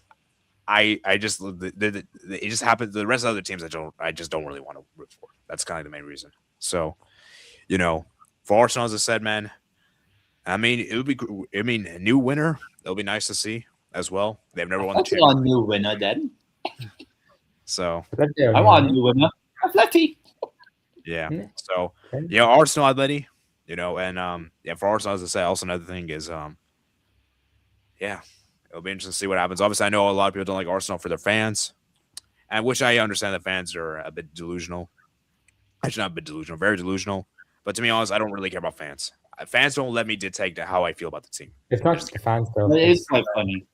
I just it just happens. The rest of the other teams I just don't really want to root for. That's kind of the main reason. So, for Arsenal, as I said, man, I mean, it would be. I mean, a new winner. It'll be nice to see as well. They've never won the That's a championship, new winner then. so I want a new winner. Atleti. yeah. Yeah. So Okay. yeah, Arsenal, Atleti, and for Arsenal, as I say, also another thing is yeah, it'll be interesting to see what happens. Obviously, I know a lot of people don't like Arsenal for their fans, and which I understand that fans are a bit delusional. Actually, not a bit delusional, very delusional. But to be honest, I don't really care about fans. Fans don't let me dictate how I feel about the team. It's not just the fans though. But it is quite funny.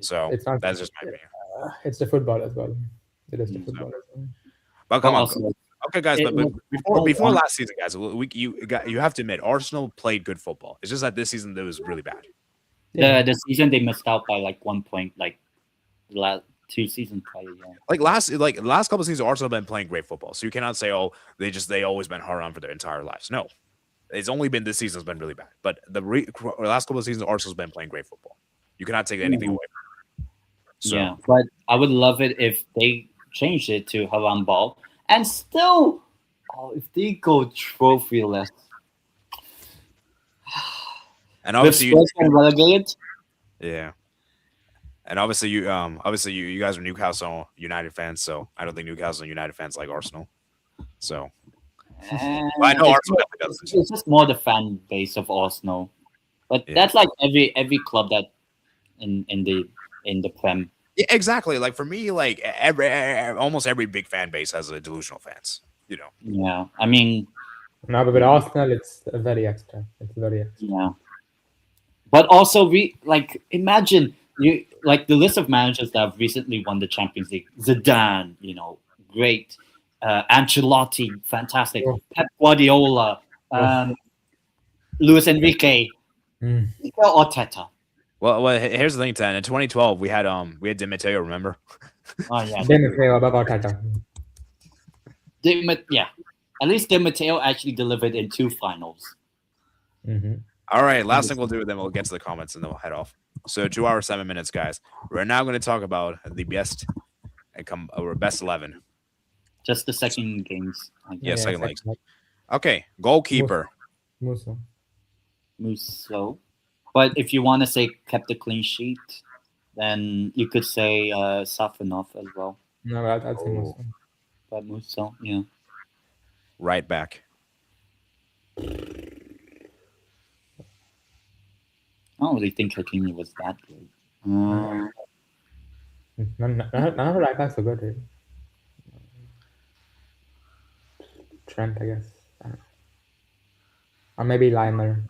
So It's not- that's just my opinion. It's the football as well. It is the Mm, football as well. But come on, Also, okay, guys. it But was- before last season, guys, you have to admit Arsenal played good football. It's just that this season it was really bad. the season they missed out by like 1 point, like the last 2 seasons prior. Yeah. Like the last couple of seasons, Arsenal have been playing great football. So you cannot say, oh, they always been hard on for their entire lives. No, it's only been this season's been really bad. But the last couple of seasons, Arsenal's been playing great football. You cannot take anything away from it. So, Yeah, but I would love it if they changed it to Haram Ball and still, if they go trophyless. and With obviously, Spurs getting relegated, yeah, and obviously you guys are Newcastle United fans, so I don't think Newcastle United fans like Arsenal. So Well, I know it's, Arsenal definitely doesn't. it's just more the fan base of Arsenal, but Yeah. that's like every club that in the Prem. Yeah, exactly. Like for me, like almost every big fan base has a delusional fans. Yeah, I mean, No, but with Arsenal, it's very extra. It's very extra. yeah. But also, we like imagine you like the list of managers that have recently won the Champions League. Zidane, great. Ancelotti, fantastic. Oh. Pep Guardiola, Luis Enrique, Mm. Mikel Arteta. Well, here's the thing, Tan. In 2012, we had Di Matteo. Remember? Oh yeah, Then it's about Arteta. yeah. At least Di Matteo actually delivered in 2 finals. Mm-hmm. All right. Last thing we'll do, then we'll get to the comments, and then we'll head off. So 2 hours 7 minutes, guys. We're now going to talk about the best or best 11. Just the second games. I Yeah, guess. second legs. Okay, goalkeeper. Musa. Musso. But if you want to say kept a clean sheet, then you could say Safanov as well. No, I'd say Oh. Musa. But Musso, yeah. Right back. I don't really think Hakimi was that good. None of the right backs are good, really. Trent, I guess. I don't know. Or maybe Limer.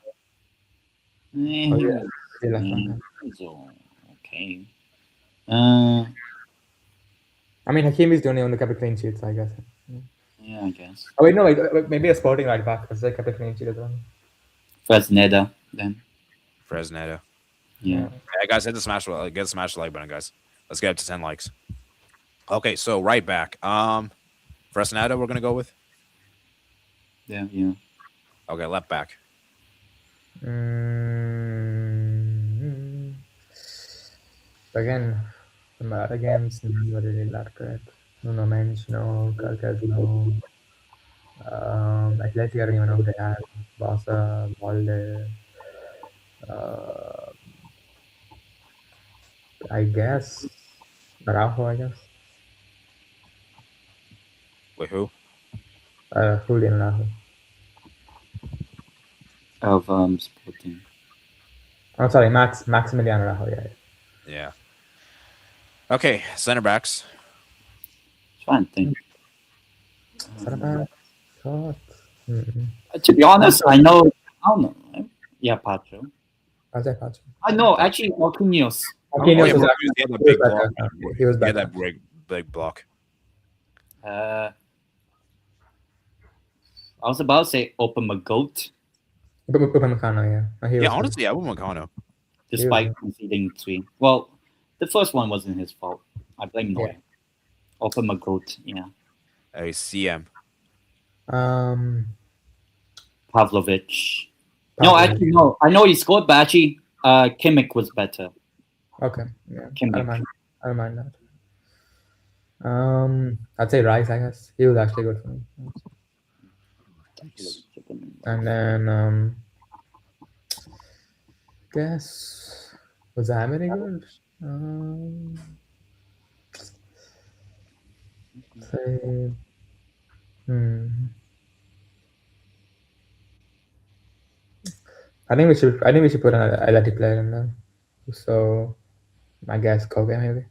Oh, yeah. Still left back. So, okay. I mean, Hakimi's the only one who kept a clean sheet, so I guess. Yeah, I guess. Oh, wait, no, wait, maybe a Sporting right back, because they kept a clean sheet as well. Fresneda, then. Fresneda. Yeah. Yeah, guys, get the smash like button, guys. Let's get up to 10 likes. Okay, so right back. Fresneda, we're gonna go with. Yeah. Okay, left back. Mm-hmm. Again, it's not really that good. Nuno Mensch, no. Carcas, no. Atletico, I don't even know who they have. Barca, Valde. I guess. Araujo, I guess. Wait, who? Julian Araujo. Of Sporting. Oh, sorry, Maximiliano Araujo, yeah. Yeah. Okay, center backs. Trying to think. Sarabak, shot. To be honest, I don't know. Yeah, Pacho. I'll say Pacho. I know, actually, Marquinhos. Marquinhos yeah, was Marquinhos, he had that he was big block. better. He was He had better. that big block. I was about to say Upamecano, Upamecano, yeah. He Yeah, was good. honestly, I went Makano. despite conceding 3. Well, the first one wasn't his fault. I blame Neuer. Upamecano, yeah. CM. Pavlovic. No, actually, no. I know he scored, but actually, Kimmich was better. Okay. Yeah. I Kimmich. don't mind that. I'd say Rice, I guess. He was actually good for me. And then guess was Emery good? Say I think we should put an Athletic player in there. So I guess Kobe maybe.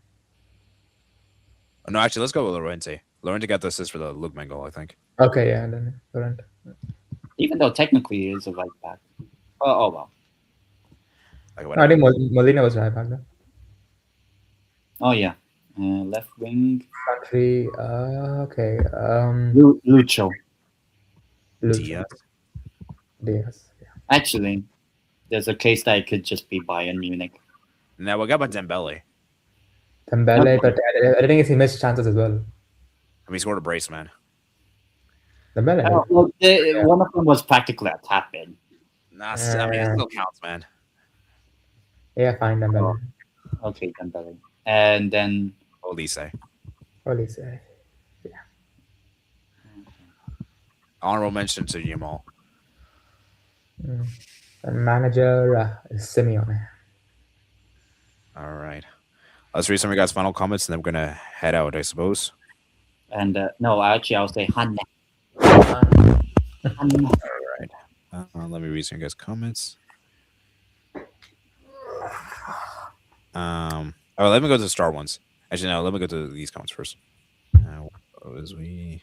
No, actually, let's go with Llorente. Llorente got the assist for the Lookman goal, I think. Okay, yeah, then Laurent. Even though technically he is a right back. Oh well. Like, No, I whatever. think Molina was right back then. Oh yeah. Left wing. Country. Okay. Lucho. Diaz. Diaz. Yeah. Actually, there's a case that it could just be Bayern Munich. Now, what about Dembele? Dembele, but I think he missed chances as well. I mean, he scored a brace, man. Dembele. Well, one of them was practically a tap in. Nah, I mean, it still counts, man. Yeah, fine, Dembele. Okay, Dembele. And then Olise. Olise. Honorable mention to Yamal. And manager is Simeone. All right. Let's read some of your guys' final comments, and then we're gonna head out, I suppose. and no, actually I'll say Hanne. All right. Let me read some of your guys' comments. Let me go to the star ones. Actually, no. Let me go to these comments first. What was we?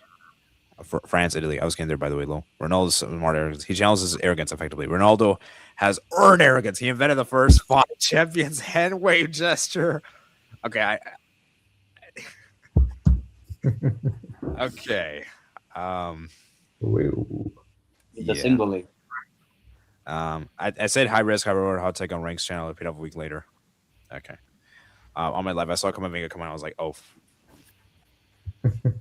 France, Italy. I was getting there, by the way, Low. Ronaldo's smart arrogance. He channels his arrogance effectively. Ronaldo has earned arrogance. He invented the first 5 champions hand wave gesture. Okay, okay. The single league. I said high risk, high reward, hot take on Ranks channel. I paid off a week later. Okay. On my live, I saw Kamavinga come on. I was like, oh.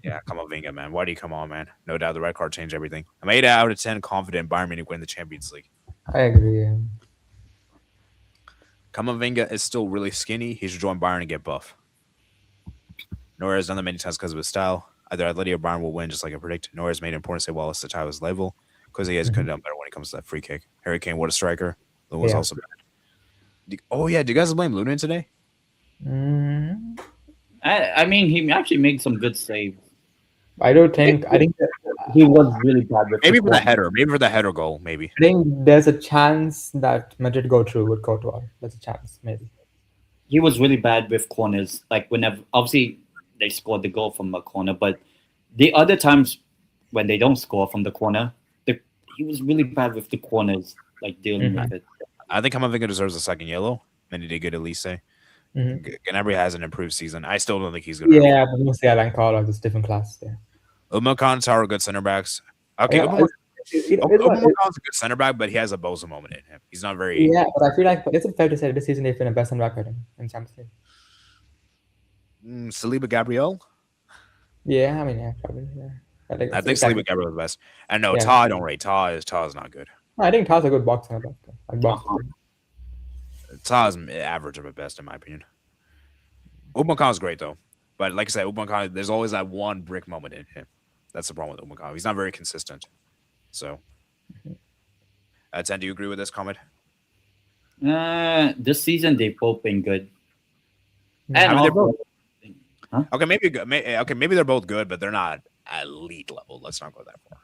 Yeah, Kamavinga, man. Why do you come on, man? No doubt the red card changed everything. I'm 8 out of 10 confident Bayern Munich win the Champions League. I agree. Yeah. Kamavinga is still really skinny. He should join Bayern and get buff. Neuer has done that many times because of his style. Either Atletico or Bayern will win, just like I predict. Neuer has made it important to say, well, it's the tie was level. Because he has couldn't done better when it comes to that free kick. Harry Kane, what a striker. Lune was also bad. Oh, yeah. Do you guys blame Lune today? I mean, he actually made some good saves. I think that He was really bad with Maybe for the header. Maybe for the header goal, maybe. I think there's a chance that Madrid would go to our. There's a chance, maybe. He was really bad with corners. Like whenever, obviously, they scored the goal from a corner, but the other times when they don't score from the corner, he was really bad with the corners, like dealing with it. I think Kamavinga deserves a second yellow. And he did good, at least say. Gnabry has an improved season. I still don't think he's good. Yeah, but mostly I like all of this different class. Yeah. Upamecano, Tower, good center backs. Okay, Yeah, Upamecano's a good center back, but he has a Bosa moment in him. He's not very. Yeah, but I feel like it's fair to say this season they've been the best center back in Champions League. Saliba Gabriel. Yeah, I mean, yeah, probably. Yeah. I think Saliba Gabriel is the best. And no, Ta I don't rate. Ta is not good. I think Ta's a good box center back. Like box. Ta is average at best, in my opinion. Upamecano's great though, but like I said, Upamecano, there's always that one brick moment in him. That's the problem with Upamecano. He's not very consistent. So, 10, do you agree with this comment? This season they've both been good. I mean, they're both. Huh? Okay, maybe good. Maybe they're both good, but they're not elite level. Let's not go that far.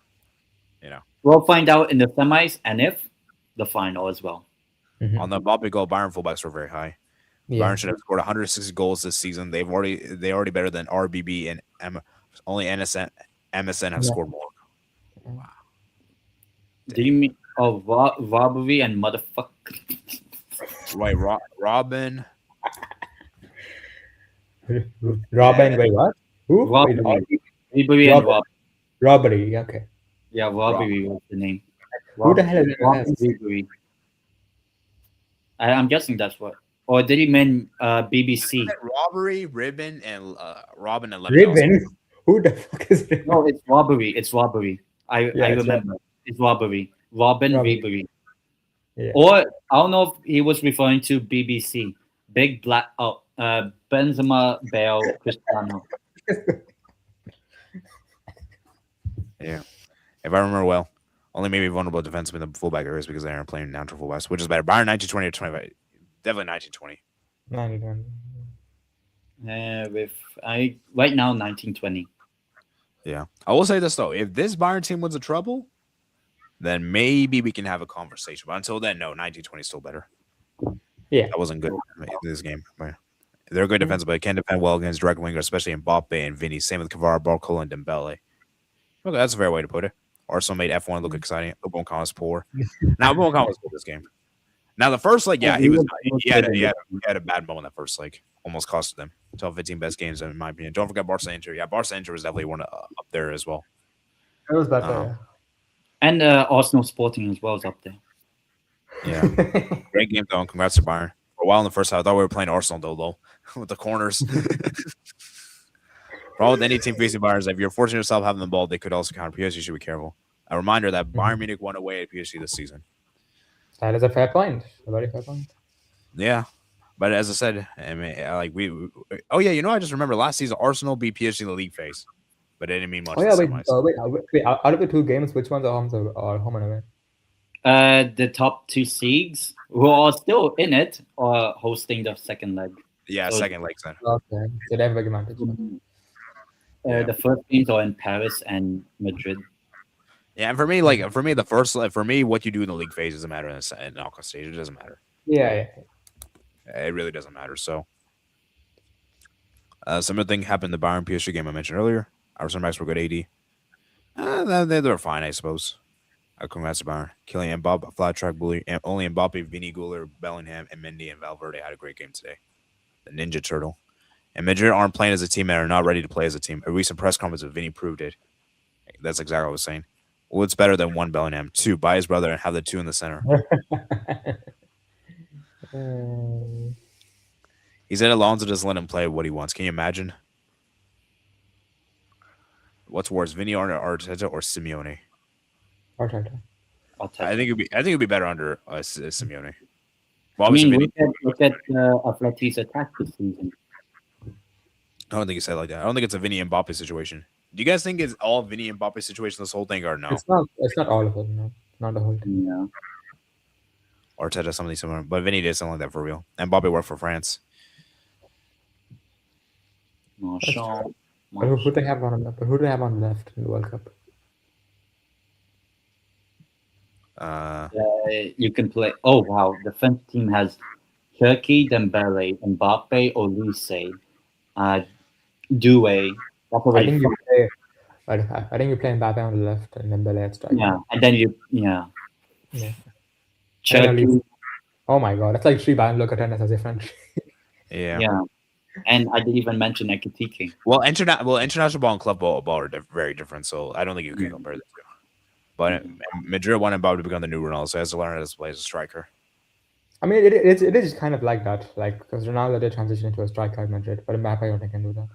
We'll find out in the semis and if the final as well. On the Mbappe goal, Bayern fullbacks were very high. Yeah. Bayern should have scored 160 goals this season. They're already better than RBB and only MSN have scored more. Wow. Do you mean robbery and motherfucker? Right, Robin. Robin, wait, what? Who? Wait, Robbery. Ribery and Robin. Robbery. Okay. Yeah, Robbery was the name. Who the hell is Robin this? Ribery. I'm guessing that's what. Or did he mean BBC? Robbery, Ribbon, and Robin and Lewandowski. Ribbon? Who the fuck is Ribbon? No, it's Robbery. It's Robbery. I Yeah, it's remember. It's Robbery. Robin Robbery. Ribery. Yeah. Or I don't know if he was referring to BBC. Big Black. Oh, Benzema, Bale, Cristiano. Yeah. If I remember well, only maybe vulnerable defensemen in the fullback areas because they aren't playing natural fullbacks, which is better. Bayern 1920 or 25. Definitely 1920. 91. With right now 1920. Yeah. I will say this though. If this Bayern team wins a treble, then maybe we can have a conversation. But until then, no, 1920 is still better. Yeah. That wasn't good in this game. But they're a good defense, but they can defend well against direct wingers, especially Mbappe and Vinny. Same with Kvara, Barcola, and Dembele. Okay, that's a fair way to put it. Arsenal made F1 look exciting. Ubunkan was poor. Now Ubunkan was good this game. Now the first leg, yeah, he had a bad moment that first leg. Almost costed them. Top 15 best games in my opinion. Don't forget Barca Inter. Yeah, Barca Inter was definitely one up there as well. It was better. And Arsenal Sporting as well is up there. Yeah, great game though. Congrats to Bayern. For a while in the first half, I thought we were playing Arsenal though, low with the corners. Problem with any team facing Bayern is if you're fortunate yourself having the ball, they could also counter PSG. Should be careful. A reminder that Bayern Munich won away at PSG this season. That is a fair point. A very fair point. Yeah, but as I said, I mean, like oh yeah, you know, I just remember last season Arsenal beat PSG in the league phase, but it didn't mean much. Oh yeah, in the semis. wait. Out of the two games, which ones are home and away? The top two seeds who are still in it are hosting the second leg. Yeah, So- second leg then. Okay, so they have a big advantage. Yeah. The first games are in Paris and Madrid. Yeah, and for me, the first, for me, what you do in the league phase doesn't matter in the knockout stage. It doesn't matter. Yeah. It really doesn't matter. So, similar thing happened in the Bayern PSG game I mentioned earlier. Our center backs were good. AD. They were fine, I suppose. Congrats to Bayern. Kylian Mbappe, flat track bully. And only Mbappe, Vinny Guller, Bellingham, and Mendy and Valverde had a great game today. The Ninja Turtle. And Madrid aren't playing as a team and are not ready to play as a team. A recent press conference with Vinny proved it. That's exactly what I was saying. What's better than one Bellingham? Two, buy his brother and have the two in the center. He said Alonso doesn't let him play what he wants. Can you imagine? What's worse, Vinny or Arteta or Simeone? Arteta. I think it'd be better under Simeone. Well, I mean, Vinny, look at Atletico's attack this season. I don't think he said it like that. I don't think it's a Vinny and Mbappe situation. Do you guys think it's all Vinny and Mbappe situation this whole thing or no? It's not all of it. No, not the whole thing. Yeah. Arteta something similar, but Vinny did something like that for real. And Mbappe worked for France. Martial. But who do they have on left in the World Cup? You can play. Oh wow, the French team has Turkey, Dembele, Mbappe, Olise, Doué. That's I already think five. you play. I think you play Mbappe on the left and then Dembele at strike. Yeah, and then Yeah. Turkey. Oh my god, that's like three Bayern look attendance as a French. Yeah. Yeah, and I didn't even mention Ekitike. Well, international ball and club ball are very different, so I don't think you can compare the two. But Madrid wanted Mbappe to become the new Ronaldo, so he has to learn how to play as a striker. I mean, it is kind of like that, like because Ronaldo did transition into a striker at Madrid, but Mbappe I don't think can do that.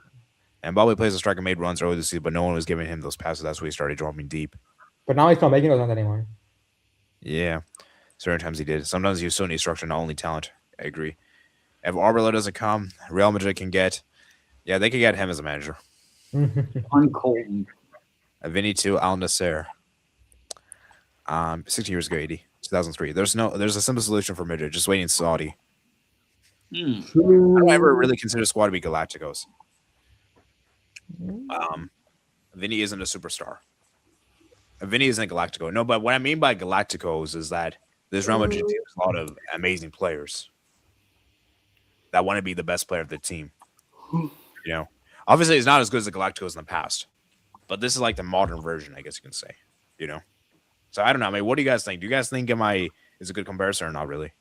And Mbappe plays a striker, made runs early this season, but no one was giving him those passes. That's why he started dropping deep. But now he's not making those runs anymore. Yeah. Certain times he did. Sometimes you still need structure, not only talent. I agree. If Arbeloa doesn't come, Real Madrid can get... Yeah, they could get him as a manager. Uncold. Vinny to Al Nasser. 16 years ago, 2003. There's a simple solution for Madrid. Just waiting Saudi. I don't ever really consider the squad to be Galacticos. Vinny isn't a superstar. Vinny isn't a Galactico. No, but what I mean by Galacticos is that this Real Madrid team has a lot of amazing players that want to be the best player of the team. You know, obviously it's not as good as the Galacticos in the past, but this is like the modern version, I guess you can say. You know, so I don't know. I mean, what do you guys think? Do you guys think is a good comparison or not really?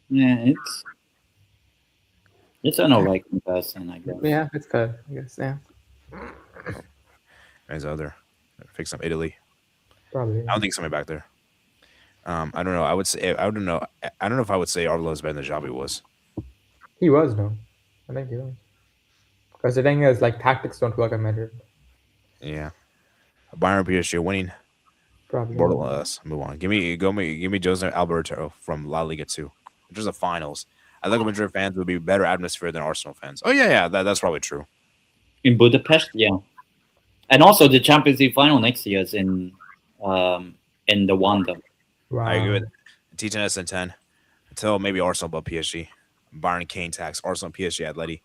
Yeah, it's. It's an alright comparison, I guess. Yeah, it's fair. I guess. Yeah, There's other. Fix some Italy. probably. I don't think somebody back there. I don't know. I would say I don't know. I don't know if I would say Arbeloa better than Xavi was. He was no. I think he was. Because the thing is, like tactics don't work at Madrid. Yeah. Bayern PSG winning. Probably. Let's move on. Give me Jose Alberto from La Liga 2. Which is the finals. I think Madrid fans would be better atmosphere than Arsenal fans. Oh yeah, that's probably true. In Budapest, yeah. And also the Champions League final next year is in the Wanda. Wow. I agree with T10 and 10 until maybe Arsenal but PSG. Bayern Kane tax. Arsenal PSG Atleti.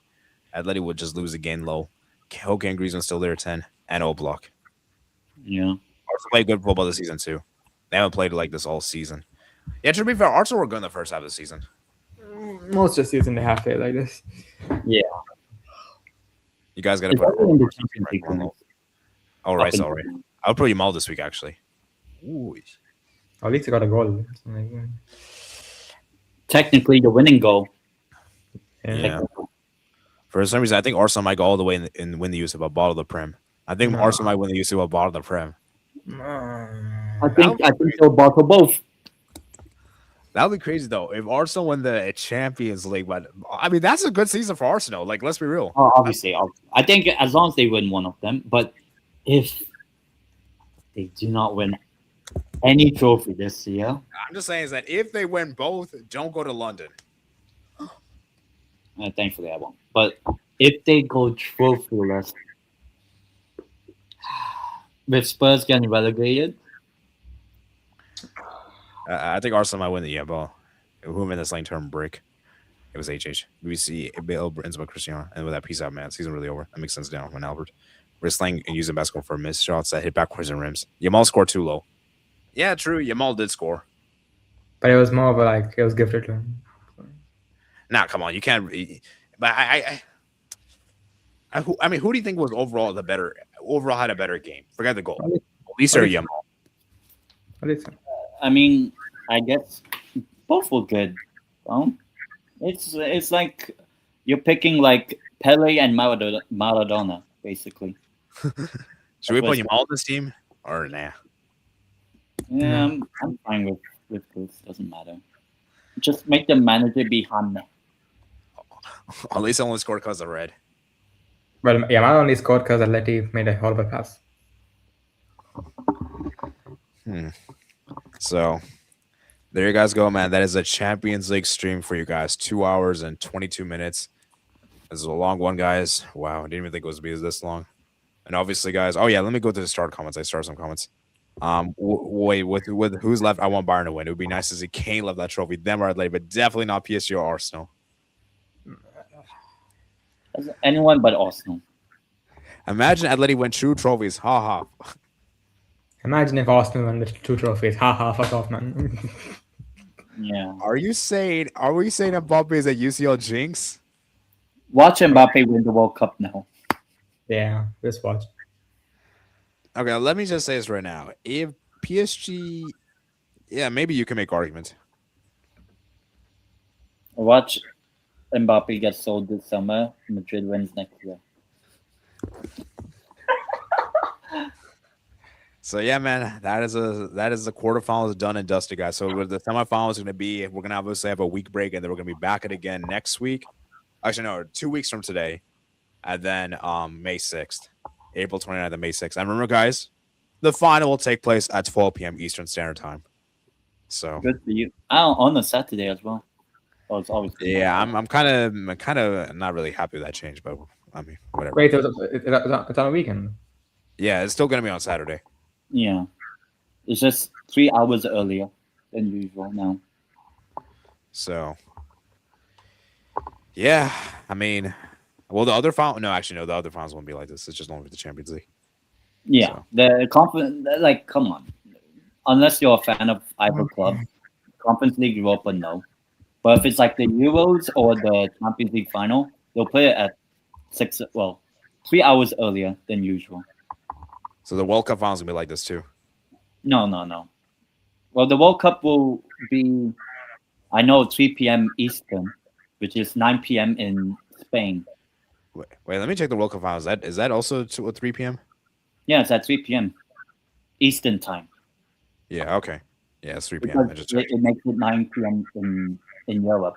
Atleti would just lose again low. Hoke and Griezmann still there at 10 and Oblak. Yeah. Arsenal played good football this season too. They haven't played like this all season. Yeah, to be fair, Arsenal were good in the first half of the season. Most of the season they have played like this. Yeah. You guys got to It's put. only in the Champions League final. All right, Up and all right. I'll put Yamal this week actually. Ooh. At least he got a goal. So, like, Technically, the winning goal. Yeah. For some reason, I think Arsenal might go all the way and win the use of a bottle of the Prem. I think No. Arsenal might win the use of a bottle of the Prem. I think they'll bottle both. That would be crazy though if Arsenal win the Champions League. But I mean, that's a good season for Arsenal. Like, let's be real. Oh, obviously. I think as long as they win one of them, but if they do not win any trophy this year, I'm just saying is that if they win both, don't go to London. thankfully I won't. But if they go trophyless, with Spurs getting relegated, I think Arsenal might win the ball. Who in this lane term break? It was HH. We see Bale ends up Cristiano, and with that peace out, man. Season really over. That makes sense now when Albert wrestling and using basketball for missed shots that hit backwards and rims. Yamal scored too low. Yeah, true. Yamal did score. but it was more of a like it was gifted to him. Nah, come on, you can't. But I mean, who do you think was overall had a better game? Forget the goal. Lisa or Yamal? At least. I mean, I guess both were good. It's like you're picking like Pele and Maradona basically. Should we put Yamal on this team or nah? Yeah, I'm fine with this. Doesn't matter. Just make the manager be Hanne. At least only scored because of red. Well, Yamal only scored because Atleti made a horrible pass. So there you guys go, man. That is a Champions League stream for you guys. 2 hours and 22 minutes. This is a long one, guys. Wow, I didn't even think it was be this long. And obviously, guys. Oh yeah, let me go to the start comments. I started some comments. Wait, with who's left? I want Bayern to win. It would be nice to see Kane left that trophy. Them or Atleti, but definitely not PSG or Arsenal. Anyone but Arsenal. Imagine Atleti win 2 trophies. Ha ha. Imagine if Arsenal won the 2 trophies. Ha ha, fuck off, man. Yeah. Are we saying Mbappe is a UCL jinx? Watch Mbappe win the World Cup now. Yeah, just watch. Okay, let me just say this right now. If PSG, yeah, maybe you can make arguments. Watch Mbappe get sold this summer. Madrid wins next year. So yeah, man, that is the quarterfinals done and dusted, guys. So with the semifinals is going to be, we're going to obviously have a week break, and then we're going to be back at it again next week. Actually, no, 2 weeks from today, and then May 6th, April 29th and May 6th. And remember, guys, the final will take place at 12 p.m. Eastern Standard Time. So Good for you. On a Saturday as well. Oh, it's always yeah, I'm kind of not really happy with that change, but I mean, whatever. Wait, it's on a weekend. Yeah, it's still going to be on Saturday. Yeah. It's just 3 hours earlier than usual now. So, yeah, I mean, well, the other final, no, actually, no, the other finals won't be like this. It's just only for the Champions League. Yeah. So. The conference, like, come on. Unless you're a fan of either club, Conference League, Europa, no. But if it's like the Euros or the Champions League final, they'll play it at 3 hours earlier than usual. So the World Cup finals will be like this too. No. Well, the World Cup will be, I know, 3 p.m. Eastern, which is 9 p.m. in Spain. Wait, let me check the World Cup final. Is that also 3 p.m.? Yeah, it's at 3 p.m. Eastern time. Yeah. Okay. Yeah, it's 3 p.m. Because I just it, checked. it makes it 9 p.m. in Europe,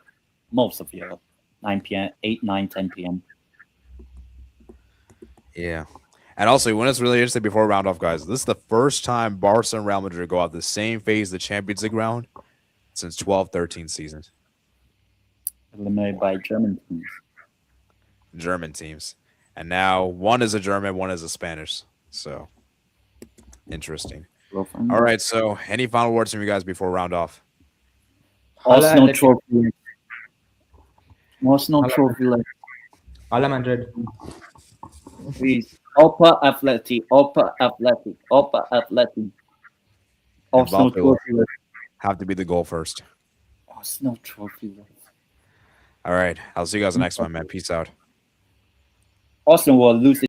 most of Europe. 9 p.m., 8, 9, 10 p.m. Yeah. And also, when it's really interesting before we round off, guys, this is the first time Barca and Real Madrid go out the same phase of the Champions League round since 12-13 seasons. Eliminated by German teams. German teams. And now one is a German, one is a Spanish. So interesting. All right. So any final words from you guys before we round off? Arsenal Atletico. trophy. Arsenal Hala- trophy. Like, Hala Madrid. please. Opa Athletic. Opa Athletic. Opa Athletic. And Arsenal Mbappe will trophy. Like, have to be the goal first. Arsenal trophy. Like. All right. I'll see you guys next time, man. Peace out. Arsenal will lose